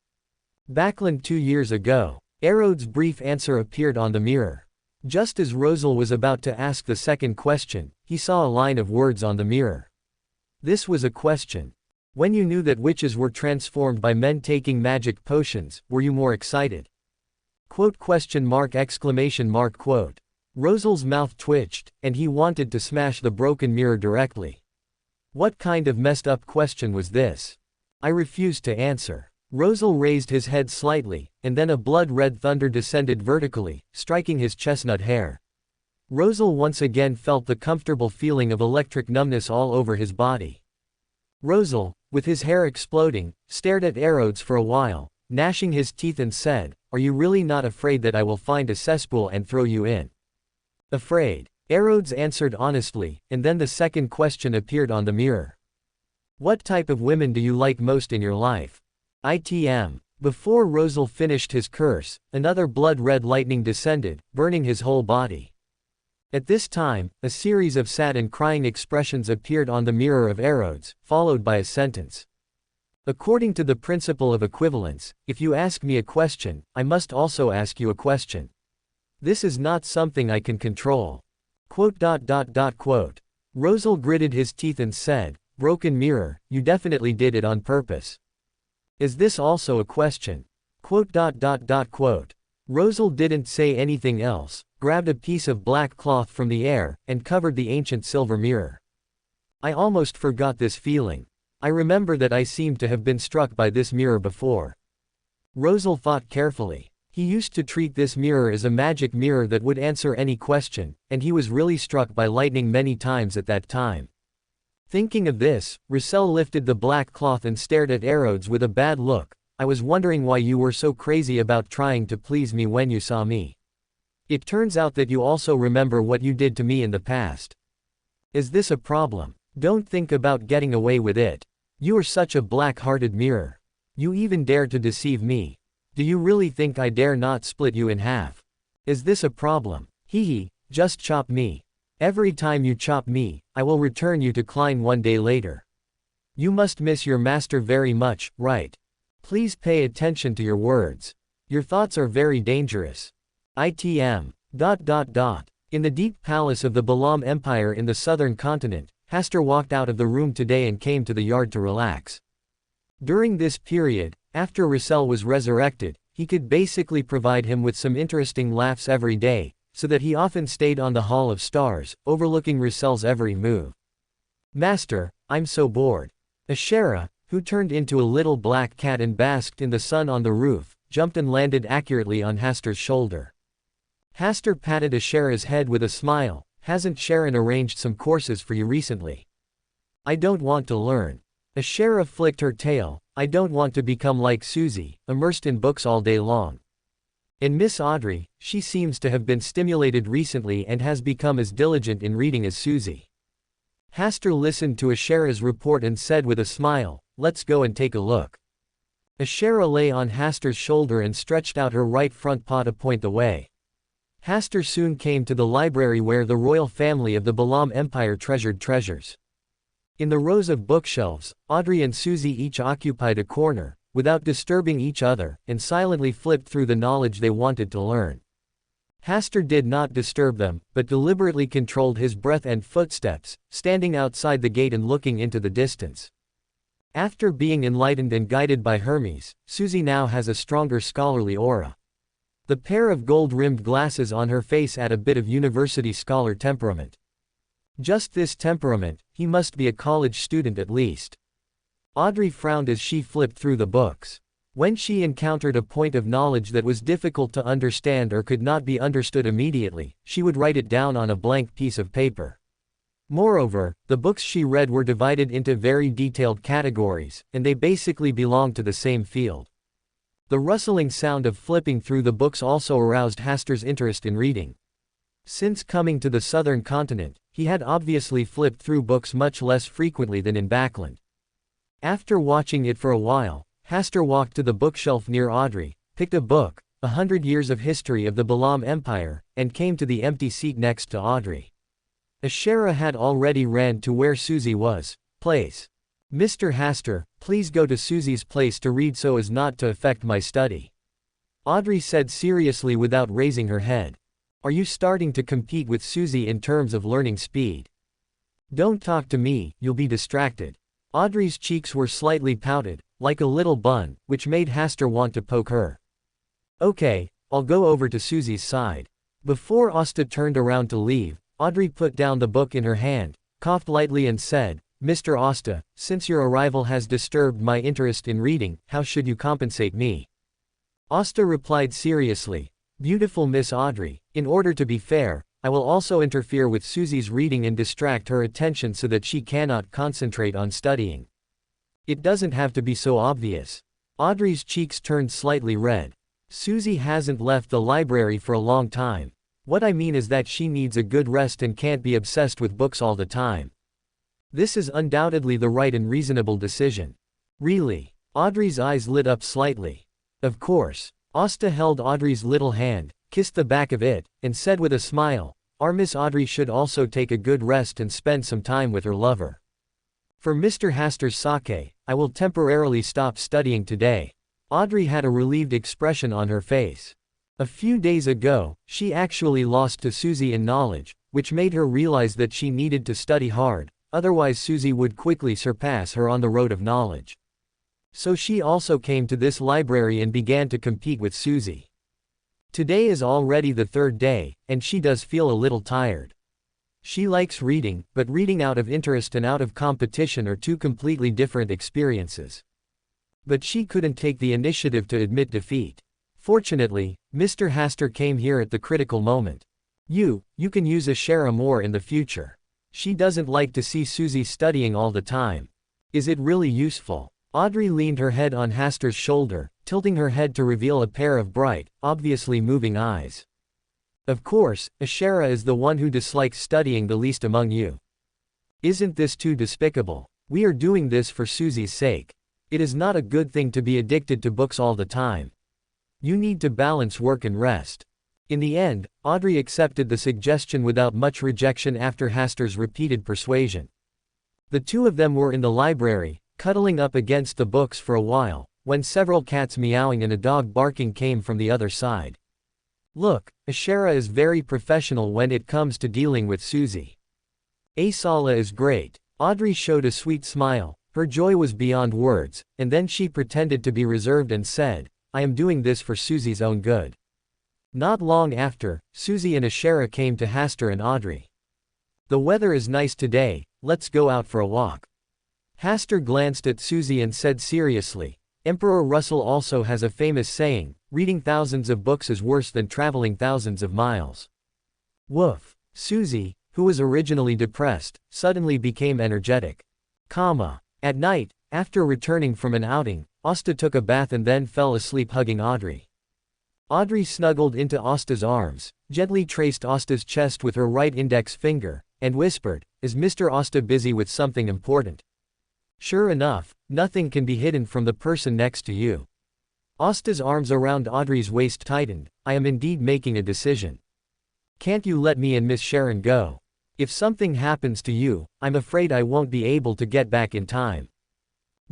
Backland 2 years ago. Arodes' brief answer appeared on the mirror. Just as Rosal was about to ask the second question, he saw a line of words on the mirror. This was a question. When you knew that witches were transformed by men taking magic potions, were you more excited? Quote. Quote. Rosal's mouth twitched, and he wanted to smash the broken mirror directly. What kind of messed up question was this? I refused to answer. Rosal raised his head slightly, and then a blood-red thunder descended vertically, striking his chestnut hair. Rosal once again felt the comfortable feeling of electric numbness all over his body. Rosal, with his hair exploding, stared at Arodes for a while, gnashing his teeth and said, "Are you really not afraid that I will find a cesspool and throw you in?" Afraid. Arodes answered honestly, and then the second question appeared on the mirror. What type of women do you like most in your life? ITM. Before Rosal finished his curse, another blood-red lightning descended, burning his whole body. At this time, a series of sad and crying expressions appeared on the mirror of Arodes, followed by a sentence. According to the principle of equivalence, if you ask me a question, I must also ask you a question. This is not something I can control. Quote. Rosal gritted his teeth and said, "Broken mirror, you definitely did it on purpose. Is this also a question?" Quote. Rosal didn't say anything else, grabbed a piece of black cloth from the air, and covered the ancient silver mirror. I almost forgot this feeling. I remember that I seemed to have been struck by this mirror before. Rosal thought carefully. He used to treat this mirror as a magic mirror that would answer any question, and he was really struck by lightning many times at that time. Thinking of this, Russell lifted the black cloth and stared at Arodes with a bad look. I was wondering why you were so crazy about trying to please me when you saw me. It turns out that you also remember what you did to me in the past. Is this a problem? Don't think about getting away with it. You are such a black-hearted mirror. You even dare to deceive me. Do you really think I dare not split you in half? Is this a problem? Hee, just chop me. Every time you chop me, I will return you to Klein one day later. You must miss your master very much, right? Please pay attention to your words. Your thoughts are very dangerous. ITM. In the deep palace of the Balam Empire in the southern continent, Hasta walked out of the room today and came to the yard to relax. During this period, after Russell was resurrected, he could basically provide him with some interesting laughs every day, so that he often stayed on the Hall of Stars, overlooking Russell's every move. Master, I'm so bored. Ashera, who turned into a little black cat and basked in the sun on the roof, jumped and landed accurately on Haster's shoulder. Haster patted Ashera's head with a smile. Hasn't Sharon arranged some courses for you recently? I don't want to learn. Ashera flicked her tail. I don't want to become like Susie, immersed in books all day long. And Miss Audrey, she seems to have been stimulated recently and has become as diligent in reading as Susie. Haster listened to Ashera's report and said with a smile, let's go and take a look. Ashera lay on Haster's shoulder and stretched out her right front paw to point the way. Haster soon came to the library where the royal family of the Balam Empire treasured treasures. In the rows of bookshelves, Audrey and Susie each occupied a corner, without disturbing each other, and silently flipped through the knowledge they wanted to learn. Haster did not disturb them, but deliberately controlled his breath and footsteps, standing outside the gate and looking into the distance. After being enlightened and guided by Hermes, Susie now has a stronger scholarly aura. The pair of gold-rimmed glasses on her face add a bit of university scholar temperament. Just this temperament, he must be a college student at least. Audrey frowned as she flipped through the books. When she encountered a point of knowledge that was difficult to understand or could not be understood immediately, she would write it down on a blank piece of paper. Moreover, the books she read were divided into very detailed categories, and they basically belonged to the same field. The rustling sound of flipping through the books also aroused Haster's interest in reading. Since coming to the southern continent, he had obviously flipped through books much less frequently than in Backland. After watching it for a while, Hasta walked to the bookshelf near Audrey, picked a book, 100 Years of History of the Balam Empire, and came to the empty seat next to Audrey. Ashera had already ran to where Susie was. Place. Mr. Hasta, please go to Susie's place to read so as not to affect my study. Audrey said seriously without raising her head. Are you starting to compete with Susie in terms of learning speed? Don't talk to me, you'll be distracted. Audrey's cheeks were slightly pouted, like a little bun, which made Hasta want to poke her. Okay, I'll go over to Susie's side. Before Asta turned around to leave, Audrey put down the book in her hand, coughed lightly and said, Mr. Asta, since your arrival has disturbed my interest in reading, how should you compensate me? Asta replied seriously, Beautiful Miss Audrey, in order to be fair, I will also interfere with Susie's reading and distract her attention so that she cannot concentrate on studying. It doesn't have to be so obvious. Audrey's cheeks turned slightly red. Susie hasn't left the library for a long time. What I mean is that she needs a good rest and can't be obsessed with books all the time. This is undoubtedly the right and reasonable decision. Really? Audrey's eyes lit up slightly. Of course. Asta held Audrey's little hand, kissed the back of it, and said with a smile, Our Miss Audrey should also take a good rest and spend some time with her lover. For Mr. Hasta's sake, I will temporarily stop studying today. Audrey had a relieved expression on her face. A few days ago, she actually lost to Susie in knowledge, which made her realize that she needed to study hard, otherwise Susie would quickly surpass her on the road of knowledge. So she also came to this library and began to compete with Susie. Today is already the third day, and she does feel a little tired. She likes reading, but reading out of interest and out of competition are two completely different experiences. But she couldn't take the initiative to admit defeat. Fortunately, Mr. Hasta came here at the critical moment. You can use Ashera more in the future. She doesn't like to see Susie studying all the time. Is it really useful? Audrey leaned her head on Hasta's shoulder, tilting her head to reveal a pair of bright, obviously moving eyes. Of course, Ashera is the one who dislikes studying the least among you. Isn't this too despicable? We are doing this for Susie's sake. It is not a good thing to be addicted to books all the time. You need to balance work and rest. In the end, Audrey accepted the suggestion without much rejection after Hasta's repeated persuasion. The two of them were in the library, cuddling up against the books for a while, when several cats meowing and a dog barking came from the other side. Look, Ashera is very professional when it comes to dealing with Susie. Asala is great. Audrey showed a sweet smile. Her joy was beyond words, and then she pretended to be reserved and said, I am doing this for Susie's own good. Not long after, Susie and Ashera came to Hasta and Audrey. The weather is nice today, let's go out for a walk. Hasta glanced at Susie and said seriously, Emperor Russell also has a famous saying, reading thousands of books is worse than traveling thousands of miles. Woof. Susie, who was originally depressed, suddenly became energetic. At night, after returning from an outing, Asta took a bath and then fell asleep hugging Audrey. Audrey snuggled into Asta's arms, gently traced Asta's chest with her right index finger, and whispered, Is Mr. Asta busy with something important? Sure enough, nothing can be hidden from the person next to you. Asta's arms around Audrey's waist tightened, I am indeed making a decision. Can't you let me and Miss Sharon go? If something happens to you, I'm afraid I won't be able to get back in time.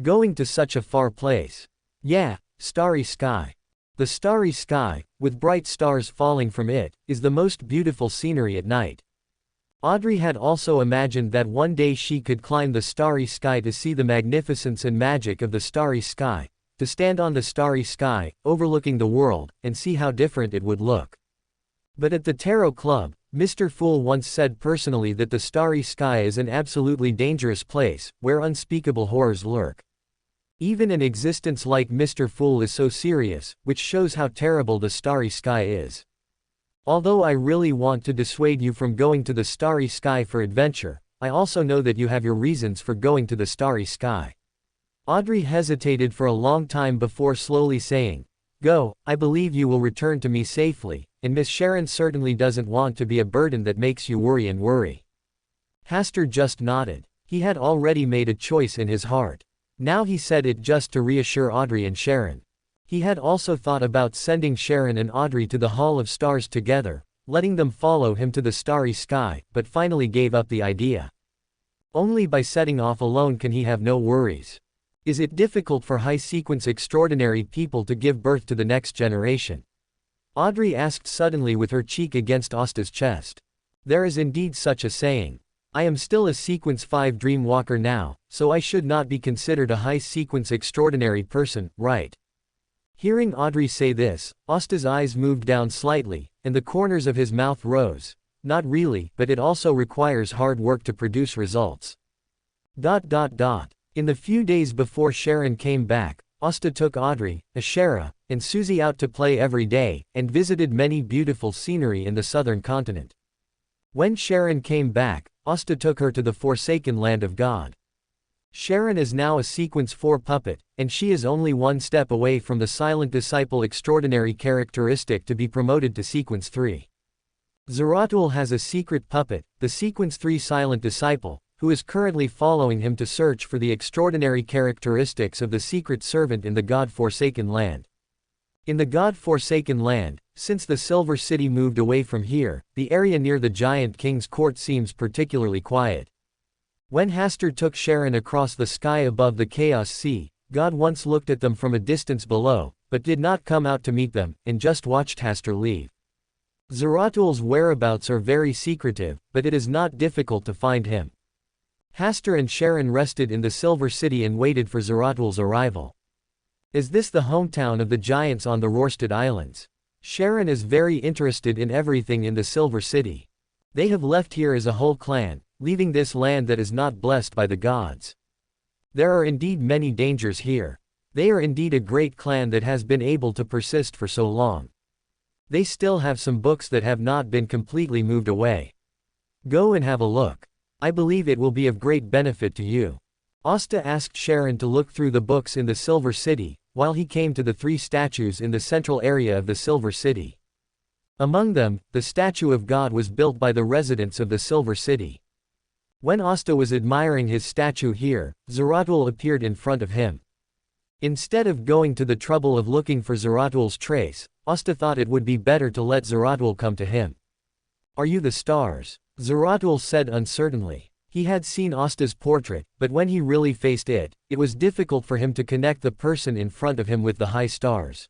Going to such a far place. Yeah, starry sky. The starry sky, with bright stars falling from it, is the most beautiful scenery at night. Audrey had also imagined that one day she could climb the starry sky to see the magnificence and magic of the starry sky, to stand on the starry sky, overlooking the world, and see how different it would look. But at the Tarot Club, Mr. Fool once said personally that the starry sky is an absolutely dangerous place, where unspeakable horrors lurk. Even an existence like Mr. Fool is so serious, which shows how terrible the starry sky is. Although I really want to dissuade you from going to the starry sky for adventure, I also know that you have your reasons for going to the starry sky. Audrey hesitated for a long time before slowly saying, Go, I believe you will return to me safely, and Miss Sharon certainly doesn't want to be a burden that makes you worry and worry. Hasta just nodded. He had already made a choice in his heart. Now he said it just to reassure Audrey and Sharon. He had also thought about sending Sharon and Audrey to the Hall of Stars together, letting them follow him to the starry sky, but finally gave up the idea. Only by setting off alone can he have no worries. Is it difficult for high-sequence extraordinary people to give birth to the next generation? Audrey asked suddenly with her cheek against Asta's chest. There is indeed such a saying. I am still a sequence 5 dream walker now, so I should not be considered a high-sequence extraordinary person, right? Hearing Audrey say this, Asta's eyes moved down slightly, and the corners of his mouth rose. Not really, but it also requires hard work to produce results. In the few days before Sharon came back, Asta took Audrey, Ashera, and Susie out to play every day, and visited many beautiful scenery in the southern continent. When Sharon came back, Asta took her to the forsaken land of God. Sharon is now a Sequence 4 puppet, and she is only one step away from the Silent Disciple extraordinary characteristic to be promoted to Sequence 3. Zeratul has a secret puppet, the Sequence 3 Silent Disciple, who is currently following him to search for the extraordinary characteristics of the secret servant in the God-forsaken land. In the God-forsaken land, since the Silver City moved away from here, the area near the Giant King's court seems particularly quiet. When Hastur took Sharon across the sky above the Chaos Sea, God once looked at them from a distance below, but did not come out to meet them, and just watched Hastur leave. Zeratul's whereabouts are very secretive, but it is not difficult to find him. Hastur and Sharon rested in the Silver City and waited for Zeratul's arrival. Is this the hometown of the giants on the Rorstad Islands? Sharon is very interested in everything in the Silver City. They have left here as a whole clan, leaving this land that is not blessed by the gods. There are indeed many dangers here. They are indeed a great clan that has been able to persist for so long. They still have some books that have not been completely moved away. Go and have a look. I believe it will be of great benefit to you. Asta asked Sharon to look through the books in the Silver City, while he came to the 3 statues in the central area of the Silver City. Among them, the statue of God was built by the residents of the Silver City. When Asta was admiring his statue here, Zeratul appeared in front of him. Instead of going to the trouble of looking for Zeratul's trace, Asta thought it would be better to let Zeratul come to him. Are you the stars? Zeratul said uncertainly. He had seen Asta's portrait, but when he really faced it, it was difficult for him to connect the person in front of him with the high stars.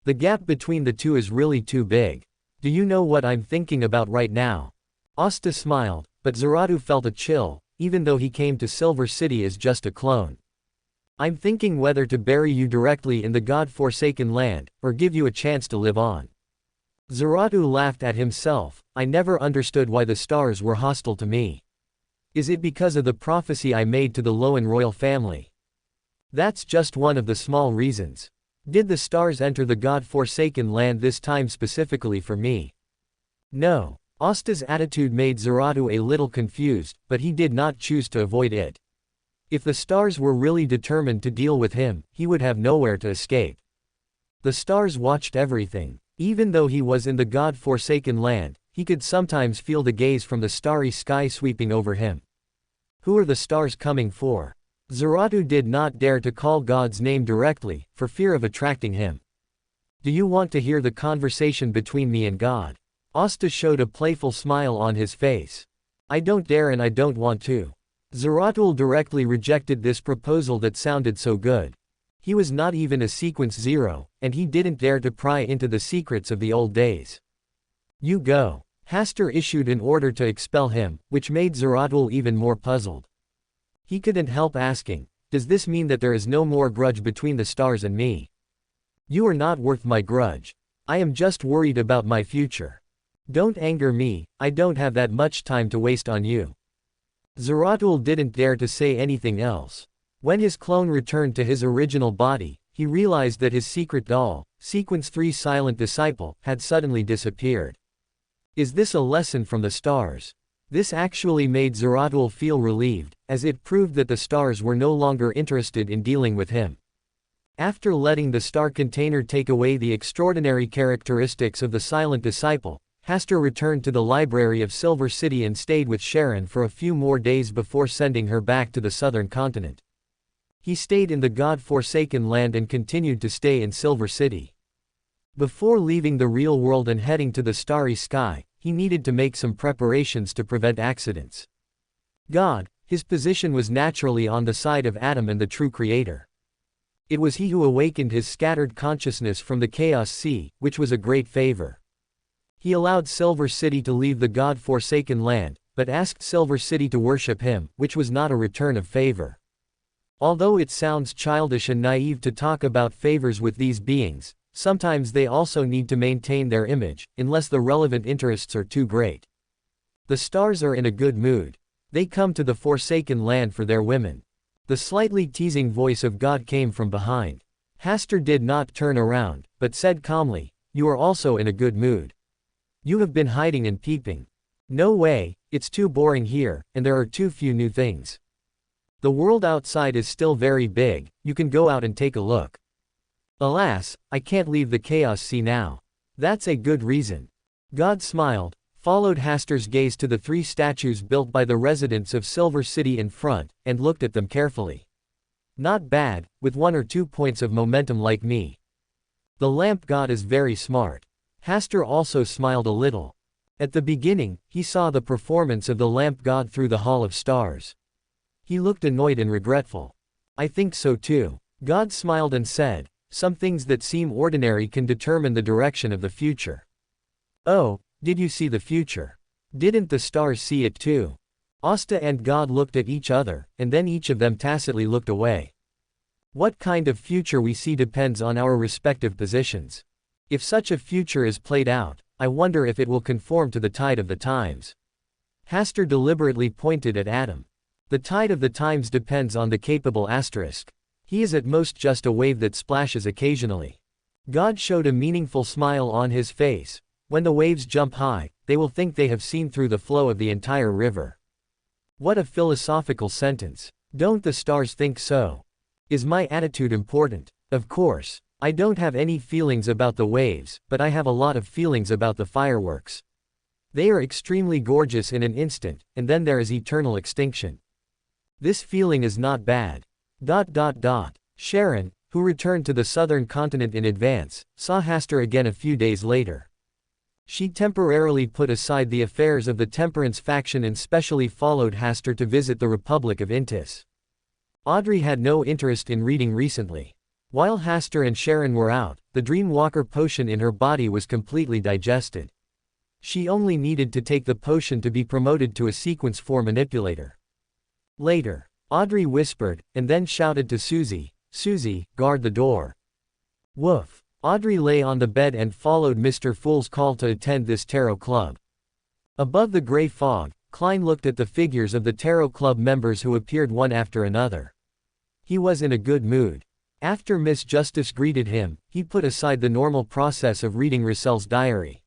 The gap between the two is really too big. Do you know what I'm thinking about right now? Asta smiled, but Zeratul felt a chill, even though he came to Silver City as just a clone. I'm thinking whether to bury you directly in the God-forsaken land, or give you a chance to live on. Zeratul laughed at himself. I never understood why the stars were hostile to me. Is it because of the prophecy I made to the Loan royal family? That's just one of the small reasons. Did the stars enter the God-forsaken land this time specifically for me? No. Asta's attitude made Zeratul a little confused, but he did not choose to avoid it. If the stars were really determined to deal with him, he would have nowhere to escape. The stars watched everything. Even though he was in the God-forsaken land, he could sometimes feel the gaze from the starry sky sweeping over him. Who are the stars coming for? Zeratul did not dare to call God's name directly, for fear of attracting him. Do you want to hear the conversation between me and God? Asta showed a playful smile on his face. I don't dare and I don't want to. Zeratul directly rejected this proposal that sounded so good. He was not even a Sequence 0, and he didn't dare to pry into the secrets of the old days. You go. Hastur issued an order to expel him, which made Zeratul even more puzzled. He couldn't help asking, does this mean that there is no more grudge between the stars and me? You are not worth my grudge. I am just worried about my future. Don't anger me, I don't have that much time to waste on you. Zeratul didn't dare to say anything else. When his clone returned to his original body, he realized that his secret doll, Sequence 3 Silent Disciple, had suddenly disappeared. Is this a lesson from the stars? This actually made Zeratul feel relieved, as it proved that the stars were no longer interested in dealing with him. After letting the star container take away the extraordinary characteristics of the Silent Disciple, Hastur returned to the library of Silver City and stayed with Sharon for a few more days before sending her back to the southern continent. He stayed in the God-forsaken land and continued to stay in Silver City. Before leaving the real world and heading to the starry sky, he needed to make some preparations to prevent accidents. God, his position was naturally on the side of Adam and the true Creator. It was he who awakened his scattered consciousness from the chaos sea, which was a great favor. He allowed Silver City to leave the God-forsaken land, but asked Silver City to worship him, which was not a return of favor. Although it sounds childish and naive to talk about favors with these beings, sometimes they also need to maintain their image, unless the relevant interests are too great. The stars are in a good mood. They come to the forsaken land for their women. The slightly teasing voice of God came from behind. Hasta did not turn around, but said calmly, "You are also in a good mood. You have been hiding and peeping. No way, it's too boring here, and there are too few new things. The world outside is still very big, you can go out and take a look. Alas, I can't leave the chaos sea now. That's a good reason." God smiled, followed Hasta's gaze to the 3 statues built by the residents of Silver City in front, and looked at them carefully. "Not bad, with 1 or 2 points of momentum like me. The lamp god is very smart." Hasta also smiled a little. At the beginning, he saw the performance of the lamp god through the Hall of Stars. He looked annoyed and regretful. "I think so too." God smiled and said, "Some things that seem ordinary can determine the direction of the future." "Oh, did you see the future? Didn't the stars see it too?" Hasta and God looked at each other, and then each of them tacitly looked away. What kind of future we see depends on our respective positions. If such a future is played out, I wonder if it will conform to the tide of the times. Hasta deliberately pointed at Adam. The tide of the times depends on the capable asterisk. He is at most just a wave that splashes occasionally. God showed a meaningful smile on his face. When the waves jump high, they will think they have seen through the flow of the entire river. What a philosophical sentence. Don't the stars think so? Is my attitude important? Of course. I don't have any feelings about the waves, but I have a lot of feelings about the fireworks. They are extremely gorgeous in an instant, and then there is eternal extinction. This feeling is not bad. Sharon, who returned to the southern continent in advance, saw Hasta again a few days later. She temporarily put aside the affairs of the Temperance faction and specially followed Hasta to visit the Republic of Intis. Audrey had no interest in reading recently. While Hasta and Sharon were out, the Dreamwalker potion in her body was completely digested. She only needed to take the potion to be promoted to a Sequence 4 manipulator. Later, Audrey whispered, and then shouted to Susie, "Susie, guard the door." Woof. Audrey lay on the bed and followed Mr. Fool's call to attend this tarot club. Above the gray fog, Klein looked at the figures of the tarot club members who appeared one after another. He was in a good mood. After Miss Justice greeted him, he put aside the normal process of reading Rissel's diary.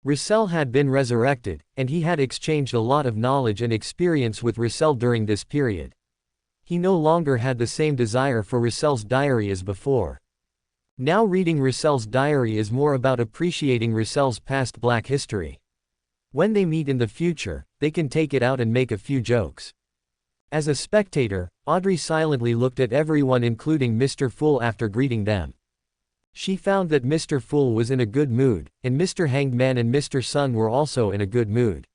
Rissel had been resurrected, and he had exchanged a lot of knowledge and experience with Rissel during this period. He no longer had the same desire for Rissel's diary as before. Now reading Rissel's diary is more about appreciating Rissel's past black history. When they meet in the future, they can take it out and make a few jokes. As a spectator, Audrey silently looked at everyone including Mr. Fool after greeting them. She found that Mr. Fool was in a good mood, and Mr. Hanged Man and Mr. Sun were also in a good mood.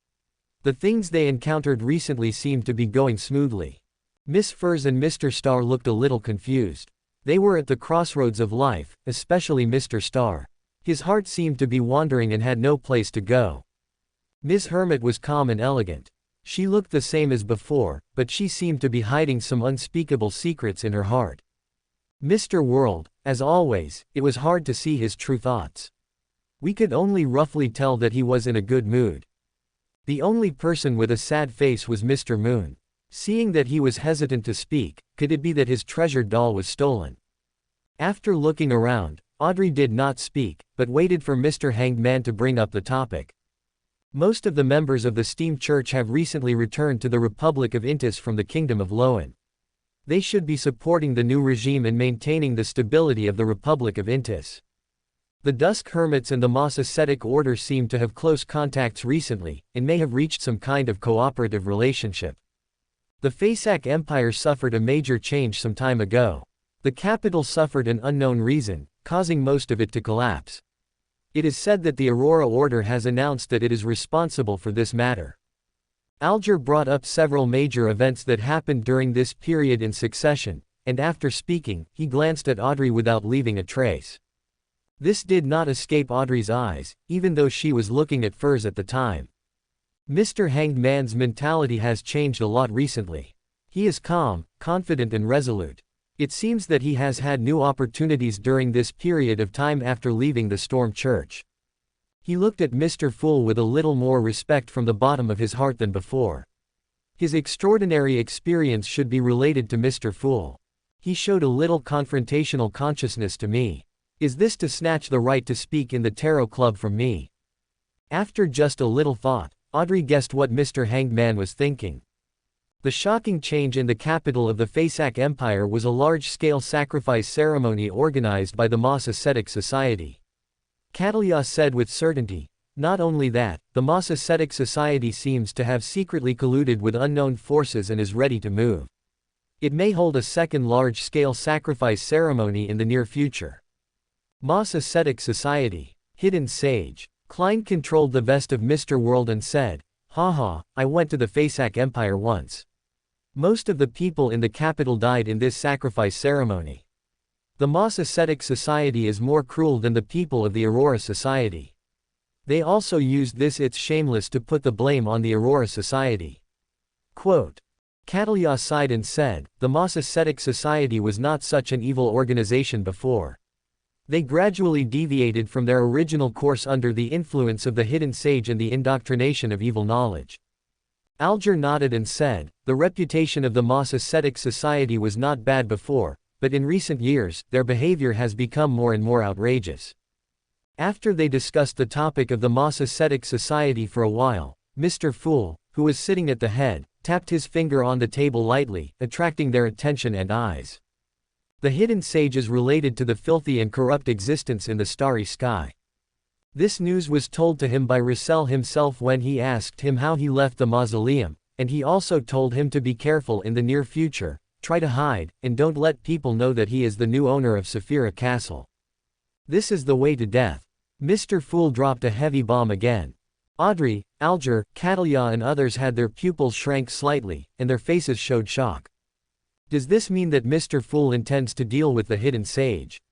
The things they encountered recently seemed to be going smoothly. Miss Furs and Mr. Star looked a little confused. They were at the crossroads of life, especially Mr. Star. His heart seemed to be wandering and had no place to go. Miss Hermit was calm and elegant. She looked the same as before, but she seemed to be hiding some unspeakable secrets in her heart. Mr. World, as always, it was hard to see his true thoughts. We could only roughly tell that he was in a good mood. The only person with a sad face was Mr. Moon. Seeing that he was hesitant to speak, could it be that his treasured doll was stolen? After looking around, Audrey did not speak, but waited for Mr. Hanged Man to bring up the topic. Most of the members of the Steam Church have recently returned to the Republic of Intis from the Kingdom of Loan. They should be supporting the new regime and maintaining the stability of the Republic of Intis. The Dusk Hermits and the Moss Ascetic Order seem to have close contacts recently, and may have reached some kind of cooperative relationship. The Faesac Empire suffered a major change some time ago. The capital suffered an unknown reason, causing most of it to collapse. It is said that the Aurora Order has announced that it is responsible for this matter. Alger brought up several major events that happened during this period in succession, and after speaking, he glanced at Audrey without leaving a trace. This did not escape Audrey's eyes, even though she was looking at Furs at the time. Mr. Hanged Man's mentality has changed a lot recently. He is calm, confident and resolute. It seems that he has had new opportunities during this period of time after leaving the Storm Church. He looked at Mr. Fool with a little more respect from the bottom of his heart than before. His extraordinary experience should be related to Mr. Fool. He showed a little confrontational consciousness to me. Is this to snatch the right to speak in the Tarot Club from me? After just a little thought, Audrey guessed what Mr. Hanged Man was thinking. The shocking change in the capital of the Faesac Empire was a large-scale sacrifice ceremony organized by the Moss Ascetic Society. Catalia said with certainty. Not only that, the Moss Ascetic Society seems to have secretly colluded with unknown forces and is ready to move. It may hold a second large-scale sacrifice ceremony in the near future. Moss Ascetic Society. Hidden Sage. Klein controlled the vest of Mr. World and said, "Haha, I went to the Faesac Empire once. Most of the people in the capital died in this sacrifice ceremony. The Moss Ascetic Society is more cruel than the people of the Aurora Society. They also used this it's shameless to put the blame on the Aurora Society." Quote. Catalia sighed and said, "The Moss Ascetic Society was not such an evil organization before. They gradually deviated from their original course under the influence of the Hidden Sage and the indoctrination of evil knowledge." Alger nodded and said, "The reputation of the Moss Ascetic Society was not bad before, but in recent years, their behavior has become more and more outrageous." After they discussed the topic of the Moss Ascetic Society for a while, Mr. Fool, who was sitting at the head, tapped his finger on the table lightly, attracting their attention and eyes. The Hidden Sage is related to the filthy and corrupt existence in the starry sky. This news was told to him by Russell himself when he asked him how he left the mausoleum, and he also told him to be careful in the near future, try to hide, and don't let people know that he is the new owner of Saphira Castle. This is the way to death. Mr. Fool dropped a heavy bomb again. Audrey, Alger, Catalia and others had their pupils shrank slightly, and their faces showed shock. Does this mean that Mr. Fool intends to deal with the Hidden Sage?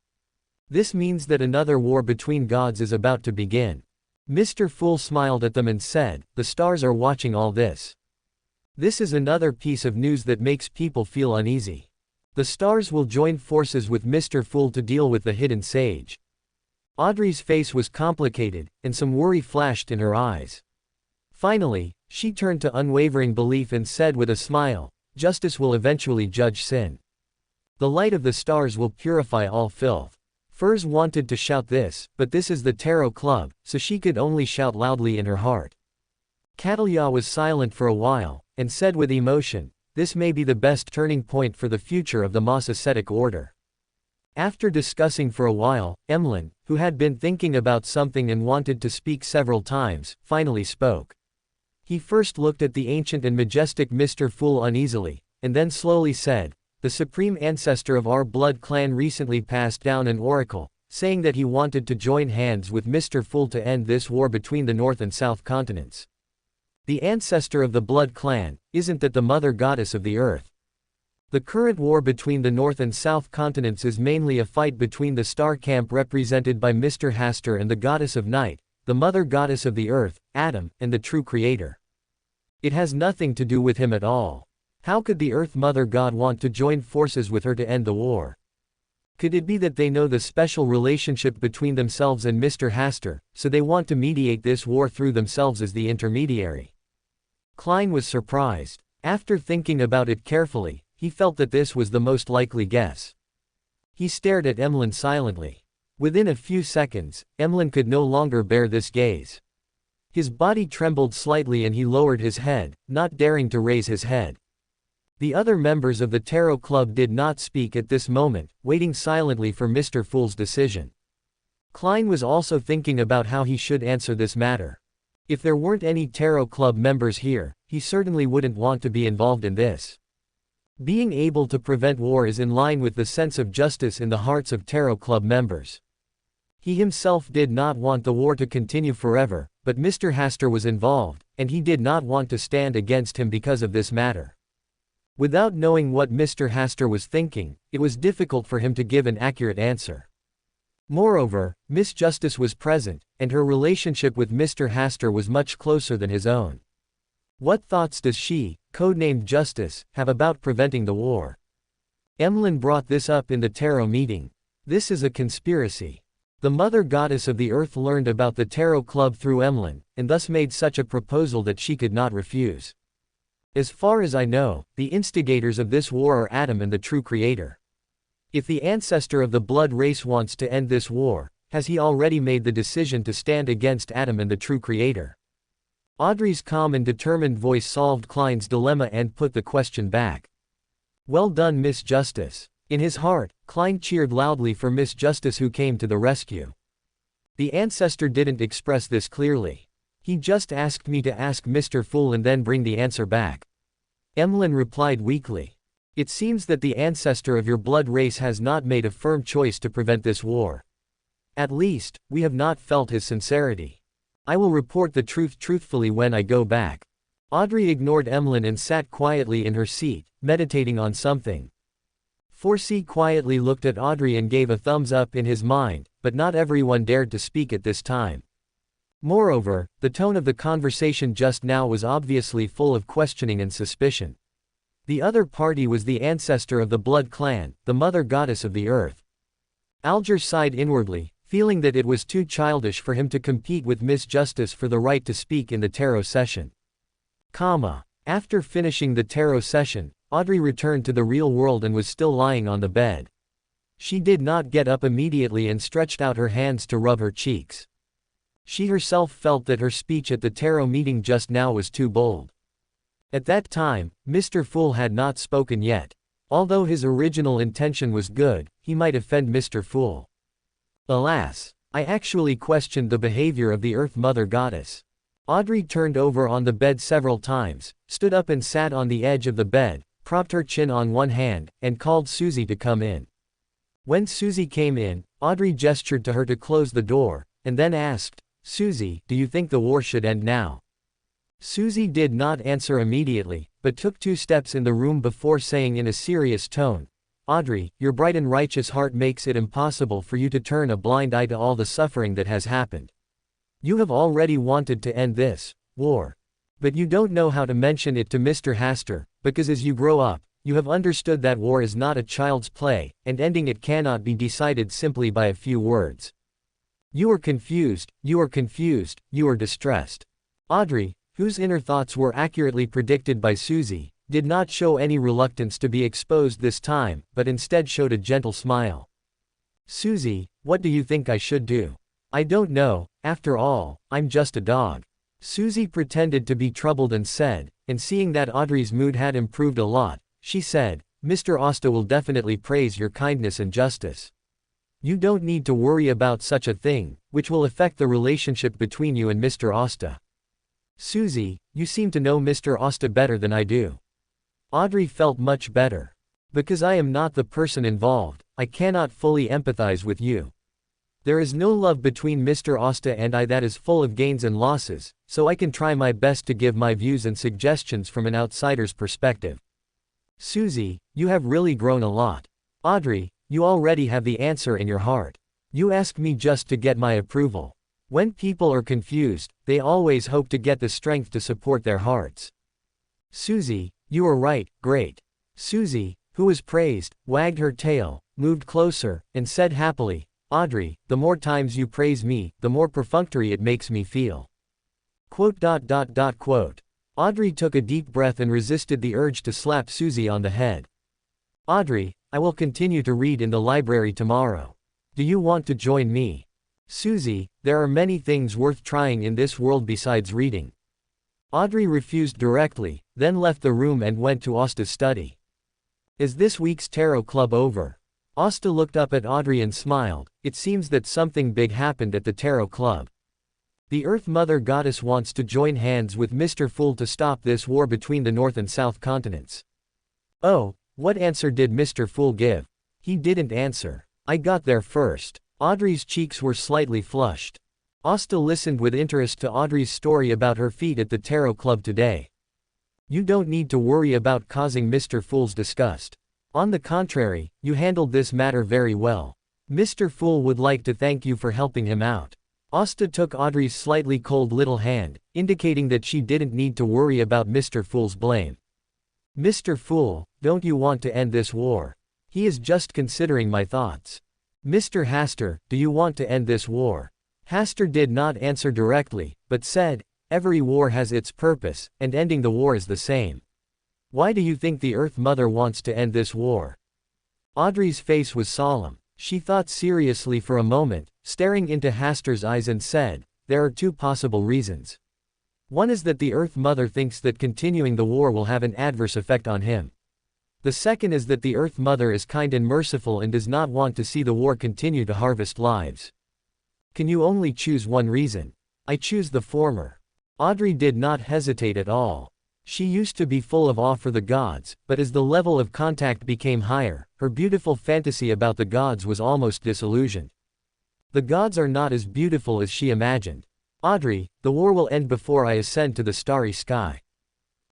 This means that another war between gods is about to begin. Mr. Fool smiled at them and said, "The stars are watching all this. This is another piece of news that makes people feel uneasy. The stars will join forces with Mr. Fool to deal with the Hidden Sage." Audrey's face was complicated, and some worry flashed in her eyes. Finally, she turned to unwavering belief and said with a smile, "Justice will eventually judge sin. The light of the stars will purify all filth." Furs wanted to shout this, but this is the Tarot Club, so she could only shout loudly in her heart. Catalia was silent for a while, and said with emotion, "This may be the best turning point for the future of the Moss Ascetic Order." After discussing for a while, Emlyn, who had been thinking about something and wanted to speak several times, finally spoke. He first looked at the ancient and majestic Mr. Fool uneasily, and then slowly said, "The supreme ancestor of our blood clan recently passed down an oracle, saying that he wanted to join hands with Mr. Fool to end this war between the North and South continents. The ancestor of the blood clan, isn't that the mother goddess of the earth? The current war between the North and South continents is mainly a fight between the star camp represented by Mr. Hastur and the goddess of night, the mother goddess of the earth, Adam, and the true creator. It has nothing to do with him at all. How could the Earth Mother God want to join forces with her to end the war? Could it be that they know the special relationship between themselves and Mr. Hastur, so they want to mediate this war through themselves as the intermediary?" Klein was surprised. After thinking about it carefully, he felt that this was the most likely guess. He stared at Emlyn silently. Within a few seconds, Emlyn could no longer bear this gaze. His body trembled slightly and he lowered his head, not daring to raise his head. The other members of the Tarot Club did not speak at this moment, waiting silently for Mr. Fool's decision. Klein was also thinking about how he should answer this matter. If there weren't any Tarot Club members here, he certainly wouldn't want to be involved in this. Being able to prevent war is in line with the sense of justice in the hearts of Tarot Club members. He himself did not want the war to continue forever, but Mr. Hasta was involved, and he did not want to stand against him because of this matter. Without knowing what Mr. Hasta was thinking, it was difficult for him to give an accurate answer. Moreover, Miss Justice was present, and her relationship with Mr. Hasta was much closer than his own. What thoughts does she, codenamed Justice, have about preventing the war? Emlyn brought this up in the tarot meeting. This is a conspiracy. The Mother Goddess of the Earth learned about the Tarot Club through Emlyn, and thus made such a proposal that she could not refuse. As far as I know, the instigators of this war are Adam and the true Creator. If the ancestor of the blood race wants to end this war, has he already made the decision to stand against Adam and the true Creator? Audrey's calm and determined voice solved Klein's dilemma and put the question back. Well done, Miss Justice. In his heart, Klein cheered loudly for Miss Justice, who came to the rescue. The ancestor didn't express this clearly. He just asked me to ask Mr. Fool and then bring the answer back. Emlyn replied weakly. It seems that the ancestor of your blood race has not made a firm choice to prevent this war. At least, we have not felt his sincerity. I will report the truth truthfully when I go back. Audrey ignored Emlyn and sat quietly in her seat, meditating on something. Forsey quietly looked at Audrey and gave a thumbs up in his mind, but not everyone dared to speak at this time. Moreover, the tone of the conversation just now was obviously full of questioning and suspicion. The other party was the ancestor of the Blood Clan, the Mother Goddess of the Earth. Alger sighed inwardly, feeling that it was too childish for him to compete with Miss Justice for the right to speak in the tarot session. After finishing the tarot session, Audrey returned to the real world and was still lying on the bed. She did not get up immediately and stretched out her hands to rub her cheeks. She herself felt that her speech at the tarot meeting just now was too bold. At that time, Mr. Fool had not spoken yet. Although his original intention was good, he might offend Mr. Fool. Alas, I actually questioned the behavior of the Earth Mother Goddess. Audrey turned over on the bed several times, stood up and sat on the edge of the bed, propped her chin on one hand, and called Susie to come in. When Susie came in, Audrey gestured to her to close the door, and then asked, Susie, do you think the war should end now? Susie did not answer immediately, but took 2 steps in the room before saying in a serious tone, Audrey, your bright and righteous heart makes it impossible for you to turn a blind eye to all the suffering that has happened. You have already wanted to end this war. But you don't know how to mention it to Mr. Hasta, because as you grow up, you have understood that war is not a child's play, and ending it cannot be decided simply by a few words. You are confused, you are distressed. Audrey, whose inner thoughts were accurately predicted by Susie, did not show any reluctance to be exposed this time, but instead showed a gentle smile. Susie, what do you think I should do? I don't know, after all, I'm just a dog. Susie pretended to be troubled and said, and seeing that Audrey's mood had improved a lot, she said, Mr. Hasta will definitely praise your kindness and justice. You don't need to worry about such a thing, which will affect the relationship between you and Mr. Hasta. Susie, you seem to know Mr. Hasta better than I do. Audrey felt much better. Because I am not the person involved, I cannot fully empathize with you. There is no love between Mr. Hasta and I that is full of gains and losses, so I can try my best to give my views and suggestions from an outsider's perspective. Susie, you have really grown a lot. Audrey, you already have the answer in your heart. You ask me just to get my approval. When people are confused, they always hope to get the strength to support their hearts. Susie, you are right, great. Susie, who was praised, wagged her tail, moved closer, and said happily, Audrey, the more times you praise me, the more perfunctory it makes me feel. Audrey took a deep breath and resisted the urge to slap Susie on the head. Audrey, I will continue to read in the library tomorrow. Do you want to join me? Susie, there are many things worth trying in this world besides reading. Audrey refused directly, then left the room and went to Hasta's study. Is this week's tarot club over? Hasta looked up at Audrey and smiled. It seems that something big happened at the tarot club. The Earth Mother Goddess wants to join hands with Mr. Fool to stop this war between the North and South continents. Oh, what answer did Mr. Fool give? He didn't answer. I got there first. Audrey's cheeks were slightly flushed. Asta listened with interest to Audrey's story about her feat at the Tarot Club today. You don't need to worry about causing Mr. Fool's disgust. On the contrary, you handled this matter very well. Mr. Fool would like to thank you for helping him out. Asta took Audrey's slightly cold little hand, indicating that she didn't need to worry about Mr. Fool's blame. Mr. Fool, don't you want to end this war? He is just considering my thoughts. Mr. Hasta, do you want to end this war? Hasta did not answer directly, but said, every war has its purpose, and ending the war is the same. Why do you think the Earth Mother wants to end this war? Audrey's face was solemn. She thought seriously for a moment, staring into Hasta's eyes and said, there are two possible reasons. One is that the Earth Mother thinks that continuing the war will have an adverse effect on him. The second is that the Earth Mother is kind and merciful and does not want to see the war continue to harvest lives. Can you only choose one reason? I choose the former. Audrey did not hesitate at all. She used to be full of awe for the gods, but as the level of contact became higher, her beautiful fantasy about the gods was almost disillusioned. The gods are not as beautiful as she imagined. Audrey, the war will end before I ascend to the starry sky.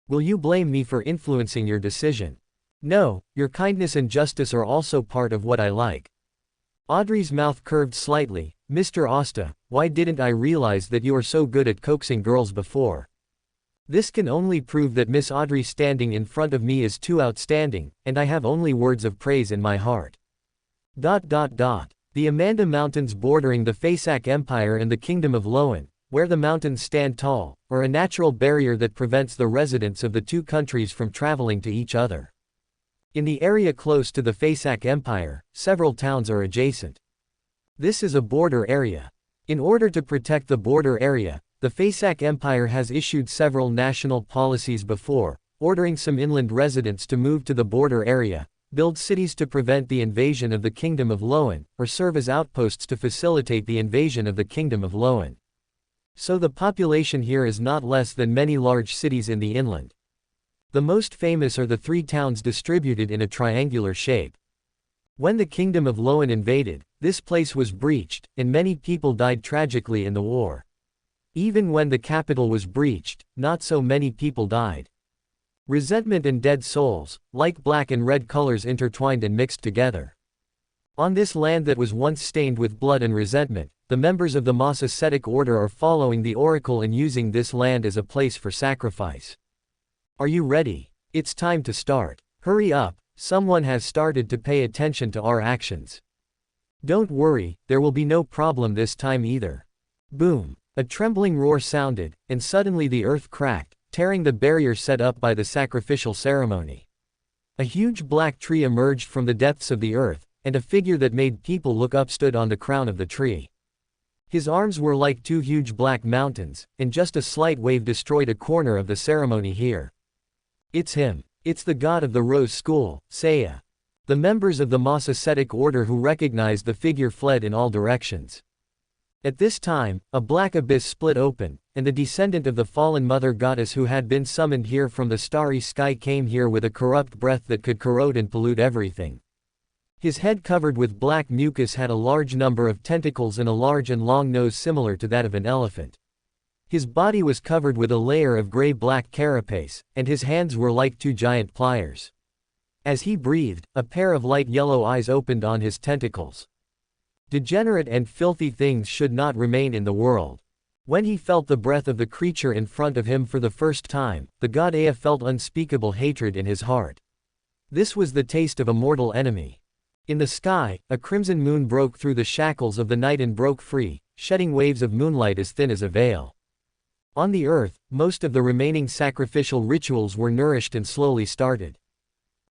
Will you blame me for influencing your decision? No, your kindness and justice are also part of what I like. Audrey's mouth curved slightly. Mr. Asta, why didn't I realize that you are so good at coaxing girls before? This can only prove that Miss Audrey standing in front of me is too outstanding, and I have only words of praise in my heart. The Amanda Mountains bordering the Fasak Empire and the Kingdom of Loan, where the mountains stand tall, are a natural barrier that prevents the residents of the two countries from traveling to each other. In the area close to the Fasak Empire, several towns are adjacent. This is a border area. In order to protect the border area, the Fasak Empire has issued several national policies before, ordering some inland residents to move to the border area, build cities to prevent the invasion of the Kingdom of Loan, or serve as outposts to facilitate the invasion of the Kingdom of Loan. So the population here is not less than many large cities in the inland. The most famous are the three towns distributed in a triangular shape. When the Kingdom of Loan invaded, this place was breached, and many people died tragically in the war. Even when the capital was breached, not so many people died. Resentment and dead souls, like black and red colors intertwined and mixed together. On this land that was once stained with blood and resentment, the members of the Moss Ascetic Order are following the Oracle and using this land as a place for sacrifice. Are you ready? It's time to start. Hurry up, someone has started to pay attention to our actions. Don't worry, there will be no problem this time either. Boom. A trembling roar sounded, and suddenly the earth cracked, tearing the barrier set up by the sacrificial ceremony. A huge black tree emerged from the depths of the earth, and a figure that made people look up stood on the crown of the tree. His arms were like two huge black mountains, and just a slight wave destroyed a corner of the ceremony here. It's him. It's the god of the Rose School, Saya. The members of the Moss Ascetic Order who recognized the figure fled in all directions. At this time, a black abyss split open, and the descendant of the fallen mother goddess who had been summoned here from the starry sky came here with a corrupt breath that could corrode and pollute everything. His head covered with black mucus had a large number of tentacles and a large and long nose similar to that of an elephant. His body was covered with a layer of gray-black carapace, and his hands were like two giant pliers. As he breathed, a pair of light yellow eyes opened on his tentacles. Degenerate and filthy things should not remain in the world. When he felt the breath of the creature in front of him for the first time, the god Ea felt unspeakable hatred in his heart. This was the taste of a mortal enemy. In the sky, a crimson moon broke through the shackles of the night and broke free, shedding waves of moonlight as thin as a veil. On the earth, most of the remaining sacrificial rituals were nourished and slowly started.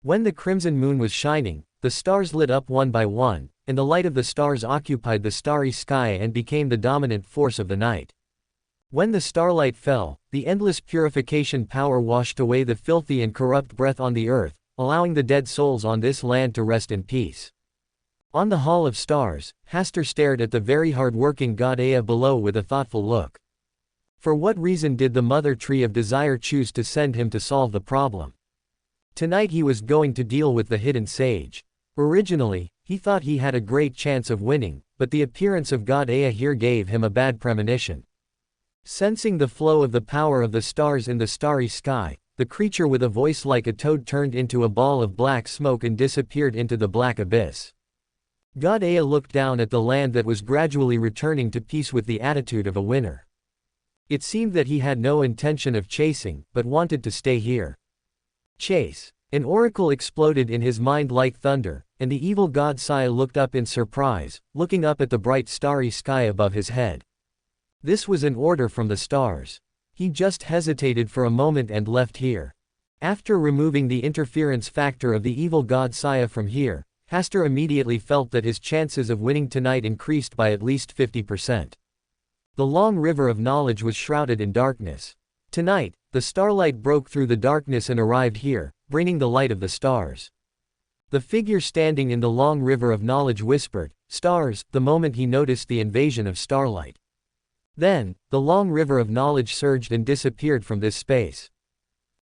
When the crimson moon was shining, the stars lit up one by one, and the light of the stars occupied the starry sky and became the dominant force of the night. When the starlight fell, the endless purification power washed away the filthy and corrupt breath on the earth, allowing the dead souls on this land to rest in peace. On the Hall of Stars, Hasta stared at the very hard-working god Ea below with a thoughtful look. For what reason did the Mother Tree of Desire choose to send him to solve the problem? Tonight he was going to deal with the hidden sage. Originally, he thought he had a great chance of winning, but the appearance of God Ea here gave him a bad premonition. Sensing the flow of the power of the stars in the starry sky, the creature with a voice like a toad turned into a ball of black smoke and disappeared into the black abyss. God Ea looked down at the land that was gradually returning to peace with the attitude of a winner. It seemed that he had no intention of chasing, but wanted to stay here. Chase. An oracle exploded in his mind like thunder, and the evil god Saya looked up in surprise, looking up at the bright starry sky above his head. This was an order from the stars. He just hesitated for a moment and left here. After removing the interference factor of the evil god Saya from here, Hasta immediately felt that his chances of winning tonight increased by at least 50%. The long river of knowledge was shrouded in darkness. Tonight, the starlight broke through the darkness and arrived here, bringing the light of the stars. The figure standing in the long river of knowledge whispered, "Stars," the moment he noticed the invasion of starlight. Then, the long river of knowledge surged and disappeared from this space.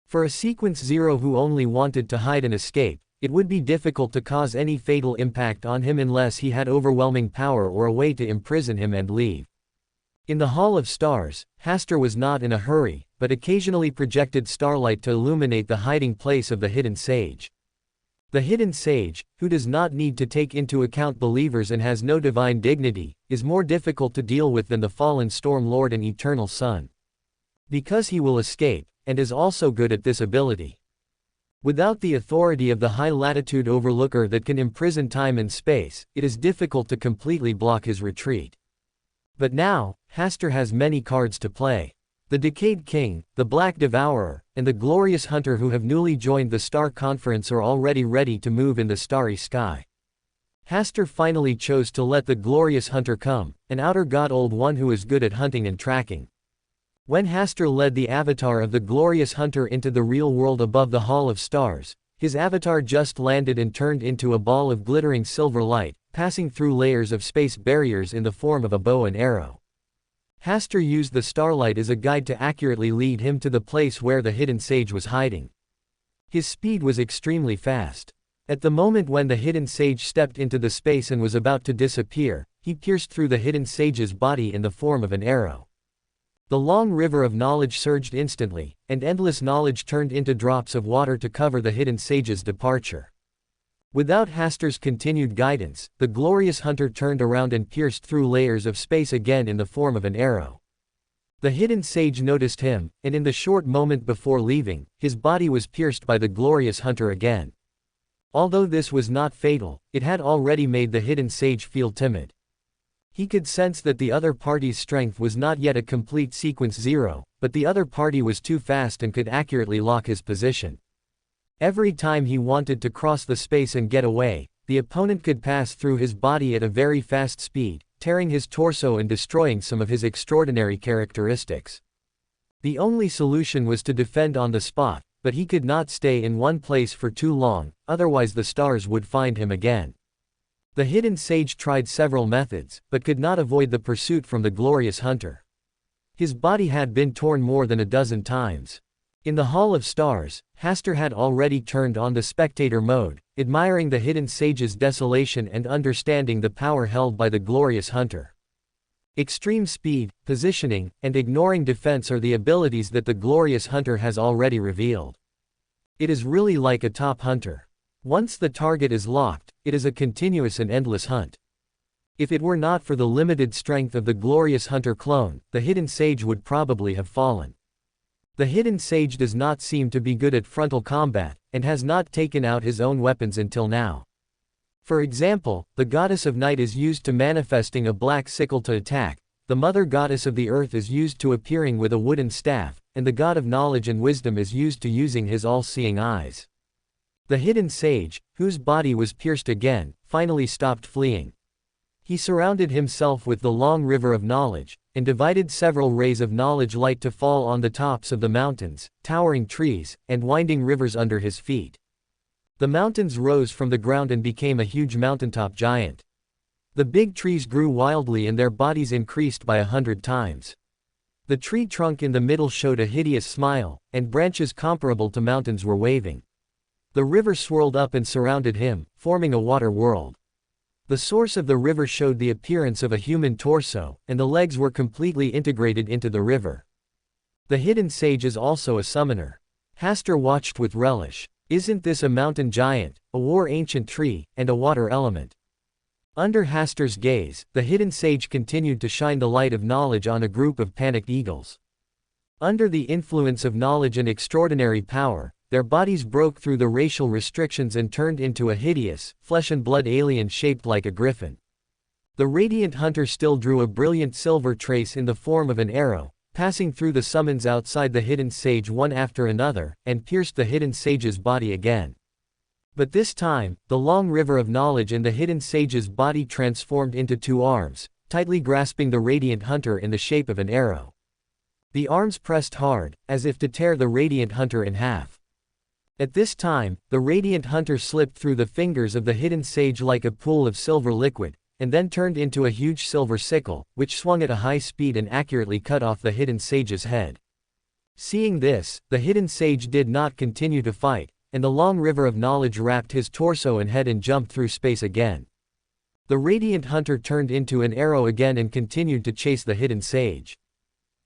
For a Sequence Zero who only wanted to hide and escape, it would be difficult to cause any fatal impact on him unless he had overwhelming power or a way to imprison him and leave. In the Hall of Stars, Hasta was not in a hurry, but occasionally projected starlight to illuminate the hiding place of the hidden sage. The hidden sage, who does not need to take into account believers and has no divine dignity, is more difficult to deal with than the fallen Storm Lord and Eternal Sun. Because he will escape, and is also good at this ability. Without the authority of the high-latitude overlooker that can imprison time and space, it is difficult to completely block his retreat. But now, Hasta has many cards to play. The Decayed King, the Black Devourer, and the Glorious Hunter who have newly joined the Star Conference are already ready to move in the starry sky. Hasta finally chose to let the Glorious Hunter come, an outer god old one who is good at hunting and tracking. When Hasta led the avatar of the Glorious Hunter into the real world above the Hall of Stars, his avatar just landed and turned into a ball of glittering silver light, passing through layers of space barriers in the form of a bow and arrow. Hasta used the starlight as a guide to accurately lead him to the place where the hidden sage was hiding. His speed was extremely fast. At the moment when the hidden sage stepped into the space and was about to disappear, he pierced through the hidden sage's body in the form of an arrow. The long river of knowledge surged instantly, and endless knowledge turned into drops of water to cover the hidden sage's departure. Without Hasta's continued guidance, the Glorious Hunter turned around and pierced through layers of space again in the form of an arrow. The hidden sage noticed him, and in the short moment before leaving, his body was pierced by the Glorious Hunter again. Although this was not fatal, it had already made the hidden sage feel timid. He could sense that the other party's strength was not yet a complete Sequence Zero, but the other party was too fast and could accurately lock his position. Every time he wanted to cross the space and get away, the opponent could pass through his body at a very fast speed, tearing his torso and destroying some of his extraordinary characteristics. The only solution was to defend on the spot, but he could not stay in one place for too long, otherwise the stars would find him again. The hidden sage tried several methods, but could not avoid the pursuit from the Glorious Hunter. His body had been torn more than a dozen times. In the Hall of Stars, Hasta had already turned on the spectator mode, admiring the hidden sage's desolation and understanding the power held by the Glorious Hunter. Extreme speed, positioning, and ignoring defense are the abilities that the Glorious Hunter has already revealed. It is really like a top hunter. Once the target is locked, it is a continuous and endless hunt. If it were not for the limited strength of the Glorious Hunter clone, the hidden sage would probably have fallen. The hidden sage does not seem to be good at frontal combat, and has not taken out his own weapons until now. For example, the goddess of night is used to manifesting a black sickle to attack, the mother goddess of the earth is used to appearing with a wooden staff, and the god of knowledge and wisdom is used to using his all-seeing eyes. The hidden sage, whose body was pierced again, finally stopped fleeing. He surrounded himself with the long river of knowledge, and divided several rays of knowledge light to fall on the tops of the mountains, towering trees, and winding rivers under his feet. The mountains rose from the ground and became a huge mountaintop giant. The big trees grew wildly and their bodies increased by 100 times. The tree trunk in the middle showed a hideous smile, and branches comparable to mountains were waving. The river swirled up and surrounded him, forming a water world. The source of the river showed the appearance of a human torso, and the legs were completely integrated into the river. The hidden sage is also a summoner. Hastur watched with relish. Isn't this a mountain giant, a war ancient tree, and a water element? Under Hastur's gaze, the hidden sage continued to shine the light of knowledge on a group of panicked eagles. Under the influence of knowledge and extraordinary power, their bodies broke through the racial restrictions and turned into a hideous, flesh-and-blood alien shaped like a griffin. The radiant hunter still drew a brilliant silver trace in the form of an arrow, passing through the summons outside the hidden sage one after another, and pierced the hidden sage's body again. But this time, the long river of knowledge in the hidden sage's body transformed into two arms, tightly grasping the radiant hunter in the shape of an arrow. The arms pressed hard, as if to tear the radiant hunter in half. At this time, the radiant hunter slipped through the fingers of the hidden sage like a pool of silver liquid, and then turned into a huge silver sickle, which swung at a high speed and accurately cut off the hidden sage's head. Seeing this, the hidden sage did not continue to fight, and the long river of knowledge wrapped his torso and head and jumped through space again. The radiant hunter turned into an arrow again and continued to chase the hidden sage.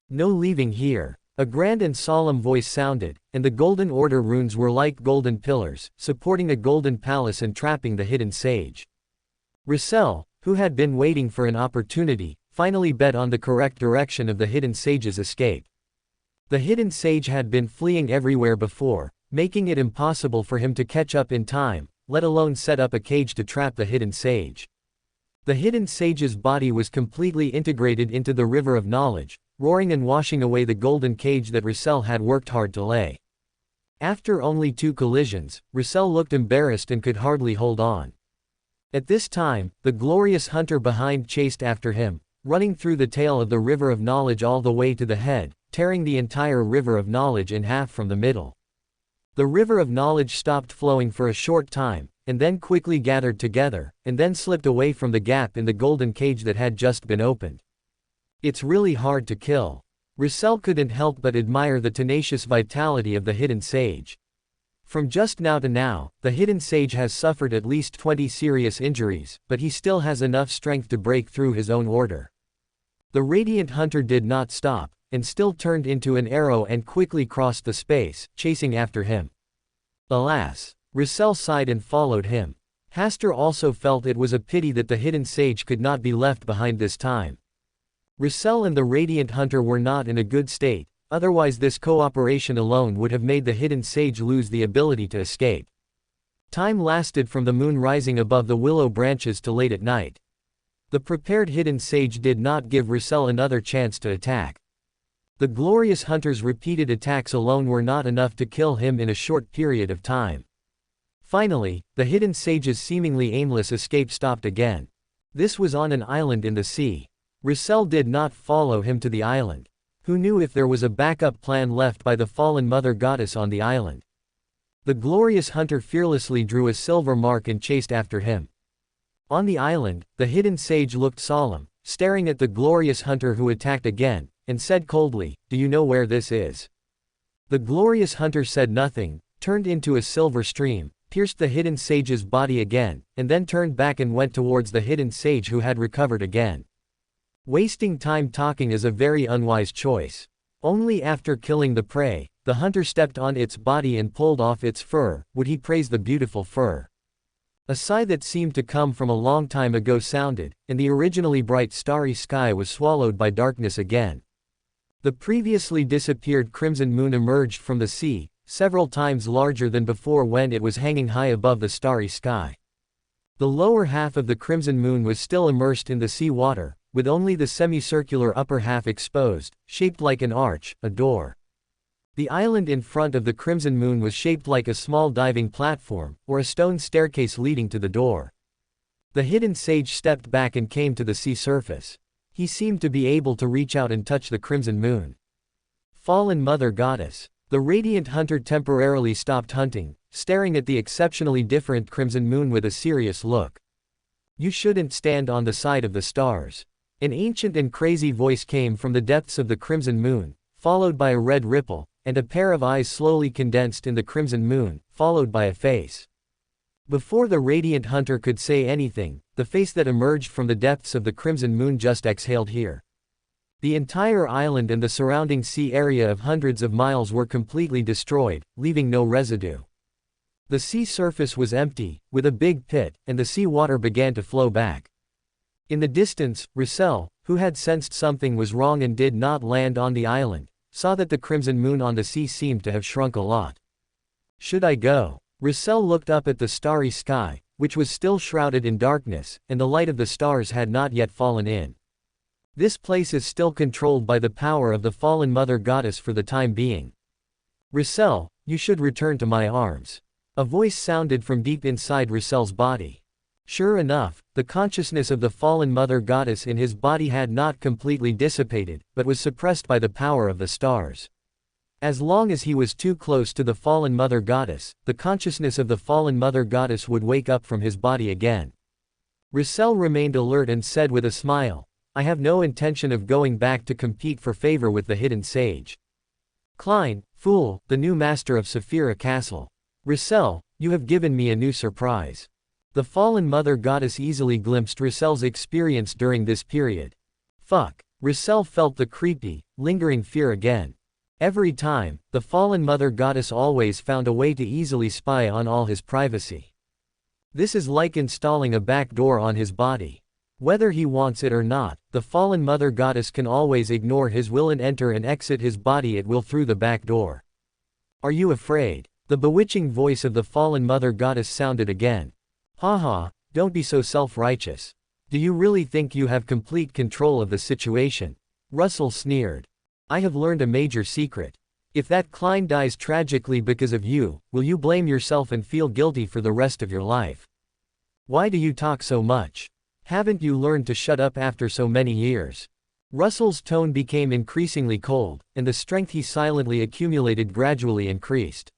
No leaving here. A grand and solemn voice sounded, and the Golden Order runes were like golden pillars, supporting a golden palace and trapping the hidden sage. Rissel, who had been waiting for an opportunity, finally bet on the correct direction of the hidden sage's escape. The hidden sage had been fleeing everywhere before, making it impossible for him to catch up in time, let alone set up a cage to trap the hidden sage. The hidden sage's body was completely integrated into the river of knowledge, roaring and washing away the golden cage that Rissel had worked hard to lay. After only 2 collisions, Rissel looked embarrassed and could hardly hold on. At this time, the glorious hunter behind chased after him, running through the tail of the river of knowledge all the way to the head, tearing the entire river of knowledge in half from the middle. The river of knowledge stopped flowing for a short time, and then quickly gathered together, and then slipped away from the gap in the golden cage that had just been opened. It's really hard to kill. Rissel couldn't help but admire the tenacious vitality of the hidden sage. From just now to now, the hidden sage has suffered at least 20 serious injuries, but he still has enough strength to break through his own order. The radiant hunter did not stop, and still turned into an arrow and quickly crossed the space, chasing after him. Alas! Rissel sighed and followed him. Hastur also felt it was a pity that the hidden sage could not be left behind this time. Rissel and the radiant hunter were not in a good state, otherwise this cooperation alone would have made the hidden sage lose the ability to escape. Time lasted from the moon rising above the willow branches to late at night. The prepared hidden sage did not give Rissel another chance to attack. The glorious hunter's repeated attacks alone were not enough to kill him in a short period of time. Finally, the hidden sage's seemingly aimless escape stopped again. This was on an island in the sea. Rissel did not follow him to the island. Who knew if there was a backup plan left by the fallen mother goddess on the island? The glorious hunter fearlessly drew a silver mark and chased after him. On the island, the hidden sage looked solemn, staring at the glorious hunter who attacked again, and said coldly, "Do you know where this is?" The glorious hunter said nothing, turned into a silver stream, pierced the hidden sage's body again, and then turned back and went towards the hidden sage who had recovered again. Wasting time talking is a very unwise choice. Only after killing the prey, the hunter stepped on its body and pulled off its fur, would he praise the beautiful fur. A sigh that seemed to come from a long time ago sounded, and the originally bright starry sky was swallowed by darkness again. The previously disappeared crimson moon emerged from the sea, several times larger than before when it was hanging high above the starry sky. The lower half of the crimson moon was still immersed in the sea water, with only the semicircular upper half exposed, shaped like an arch, a door. The island in front of the crimson moon was shaped like a small diving platform, or a stone staircase leading to the door. The hidden sage stepped back and came to the sea surface. He seemed to be able to reach out and touch the crimson moon. Fallen Mother Goddess. The radiant hunter temporarily stopped hunting, staring at the exceptionally different crimson moon with a serious look. You shouldn't stand on the side of the stars. An ancient and crazy voice came from the depths of the crimson moon, followed by a red ripple, and a pair of eyes slowly condensed in the crimson moon, followed by a face. Before the radiant hunter could say anything, the face that emerged from the depths of the crimson moon just exhaled here. The entire island and the surrounding sea area of hundreds of miles were completely destroyed, leaving no residue. The sea surface was empty, with a big pit, and the sea water began to flow back. In the distance, Russell, who had sensed something was wrong and did not land on the island, saw that the crimson moon on the sea seemed to have shrunk a lot. Should I go? Russell looked up at the starry sky, which was still shrouded in darkness, and the light of the stars had not yet fallen in. This place is still controlled by the power of the fallen mother goddess for the time being. Russell, you should return to my arms. A voice sounded from deep inside Russell's body. Sure enough, the consciousness of the fallen mother goddess in his body had not completely dissipated, but was suppressed by the power of the stars. As long as he was too close to the fallen mother goddess, the consciousness of the fallen mother goddess would wake up from his body again. Russell remained alert and said with a smile, I have no intention of going back to compete for favor with the hidden sage. Klein, fool, the new master of Saphira Castle. Russell, you have given me a new surprise. The fallen mother goddess easily glimpsed Russell's experience during this period. Fuck. Russell felt the creepy, lingering fear again. Every time, the fallen mother goddess always found a way to easily spy on all his privacy. This is like installing a back door on his body. Whether he wants it or not, the fallen mother goddess can always ignore his will and enter and exit his body at will through the back door. Are you afraid? The bewitching voice of the fallen mother goddess sounded again. Haha, don't be so self-righteous. Do you really think you have complete control of the situation? Russell sneered. I have learned a major secret. If that Klein dies tragically because of you, will you blame yourself and feel guilty for the rest of your life? Why do you talk so much? Haven't you learned to shut up after so many years? Russell's tone became increasingly cold, and the strength he silently accumulated gradually increased.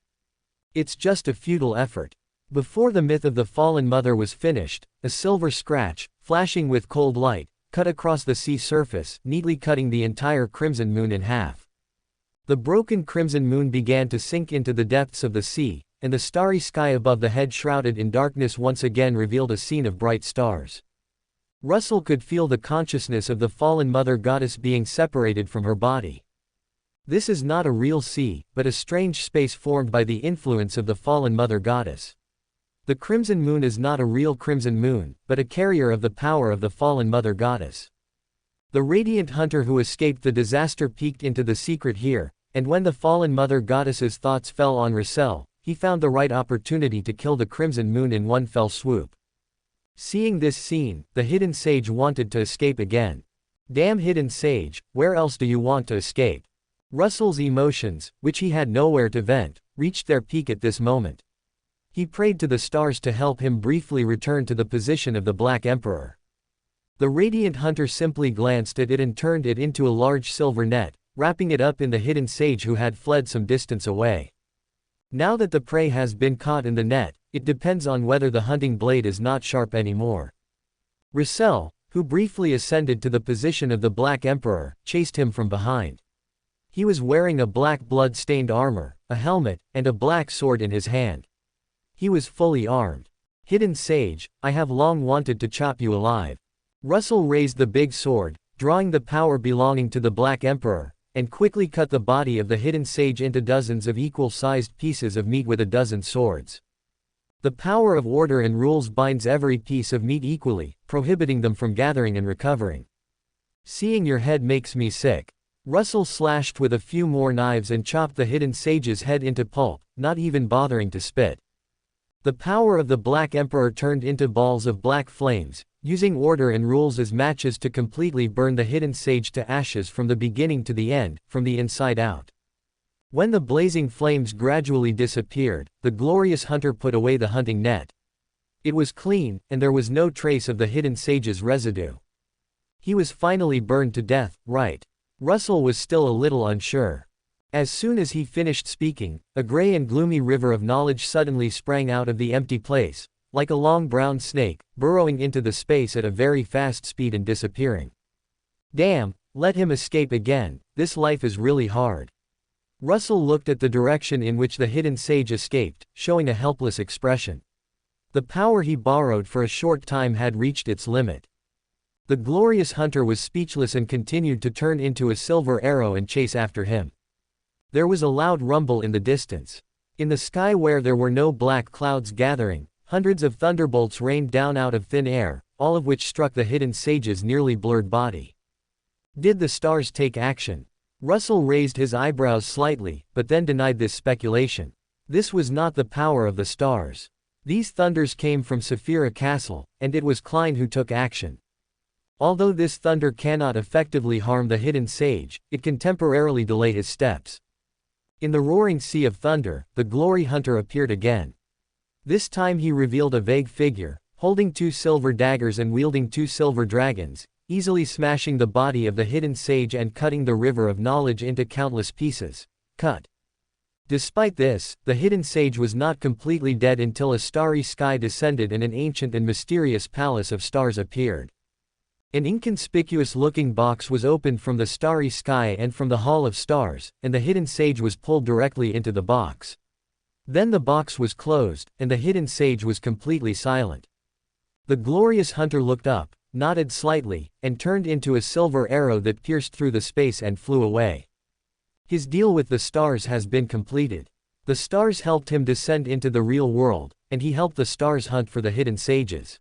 It's just a futile effort. Before the myth of the fallen mother was finished, a silver scratch, flashing with cold light, cut across the sea surface, neatly cutting the entire crimson moon in half. The broken crimson moon began to sink into the depths of the sea, and the starry sky above the head shrouded in darkness once again revealed a scene of bright stars. Russell could feel the consciousness of the fallen mother goddess being separated from her body. This is not a real sea, but a strange space formed by the influence of the fallen mother goddess. The crimson moon is not a real crimson moon, but a carrier of the power of the fallen mother goddess. The radiant hunter who escaped the disaster peeked into the secret here, and when the fallen mother goddess's thoughts fell on Russell, he found the right opportunity to kill the crimson moon in one fell swoop. Seeing this scene, the hidden sage wanted to escape again. Damn hidden sage, where else do you want to escape? Russell's emotions, which he had nowhere to vent, reached their peak at this moment. He prayed to the stars to help him briefly return to the position of the Black Emperor. The radiant hunter simply glanced at it and turned it into a large silver net, wrapping it up in the hidden sage who had fled some distance away. Now that the prey has been caught in the net, it depends on whether the hunting blade is not sharp anymore. Russell, who briefly ascended to the position of the Black Emperor, chased him from behind. He was wearing a black blood-stained armor, a helmet, and a black sword in his hand. He was fully armed. Hidden sage, I have long wanted to chop you alive. Russell raised the big sword, drawing the power belonging to the Black Emperor, and quickly cut the body of the hidden sage into dozens of equal-sized pieces of meat with a dozen swords. The power of order and rules binds every piece of meat equally, prohibiting them from gathering and recovering. Seeing your head makes me sick. Russell slashed with a few more knives and chopped the hidden sage's head into pulp, not even bothering to spit. The power of the Black Emperor turned into balls of black flames, using order and rules as matches to completely burn the hidden sage to ashes from the beginning to the end, from the inside out. When the blazing flames gradually disappeared, the glorious hunter put away the hunting net. It was clean, and there was no trace of the hidden sage's residue. He was finally burned to death, right? Russell was still a little unsure. As soon as he finished speaking, a gray and gloomy river of knowledge suddenly sprang out of the empty place, like a long brown snake, burrowing into the space at a very fast speed and disappearing. Damn, let him escape again, this life is really hard. Russell looked at the direction in which the hidden sage escaped, showing a helpless expression. The power he borrowed for a short time had reached its limit. The glorious hunter was speechless and continued to turn into a silver arrow and chase after him. There was a loud rumble in the distance. In the sky where there were no black clouds gathering, hundreds of thunderbolts rained down out of thin air, all of which struck the hidden sage's nearly blurred body. Did the stars take action? Russell raised his eyebrows slightly, but then denied this speculation. This was not the power of the stars. These thunders came from Saphira Castle, and it was Klein who took action. Although this thunder cannot effectively harm the hidden sage, it can temporarily delay his steps. In the roaring sea of thunder, the glory hunter appeared again. This time he revealed a vague figure, holding 2 silver daggers and wielding 2 silver dragons, easily smashing the body of the hidden sage and cutting the river of knowledge into countless pieces. Cut. Despite this, the hidden sage was not completely dead until a starry sky descended and an ancient and mysterious palace of stars appeared. An inconspicuous-looking box was opened from the starry sky and from the Hall of Stars, and the hidden sage was pulled directly into the box. Then the box was closed, and the hidden sage was completely silent. The glorious hunter looked up, nodded slightly, and turned into a silver arrow that pierced through the space and flew away. His deal with the stars has been completed. The stars helped him descend into the real world, and he helped the stars hunt for the hidden sages.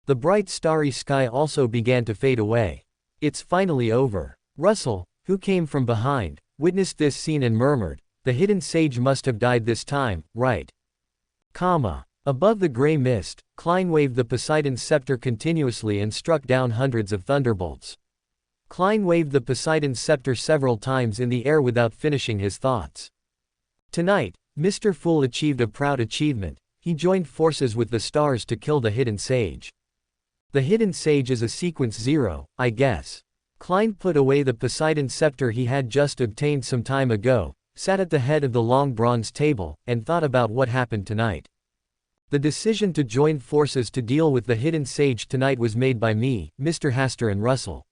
The bright starry sky also began to fade away. It's finally over. Russell, who came from behind, witnessed this scene and murmured, "The hidden sage must have died this time, right?" Above the gray mist, Klein waved the Poseidon's scepter continuously and struck down hundreds of thunderbolts. Klein waved the Poseidon's scepter several times in the air without finishing his thoughts. Tonight, Mr. Fool achieved a proud achievement. He joined forces with the stars to kill the hidden sage. The hidden sage is a sequence 0, I guess. Klein put away the Poseidon scepter he had just obtained some time ago, sat at the head of the long bronze table, and thought about what happened tonight. The decision to join forces to deal with the hidden sage tonight was made by me, Mr. Hasta and Russell.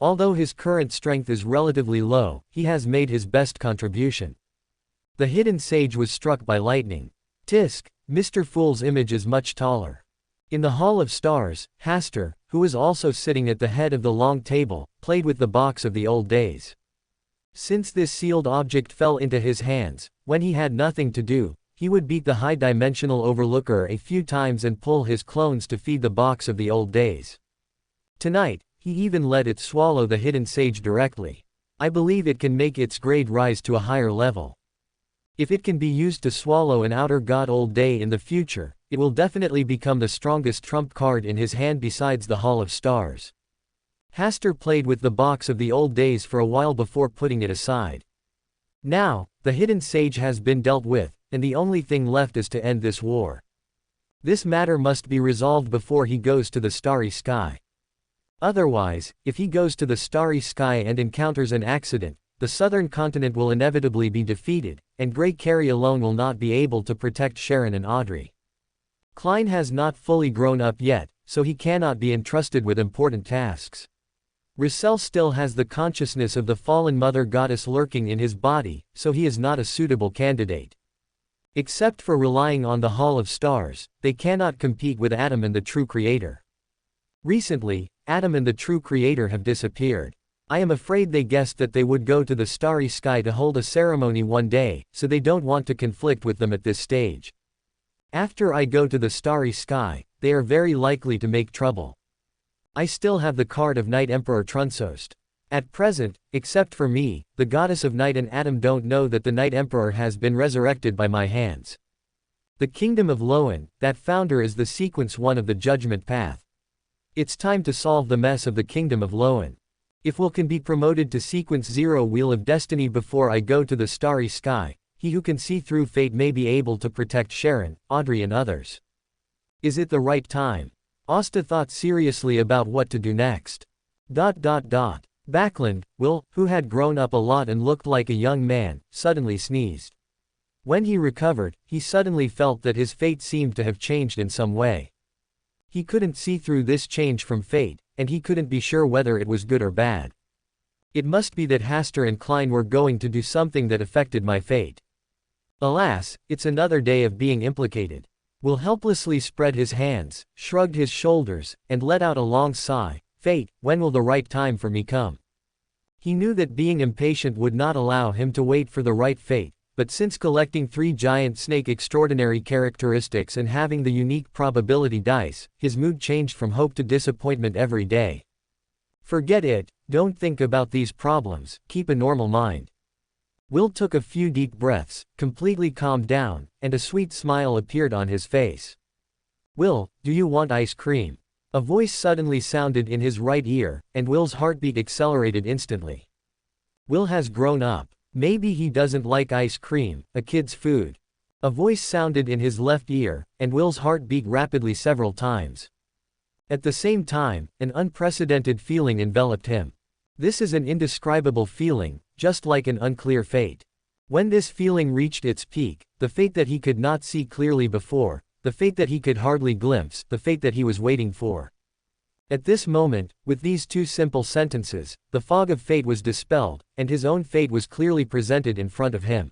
Although his current strength is relatively low, he has made his best contribution. The hidden sage was struck by lightning. Tisk, Mr. Fool's image is much taller. In the Hall of Stars, Hasta, who was also sitting at the head of the long table, played with the box of the old days. Since this sealed object fell into his hands, when he had nothing to do, he would beat the high-dimensional overlooker a few times and pull his clones to feed the box of the old days. Tonight, he even let it swallow the hidden sage directly. I believe it can make its grade rise to a higher level. If it can be used to swallow an outer god old day in the future, it will definitely become the strongest trump card in his hand besides the Hall of Stars. Hasta played with the box of the old days for a while before putting it aside. Now, the hidden sage has been dealt with, and the only thing left is to end this war. This matter must be resolved before he goes to the starry sky. Otherwise, if he goes to the starry sky and encounters an accident, the southern continent will inevitably be defeated, and Grey Carey alone will not be able to protect Sharon and Audrey. Klein has not fully grown up yet, so he cannot be entrusted with important tasks. Russell still has the consciousness of the fallen mother goddess lurking in his body, so he is not a suitable candidate. Except for relying on the Hall of Stars, they cannot compete with Adam and the True Creator. Recently, Adam and the True Creator have disappeared. I am afraid they guessed that they would go to the starry sky to hold a ceremony one day, so they don't want to conflict with them at this stage. After I go to the starry sky, they are very likely to make trouble. I still have the card of Night Emperor Trunsost. At present, except for me, the goddess of night and Adam don't know that the Night Emperor has been resurrected by my hands. The Kingdom of Loan, that founder is the sequence 1 of the Judgment Path. It's time to solve the mess of the Kingdom of Loan. If Will can be promoted to sequence 0 Wheel of Destiny before I go to the starry sky, he who can see through fate may be able to protect Sharon, Audrey and others. Is it the right time? Asta thought seriously about what to do next. Backlund, Will, who had grown up a lot and looked like a young man, suddenly sneezed. When he recovered, he suddenly felt that his fate seemed to have changed in some way. He couldn't see through this change from fate, and he couldn't be sure whether it was good or bad. It must be that Hasta and Klein were going to do something that affected my fate. Alas, it's another day of being implicated. Will helplessly spread his hands, shrugged his shoulders, and let out a long sigh. Fate, when will the right time for me come? He knew that being impatient would not allow him to wait for the right fate, but since collecting 3 giant snake extraordinary characteristics and having the unique probability dice, his mood changed from hope to disappointment every day. Forget it, don't think about these problems, keep a normal mind. Will took a few deep breaths, completely calmed down, and a sweet smile appeared on his face. Will, do you want ice cream? A voice suddenly sounded in his right ear, and Will's heartbeat accelerated instantly. Will has grown up. Maybe he doesn't like ice cream, a kid's food. A voice sounded in his left ear, and Will's heart beat rapidly several times. At the same time, an unprecedented feeling enveloped him. This is an indescribable feeling, just like an unclear fate. When this feeling reached its peak, the fate that he could not see clearly before, the fate that he could hardly glimpse, the fate that he was waiting for. At this moment, with these 2 simple sentences, the fog of fate was dispelled, and his own fate was clearly presented in front of him.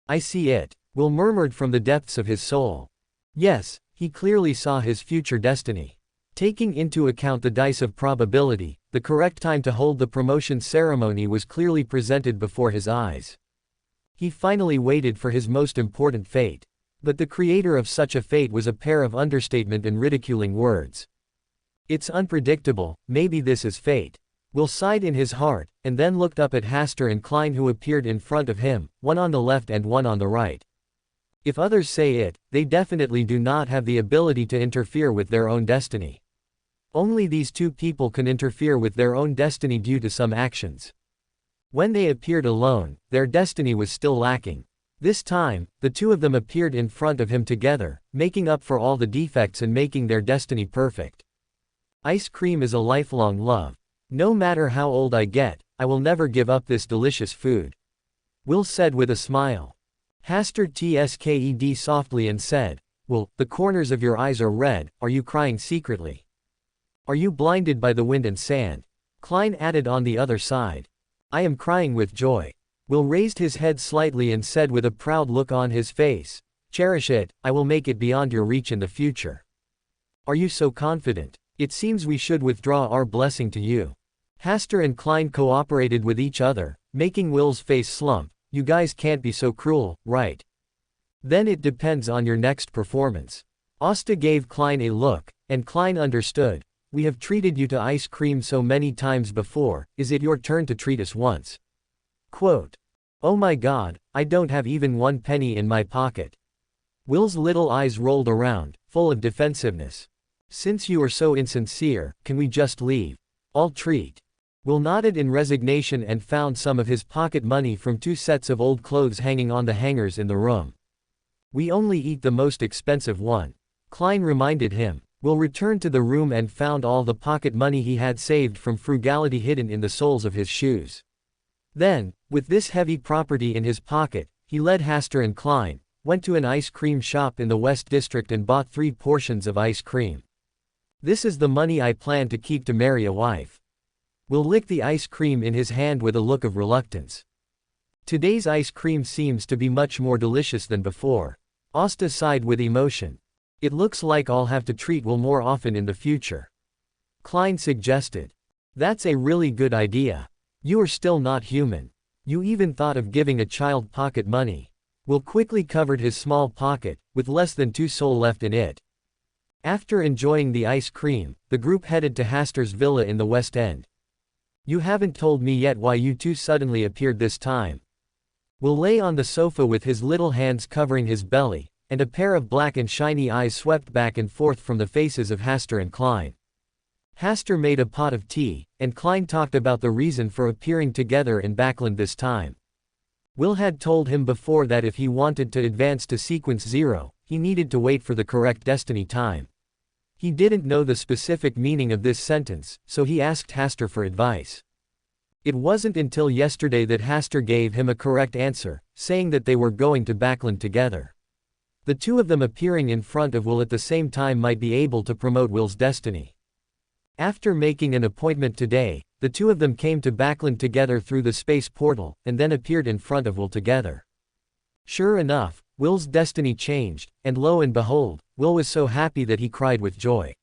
I see it, Will murmured from the depths of his soul. Yes, he clearly saw his future destiny. Taking into account the dice of probability, the correct time to hold the promotion ceremony was clearly presented before his eyes. He finally waited for his most important fate. But the creator of such a fate was a pair of understatement and ridiculing words. It's unpredictable, maybe this is fate. Will sighed in his heart, and then looked up at Hasta and Klein who appeared in front of him, one on the left and one on the right. If others say it, they definitely do not have the ability to interfere with their own destiny. Only these 2 people can interfere with their own destiny due to some actions. When they appeared alone, their destiny was still lacking. This time, the 2 of them appeared in front of him together, making up for all the defects and making their destiny perfect. Ice cream is a lifelong love. No matter how old I get, I will never give up this delicious food. Will said with a smile. Hasta tsked softly and said, Will, the corners of your eyes are red, are you crying secretly? Are you blinded by the wind and sand? Klein added on the other side. I am crying with joy. Will raised his head slightly and said with a proud look on his face, cherish it, I will make it beyond your reach in the future. Are you so confident? It seems we should withdraw our blessing to you. Hasta and Klein cooperated with each other, making Will's face slump. You guys can't be so cruel, right? Then it depends on your next performance. Asta gave Klein a look, and Klein understood. We have treated you to ice cream so many times before, is it your turn to treat us once? Quote. Oh my god, I don't have even 1 penny in my pocket. Will's little eyes rolled around, full of defensiveness. Since you are so insincere, can we just leave? I'll treat. Will nodded in resignation and found some of his pocket money from 2 sets of old clothes hanging on the hangers in the room. We only eat the most expensive one. Klein reminded him. Will returned to the room and found all the pocket money he had saved from frugality hidden in the soles of his shoes. Then, with this heavy property in his pocket, he led Hasta and Klein, went to an ice cream shop in the West District and bought 3 portions of ice cream. This is the money I plan to keep to marry a wife. Will licked the ice cream in his hand with a look of reluctance. Today's ice cream seems to be much more delicious than before. Asta sighed with emotion. It looks like I'll have to treat Will more often in the future. Klein suggested. That's a really good idea. You are still not human. You even thought of giving a child pocket money. Will quickly covered his small pocket, with less than 2 sol left in it. After enjoying the ice cream, the group headed to Hasta's villa in the West End. You haven't told me yet why you 2 suddenly appeared this time. Will lay on the sofa with his little hands covering his belly, and a pair of black and shiny eyes swept back and forth from the faces of Hasta and Klein. Hasta made a pot of tea, and Klein talked about the reason for appearing together in Backland this time. Will had told him before that if he wanted to advance to Sequence 0, he needed to wait for the correct destiny time. He didn't know the specific meaning of this sentence, so he asked Hasta for advice. It wasn't until yesterday that Hasta gave him a correct answer, saying that they were going to Backland together. The two of them appearing in front of Will at the same time might be able to promote Will's destiny. After making an appointment today, the two of them came to Backland together through the space portal, and then appeared in front of Will together. Sure enough, Will's destiny changed, and lo and behold, Will was so happy that he cried with joy.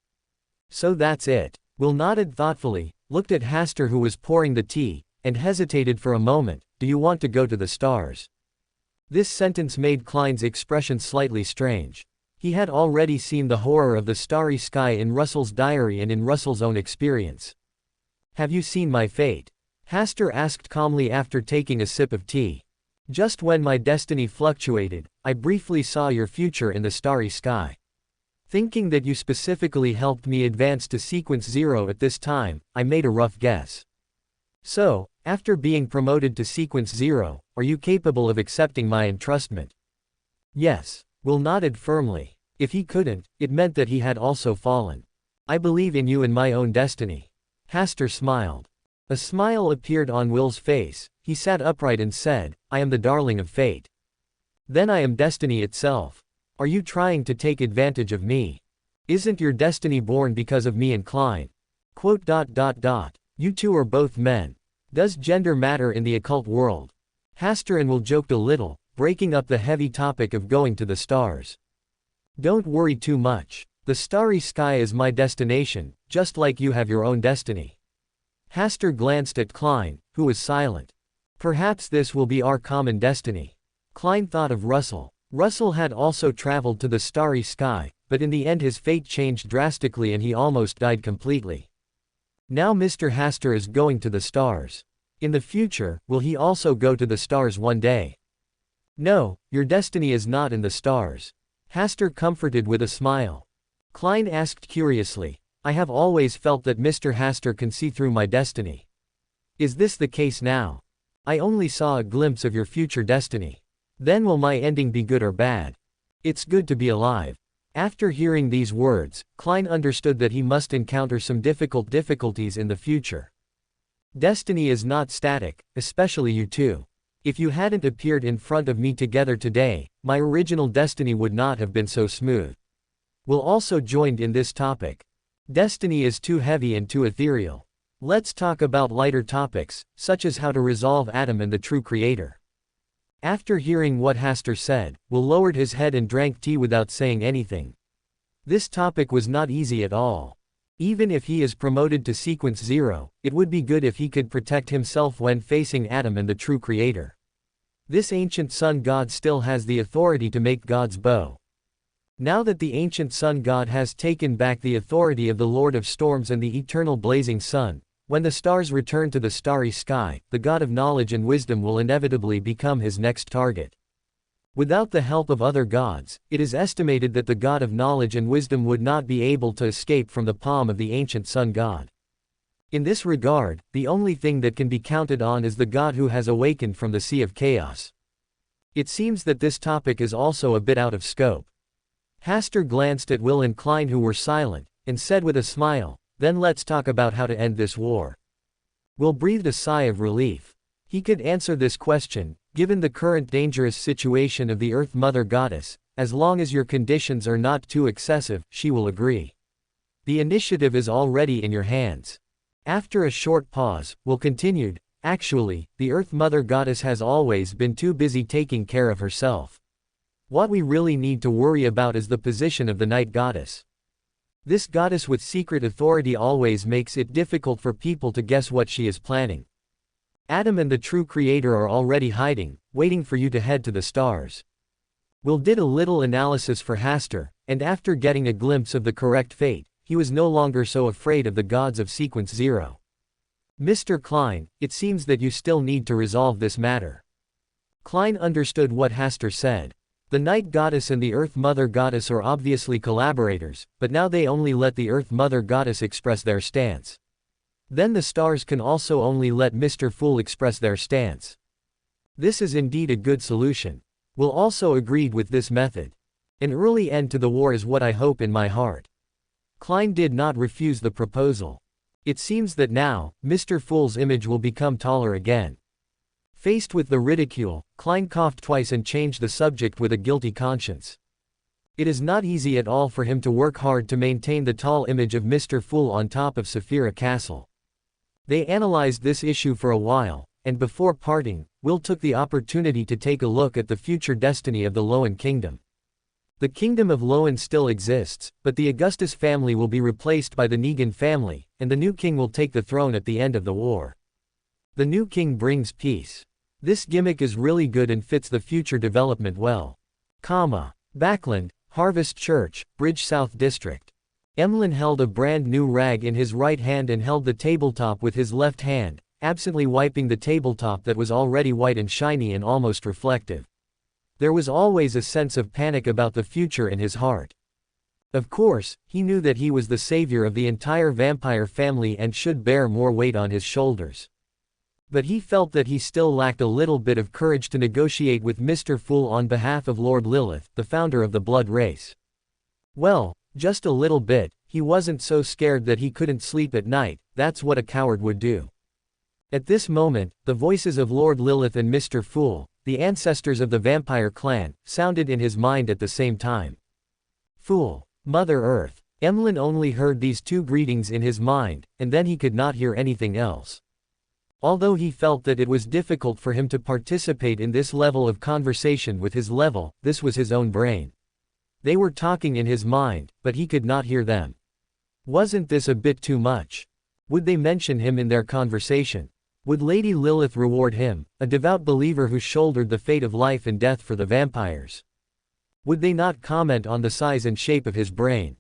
So that's it. Will nodded thoughtfully, looked at Hasta who was pouring the tea, and hesitated for a moment. Do you want to go to the stars? This sentence made Klein's expression slightly strange. He had already seen the horror of the starry sky in Russell's diary and in Russell's own experience. Have you seen my fate? Hasta asked calmly after taking a sip of tea. Just when my destiny fluctuated, I briefly saw your future in the starry sky. Thinking that you specifically helped me advance to sequence 0 at this time, I made a rough guess. So, after being promoted to sequence 0, are you capable of accepting my entrustment? Yes. Will nodded firmly. If he couldn't, it meant that he had also fallen. I believe in you and my own destiny. Hasta smiled. A smile appeared on Will's face. He sat upright and said, I am the darling of fate. Then I am destiny itself. Are you trying to take advantage of me? Isn't your destiny born because of me and Klein? Quote. You two are both men. Does gender matter in the occult world? Hasta and Will joked a little, breaking up the heavy topic of going to the stars. Don't worry too much. The starry sky is my destination, just like you have your own destiny. Hasta glanced at Klein, who was silent. Perhaps this will be our common destiny. Klein thought of Russell. Russell had also traveled to the starry sky, but in the end his fate changed drastically and he almost died completely. Now Mr. Hasta is going to the stars. In the future, will he also go to the stars one day? No, your destiny is not in the stars. Hasta comforted with a smile. Klein asked curiously, I have always felt that Mr. Hasta can see through my destiny. Is this the case now? I only saw a glimpse of your future destiny. Then will my ending be good or bad? It's good to be alive. After hearing these words, Klein understood that he must encounter some difficulties in the future. Destiny is not static, especially you two. If you hadn't appeared in front of me together today, my original destiny would not have been so smooth. Will also joined in this topic. Destiny is too heavy and too ethereal. Let's talk about lighter topics, such as how to resolve Adam and the true creator. After hearing what Hasta said, Will lowered his head and drank tea without saying anything. This topic was not easy at all. Even if he is promoted to sequence 0, it would be good if he could protect himself when facing Adam and the true creator. This ancient sun god still has the authority to make God's bow. Now that the ancient sun god has taken back the authority of the Lord of Storms and the eternal blazing sun, when the stars return to the starry sky, the god of knowledge and wisdom will inevitably become his next target. Without the help of other gods, it is estimated that the god of knowledge and wisdom would not be able to escape from the palm of the ancient sun god. In this regard, the only thing that can be counted on is the god who has awakened from the sea of chaos. It seems that this topic is also a bit out of scope. Hasta glanced at Will and Klein who were silent, and said with a smile, then let's talk about how to end this war. Will breathed a sigh of relief. He could answer this question, given the current dangerous situation of the Earth Mother Goddess, as long as your conditions are not too excessive, she will agree. The initiative is already in your hands. After a short pause, Will continued, actually, the Earth Mother Goddess has always been too busy taking care of herself. What we really need to worry about is the position of the Night Goddess. This goddess with secret authority always makes it difficult for people to guess what she is planning. Adam and the true creator are already hiding, waiting for you to head to the stars. Will did a little analysis for Hasta, and after getting a glimpse of the correct fate, he was no longer so afraid of the gods of sequence 0. Mr. Klein, it seems that you still need to resolve this matter. Klein understood what Hasta said. The Night Goddess and the Earth Mother Goddess are obviously collaborators, but now they only let the Earth Mother Goddess express their stance. Then the stars can also only let Mr. Fool express their stance. This is indeed a good solution. Will also agreed with this method. An early end to the war is what I hope in my heart. Klein did not refuse the proposal. It seems that now, Mr. Fool's image will become taller again. Faced with the ridicule, Klein coughed twice and changed the subject with a guilty conscience. It is not easy at all for him to work hard to maintain the tall image of Mr. Fool on top of Saphira Castle. They analyzed this issue for a while, and before parting, Will took the opportunity to take a look at the future destiny of the Lowen Kingdom. The Kingdom of Lowen still exists, but the Augustus family will be replaced by the Negan family, and the new king will take the throne at the end of the war. The new king brings peace. This gimmick is really good and fits the future development well. Backland, Harvest Church, Bridge South District. Emlyn held a brand new rag in his right hand and held the tabletop with his left hand, absently wiping the tabletop that was already white and shiny and almost reflective. There was always a sense of panic about the future in his heart. Of course, he knew that he was the savior of the entire vampire family and should bear more weight on his shoulders. But he felt that he still lacked a little bit of courage to negotiate with Mr. Fool on behalf of Lord Lilith, the founder of the blood race. Well, just a little bit. He wasn't so scared that he couldn't sleep at night. That's what a coward would do. At this moment, the voices of Lord Lilith and Mr. Fool, the ancestors of the vampire clan, sounded in his mind at the same time. Fool, Mother Earth. Emlyn only heard these two greetings in his mind, and then he could not hear anything else. Although he felt that it was difficult for him to participate in this level of conversation with his level, this was his own brain. They were talking in his mind, but he could not hear them. Wasn't this a bit too much? Would they mention him in their conversation? Would Lady Lilith reward him, a devout believer who shouldered the fate of life and death for the vampires? Would they not comment on the size and shape of his brain?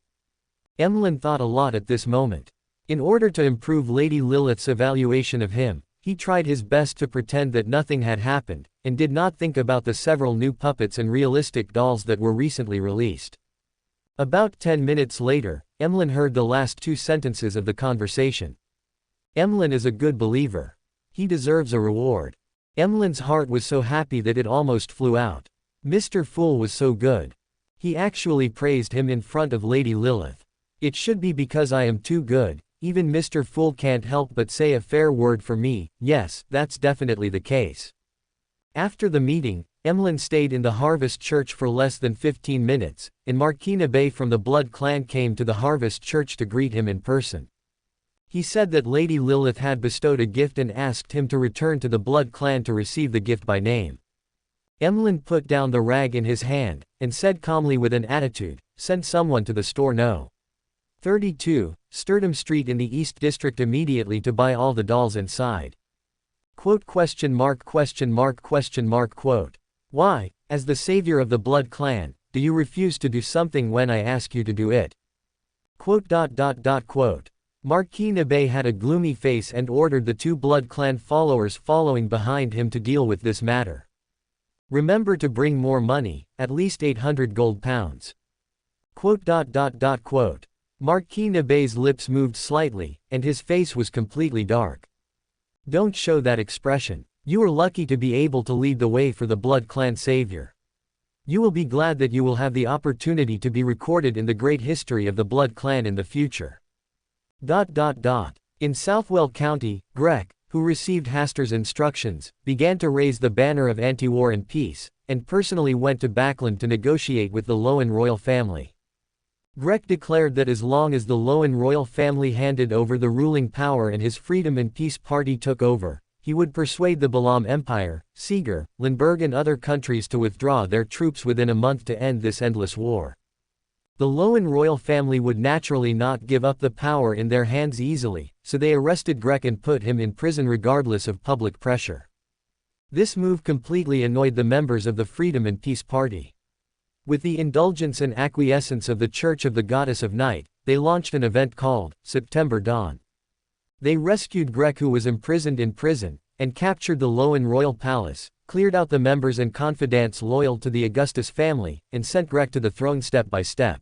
Emlyn thought a lot at this moment. In order to improve Lady Lilith's evaluation of him, he tried his best to pretend that nothing had happened, and did not think about the several new puppets and realistic dolls that were recently released. About 10 minutes later, Emlyn heard the last two sentences of the conversation. Emlyn is a good believer. He deserves a reward. Emlyn's heart was so happy that it almost flew out. Mr. Fool was so good. He actually praised him in front of Lady Lilith. It should be because I am too good. Even Mr. Fool can't help but say a fair word for me. Yes, that's definitely the case. After the meeting, Emlyn stayed in the Harvest Church for less than 15 minutes, and Marquina Bay from the Blood Clan came to the Harvest Church to greet him in person. He said that Lady Lilith had bestowed a gift and asked him to return to the Blood Clan to receive the gift by name. Emlyn put down the rag in his hand, and said calmly with an attitude, "Send someone to the store No. 32, Sturdham Street in the East District immediately to buy all the dolls inside." Quote? Why, as the savior of the Blood Clan, do you refuse to do something when I ask you to do it? Quote. Marquina Bay had a gloomy face and ordered the two Blood Clan followers following behind him to deal with this matter. Remember to bring more money, at least 800 gold pounds. Quote. Marquina Bay's lips moved slightly, and his face was completely dark. Don't show that expression. You are lucky to be able to lead the way for the Blood Clan savior. You will be glad that you will have the opportunity to be recorded in the great history of the Blood Clan in the future. In Southwell County, Grek, who received Haster's instructions, began to raise the banner of anti-war and peace, and personally went to Backland to negotiate with the Lowen royal family. Grek declared that as long as the Lowen royal family handed over the ruling power and his Freedom and Peace Party took over, he would persuade the Balam Empire, Seeger, Lindbergh and other countries to withdraw their troops within a month to end this endless war. The Lowen royal family would naturally not give up the power in their hands easily, so they arrested Grek and put him in prison regardless of public pressure. This move completely annoyed the members of the Freedom and Peace Party. With the indulgence and acquiescence of the Church of the Goddess of Night, they launched an event called September Dawn. They rescued Grek, who was imprisoned in prison, and captured the Lowen royal palace, cleared out the members and confidants loyal to the Augustus family, and sent Grek to the throne step by step.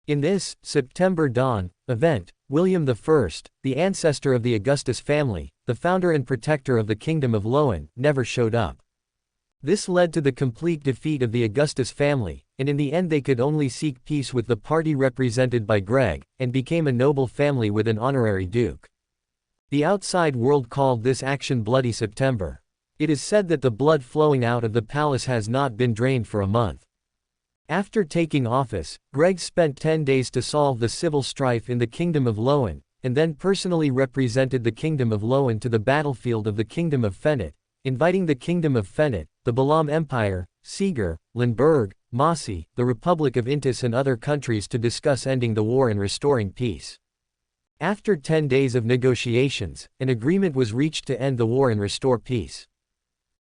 In this September Dawn event, William I, the ancestor of the Augustus family, the founder and protector of the Kingdom of Lowen, never showed up. This led to the complete defeat of the Augustus family, and in the end they could only seek peace with the party represented by Greg, and became a noble family with an honorary duke. The outside world called this action Bloody September. It is said that the blood flowing out of the palace has not been drained for a month. After taking office, Greg spent 10 days to solve the civil strife in the Kingdom of Lowen, and then personally represented the Kingdom of Lowen to the battlefield of the Kingdom of Fennet, inviting the Kingdom of Fennet, the Balam Empire, Seeger, Lindbergh, Mossy, the Republic of Intis and other countries to discuss ending the war and restoring peace. After 10 days of negotiations, an agreement was reached to end the war and restore peace.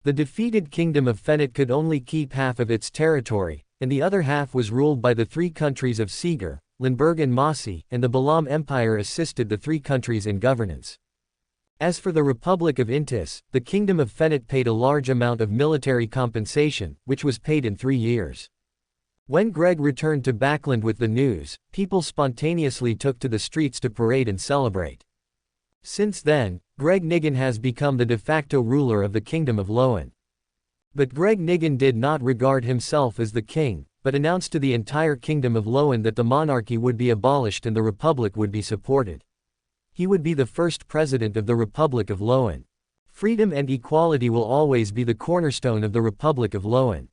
The defeated Kingdom of Fennet could only keep half of its territory, and the other half was ruled by the three countries of Seeger, Lindbergh and Mossy, and the Balam Empire assisted the three countries in governance. As for the Republic of Intis, the Kingdom of Fennet paid a large amount of military compensation, which was paid in 3 years. When Greg returned to Backland with the news, people spontaneously took to the streets to parade and celebrate. Since then, Greg Nigan has become the de facto ruler of the Kingdom of Lowen. But Greg Nigan did not regard himself as the king, but announced to the entire Kingdom of Lowen that the monarchy would be abolished and the Republic would be supported. He would be the first president of the Republic of Lowen. Freedom and equality will always be the cornerstone of the Republic of Lowen.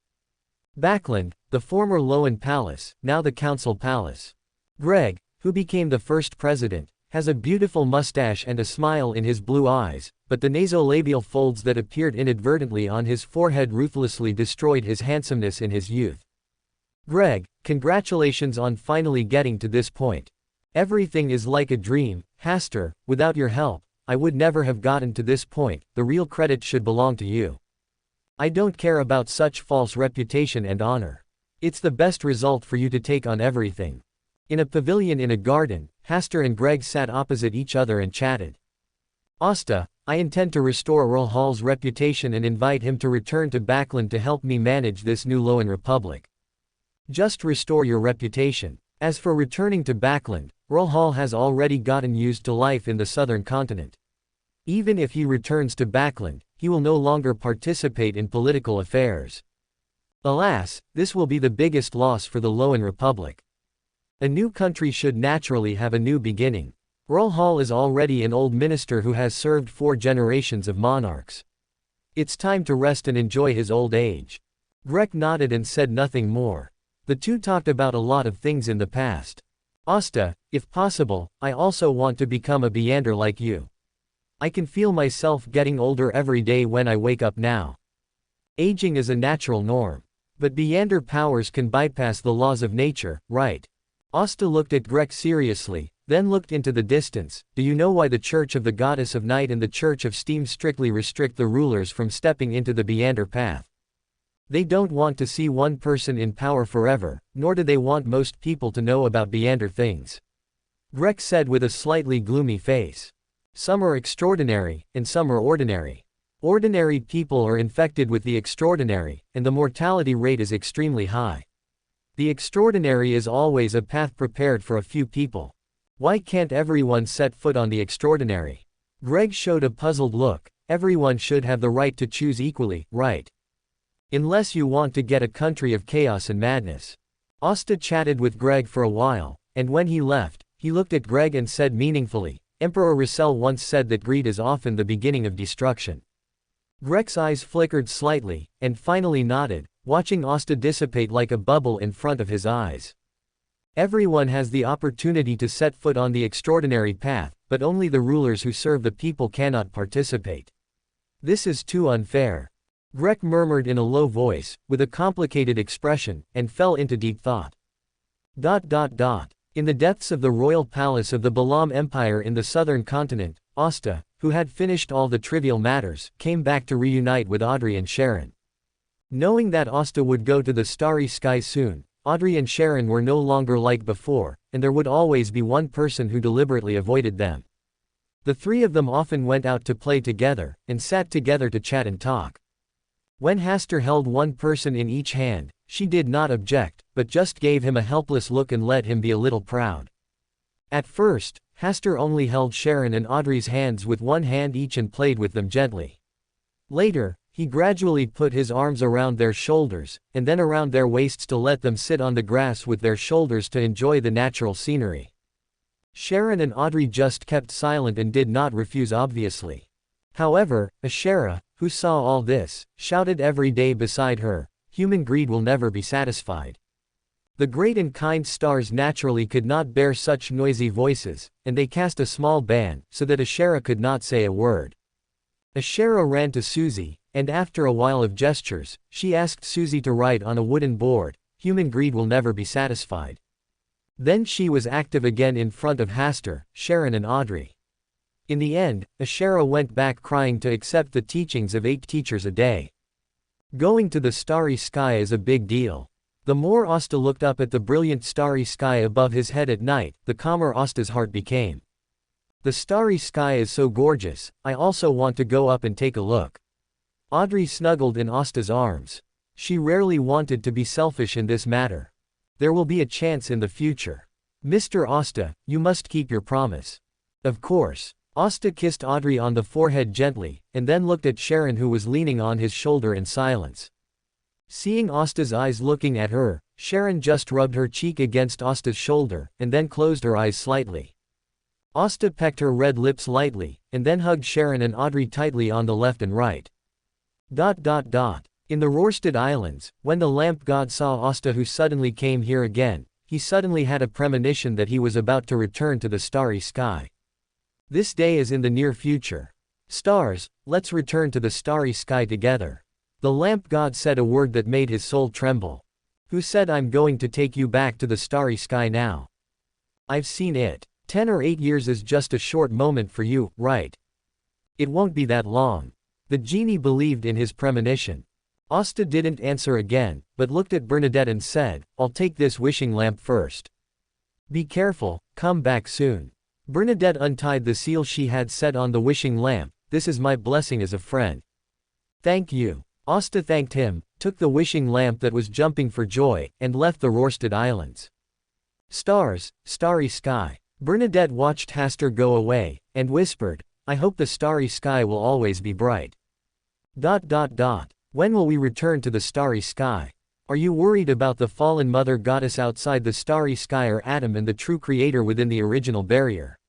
Backland, the former Lowen Palace, now the Council Palace. Greg, who became the first president, has a beautiful mustache and a smile in his blue eyes, but the nasolabial folds that appeared inadvertently on his forehead ruthlessly destroyed his handsomeness in his youth. Greg, congratulations on finally getting to this point. Everything is like a dream, Hasta. Without your help, I would never have gotten to this point. The real credit should belong to you. I don't care about such false reputation and honor. It's the best result for you to take on everything. In a pavilion in a garden, Hasta and Greg sat opposite each other and chatted. Asta, I intend to restore Earl Hall's reputation and invite him to return to Backland to help me manage this new Lowen Republic. Just restore your reputation. As for returning to Backland, Earl Hall has already gotten used to life in the southern continent. Even if he returns to Backland, he will no longer participate in political affairs. Alas, this will be the biggest loss for the Lowen Republic. A new country should naturally have a new beginning. Earl Hall is already an old minister who has served 4 generations of monarchs. It's time to rest and enjoy his old age. Greg nodded and said nothing more. The two talked about a lot of things in the past. Asta, if possible, I also want to become a Beander like you. I can feel myself getting older every day when I wake up now. Aging is a natural norm. But Beander powers can bypass the laws of nature, right? Asta looked at Greg seriously, then looked into the distance. Do you know why the Church of the Goddess of Night and the Church of Steam strictly restrict the rulers from stepping into the Beander path? They don't want to see one person in power forever, nor do they want most people to know about Beander things. Greg said with a slightly gloomy face. Some are extraordinary, and some are ordinary. Ordinary people are infected with the extraordinary, and the mortality rate is extremely high. The extraordinary is always a path prepared for a few people. Why can't everyone set foot on the extraordinary? Greg showed a puzzled look. Everyone should have the right to choose equally, right? Unless you want to get a country of chaos and madness. Asta chatted with Greg for a while, and when he left, he looked at Greg and said meaningfully, Emperor Russell once said that greed is often the beginning of destruction. Greg's eyes flickered slightly, and finally nodded, watching Asta dissipate like a bubble in front of his eyes. Everyone has the opportunity to set foot on the extraordinary path, but only the rulers who serve the people cannot participate. This is too unfair. Greg murmured in a low voice, with a complicated expression, and fell into deep thought. In the depths of the royal palace of the Balam Empire in the southern continent, Asta, who had finished all the trivial matters, came back to reunite with Audrey and Sharon. Knowing that Asta would go to the starry sky soon, Audrey and Sharon were no longer like before, and there would always be one person who deliberately avoided them. The three of them often went out to play together, and sat together to chat and talk. When Hasta held one person in each hand, she did not object, but just gave him a helpless look and let him be a little proud. At first, Hasta only held Sharon and Audrey's hands with one hand each and played with them gently. Later, he gradually put his arms around their shoulders, and then around their waists to let them sit on the grass with their shoulders to enjoy the natural scenery. Sharon and Audrey just kept silent and did not refuse obviously. However, Ashera, who saw all this, shouted every day beside her, human greed will never be satisfied. The great and kind stars naturally could not bear such noisy voices, and they cast a small ban, so that Ashera could not say a word. Ashera ran to Susie, and after a while of gestures, she asked Susie to write on a wooden board, "Human greed will never be satisfied." Then she was active again in front of Hastur, Sharon and Audrey. In the end, Ashera went back crying to accept the teachings of 8 teachers a day. Going to the starry sky is a big deal. The more Asta looked up at the brilliant starry sky above his head at night, the calmer Asta's heart became. The starry sky is so gorgeous, I also want to go up and take a look. Audrey snuggled in Asta's arms. She rarely wanted to be selfish in this matter. There will be a chance in the future. Mr. Asta, you must keep your promise. Of course. Asta kissed Audrey on the forehead gently, and then looked at Sharon who was leaning on his shoulder in silence. Seeing Asta's eyes looking at her, Sharon just rubbed her cheek against Asta's shoulder, and then closed her eyes slightly. Asta pecked her red lips lightly, and then hugged Sharon and Audrey tightly on the left and right. In the Rorstad Islands, when the lamp god saw Asta who suddenly came here again, he suddenly had a premonition that he was about to return to the starry sky. This day is in the near future. Stars, let's return to the starry sky together. The lamp god said a word that made his soul tremble. Who said I'm going to take you back to the starry sky now? I've seen it. 10 or 8 years is just a short moment for you, right? It won't be that long. The genie believed in his premonition. Asta didn't answer again, but looked at Bernadette and said, I'll take this wishing lamp first. Be careful, come back soon. Bernadette untied the seal she had set on the wishing lamp. This is my blessing as a friend. Thank you. Asta thanked him, took the wishing lamp that was jumping for joy, and left the Rorstad Islands. Stars, starry sky. Bernadette watched Hastur go away, and whispered, I hope the starry sky will always be bright. When will we return to the starry sky? Are you worried about the fallen mother goddess outside the starry sky or Adam and the true creator within the original barrier?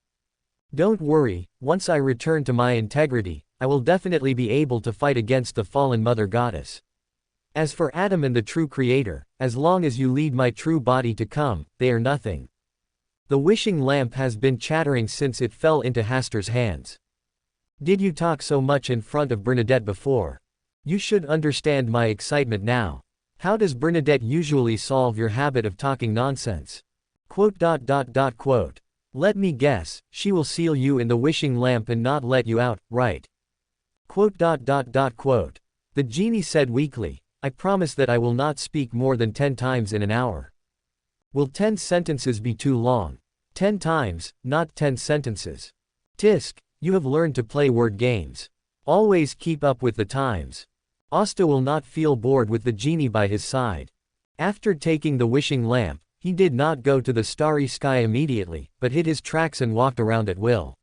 Don't worry, once I return to my integrity, I will definitely be able to fight against the fallen mother goddess. As for Adam and the true creator, as long as you lead my true body to come, they are nothing. The wishing lamp has been chattering since it fell into Hastur's hands. Did you talk so much in front of Bernadette before? You should understand my excitement now. How does Bernadette usually solve your habit of talking nonsense? Let me guess, she will seal you in the wishing lamp and not let you out, right? The genie said weakly, I promise that I will not speak more than 10 times in an hour. Will 10 sentences be too long? 10 times, not 10 sentences. Tisk, you have learned to play word games. Always keep up with the times. Asta will not feel bored with the genie by his side. After taking the wishing lamp, he did not go to the starry sky immediately, but hid his tracks and walked around at will.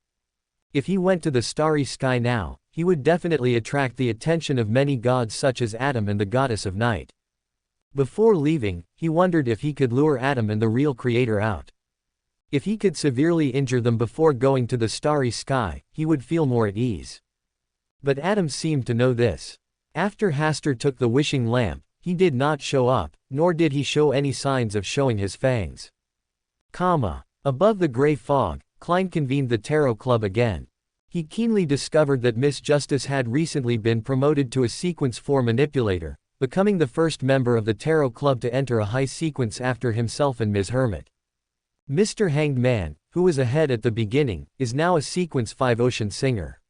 If he went to the starry sky now, he would definitely attract the attention of many gods such as Adam and the goddess of night. Before leaving, he wondered if he could lure Adam and the real creator out. If he could severely injure them before going to the starry sky, he would feel more at ease. But Adam seemed to know this. After Hastur took the wishing lamp, he did not show up, nor did he show any signs of showing his fangs. Above the gray fog, Klein convened the Tarot Club again. He keenly discovered that Miss Justice had recently been promoted to a Sequence 4 manipulator, becoming the first member of the Tarot Club to enter a high sequence after himself and Ms. Hermit. Mr. Hanged Man, who was ahead at the beginning, is now a Sequence 5 ocean singer.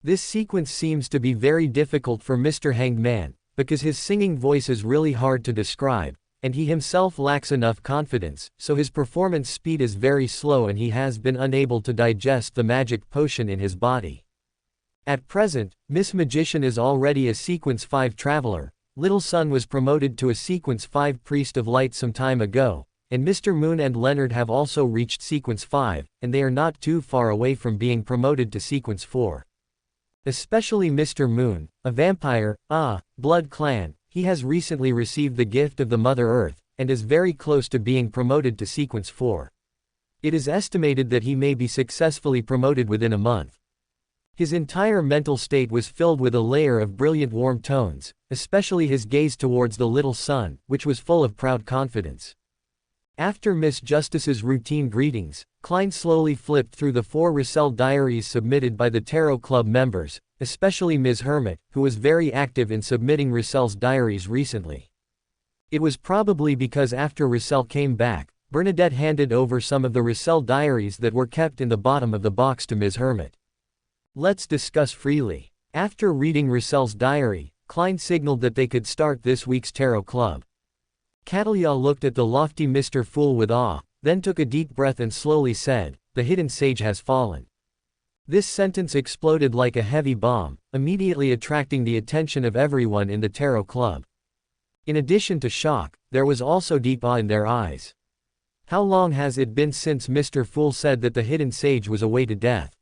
This sequence seems to be very difficult for Mr. Hanged Man, because his singing voice is really hard to describe, and he himself lacks enough confidence, so his performance speed is very slow and he has been unable to digest the magic potion in his body. At present, Miss Magician is already a Sequence 5 traveler, Little Sun was promoted to a Sequence 5 Priest of Light some time ago, and Mr. Moon and Leonard have also reached Sequence 5, and they are not too far away from being promoted to Sequence 4. Especially Mr. Moon, a vampire, blood clan, he has recently received the gift of the Mother Earth, and is very close to being promoted to Sequence 4. It is estimated that he may be successfully promoted within a month. His entire mental state was filled with a layer of brilliant warm tones, especially his gaze towards the little sun, which was full of proud confidence. After Miss Justice's routine greetings, Klein slowly flipped through the 4 Russell diaries submitted by the Tarot Club members, especially Ms. Hermit, who was very active in submitting Russell's diaries recently. It was probably because after Russell came back, Bernadette handed over some of the Russell diaries that were kept in the bottom of the box to Ms. Hermit. Let's discuss freely. After reading Russell's diary, Klein signaled that they could start this week's Tarot Club. Catalia looked at the lofty Mr. Fool with awe, then took a deep breath and slowly said, "The hidden sage has fallen." This sentence exploded like a heavy bomb, immediately attracting the attention of everyone in the Tarot Club. In addition to shock, there was also deep awe in their eyes. How long has it been since Mr. Fool said that the hidden sage was away to death?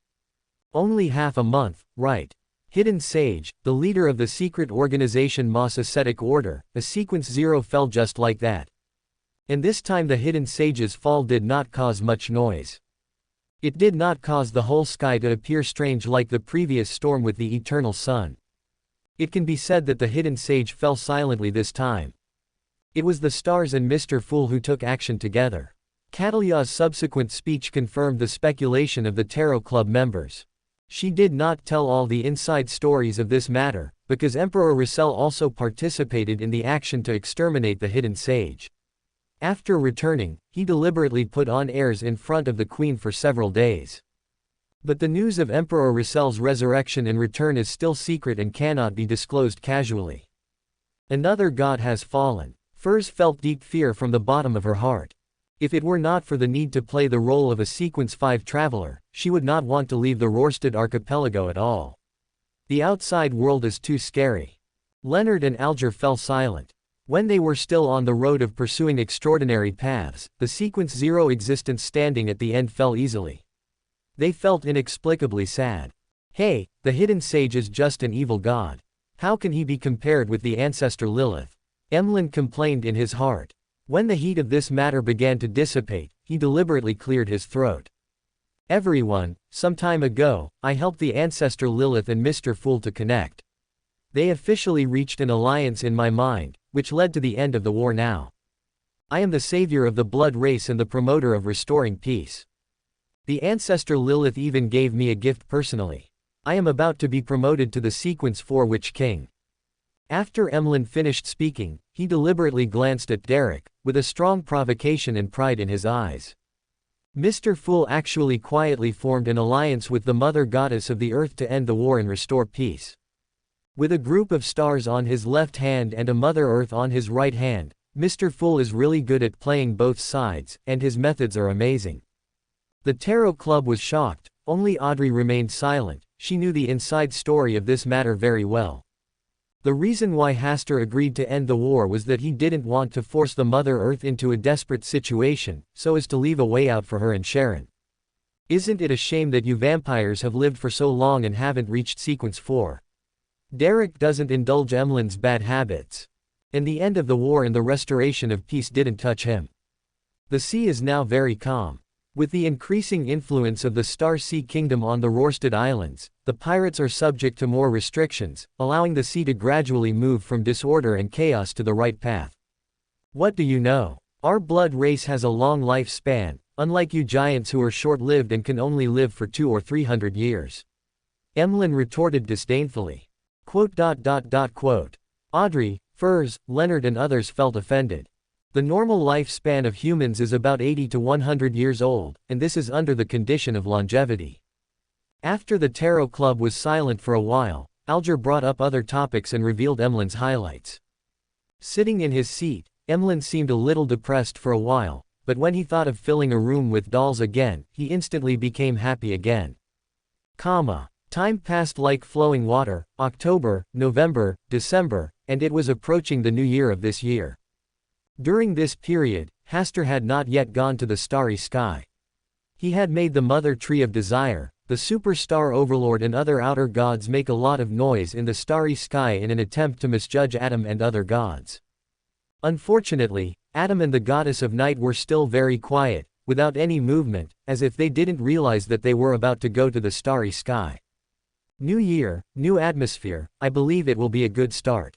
Only half a month, right? Hidden Sage, the leader of the secret organization Moss Ascetic Order, a Sequence 0 fell just like that. And this time the Hidden Sage's fall did not cause much noise. It did not cause the whole sky to appear strange like the previous storm with the eternal sun. It can be said that the Hidden Sage fell silently this time. It was the stars and Mr. Fool who took action together. Catalia's subsequent speech confirmed the speculation of the Tarot Club members. She did not tell all the inside stories of this matter, because Emperor Russell also participated in the action to exterminate the Hidden Sage. After returning, he deliberately put on airs in front of the Queen for several days. But the news of Emperor Russell's resurrection and return is still secret and cannot be disclosed casually. Another god has fallen. Furs felt deep fear from the bottom of her heart. If it were not for the need to play the role of a Sequence 5 traveler, she would not want to leave the Rorstad archipelago at all. The outside world is too scary. Leonard and Alger fell silent. When they were still on the road of pursuing extraordinary paths, the Sequence 0 existence standing at the end fell easily. They felt inexplicably sad. Hey, the Hidden Sage is just an evil god. How can he be compared with the ancestor Lilith? Emlyn complained in his heart. When the heat of this matter began to dissipate, he deliberately cleared his throat. Everyone, some time ago, I helped the ancestor Lilith and Mr. Fool to connect. They officially reached an alliance in my mind, which led to the end of the war now. I am the savior of the blood race and the promoter of restoring peace. The ancestor Lilith even gave me a gift personally. I am about to be promoted to the Sequence 4 Witch King. After Emlyn finished speaking, he deliberately glanced at Derek, with a strong provocation and pride in his eyes. Mr. Fool actually quietly formed an alliance with the Mother Goddess of the Earth to end the war and restore peace. With a group of stars on his left hand and a Mother Earth on his right hand, Mr. Fool is really good at playing both sides, and his methods are amazing. The Tarot Club was shocked, only Audrey remained silent. She knew the inside story of this matter very well. The reason why Hastur agreed to end the war was that he didn't want to force the Mother Earth into a desperate situation, so as to leave a way out for her and Sharon. Isn't it a shame that you vampires have lived for so long and haven't reached Sequence 4? Derek doesn't indulge Emlyn's bad habits. And the end of the war and the restoration of peace didn't touch him. The sea is now very calm. With the increasing influence of the Star Sea Kingdom on the Rorstad Islands, the pirates are subject to more restrictions, allowing the sea to gradually move from disorder and chaos to the right path. What do you know? Our blood race has a long lifespan, unlike you giants who are short-lived and can only live for 200 or 300 years. Emlyn retorted disdainfully. Audrey, Furs, Leonard and others felt offended. The normal lifespan of humans is about 80 to 100 years old, and this is under the condition of longevity. After the Tarot Club was silent for a while, Alger brought up other topics and revealed Emlyn's highlights. Sitting in his seat, Emlyn seemed a little depressed for a while, but when he thought of filling a room with dolls again, he instantly became happy again. Time passed like flowing water, October, November, December, and it was approaching the new year of this year. During this period, Hastur had not yet gone to the starry sky. He had made the Mother Tree of Desire, the superstar overlord and other outer gods make a lot of noise in the starry sky in an attempt to misjudge Adam and other gods. Unfortunately, Adam and the goddess of night were still very quiet, without any movement, as if they didn't realize that they were about to go to the starry sky. New year, new atmosphere, I believe it will be a good start.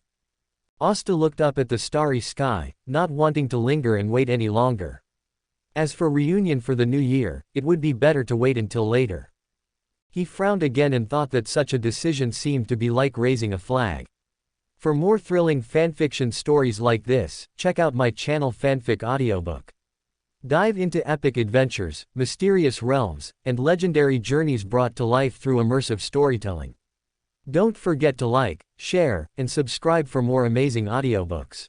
Asta looked up at the starry sky, not wanting to linger and wait any longer. As for reunion for the new year, it would be better to wait until later. He frowned again and thought that such a decision seemed to be like raising a flag. For more thrilling fanfiction stories like this, check out my channel Fanfic audiobook. Dive into epic adventures, mysterious realms, and legendary journeys brought to life through immersive storytelling. Don't forget to like, share, and subscribe for more amazing audiobooks.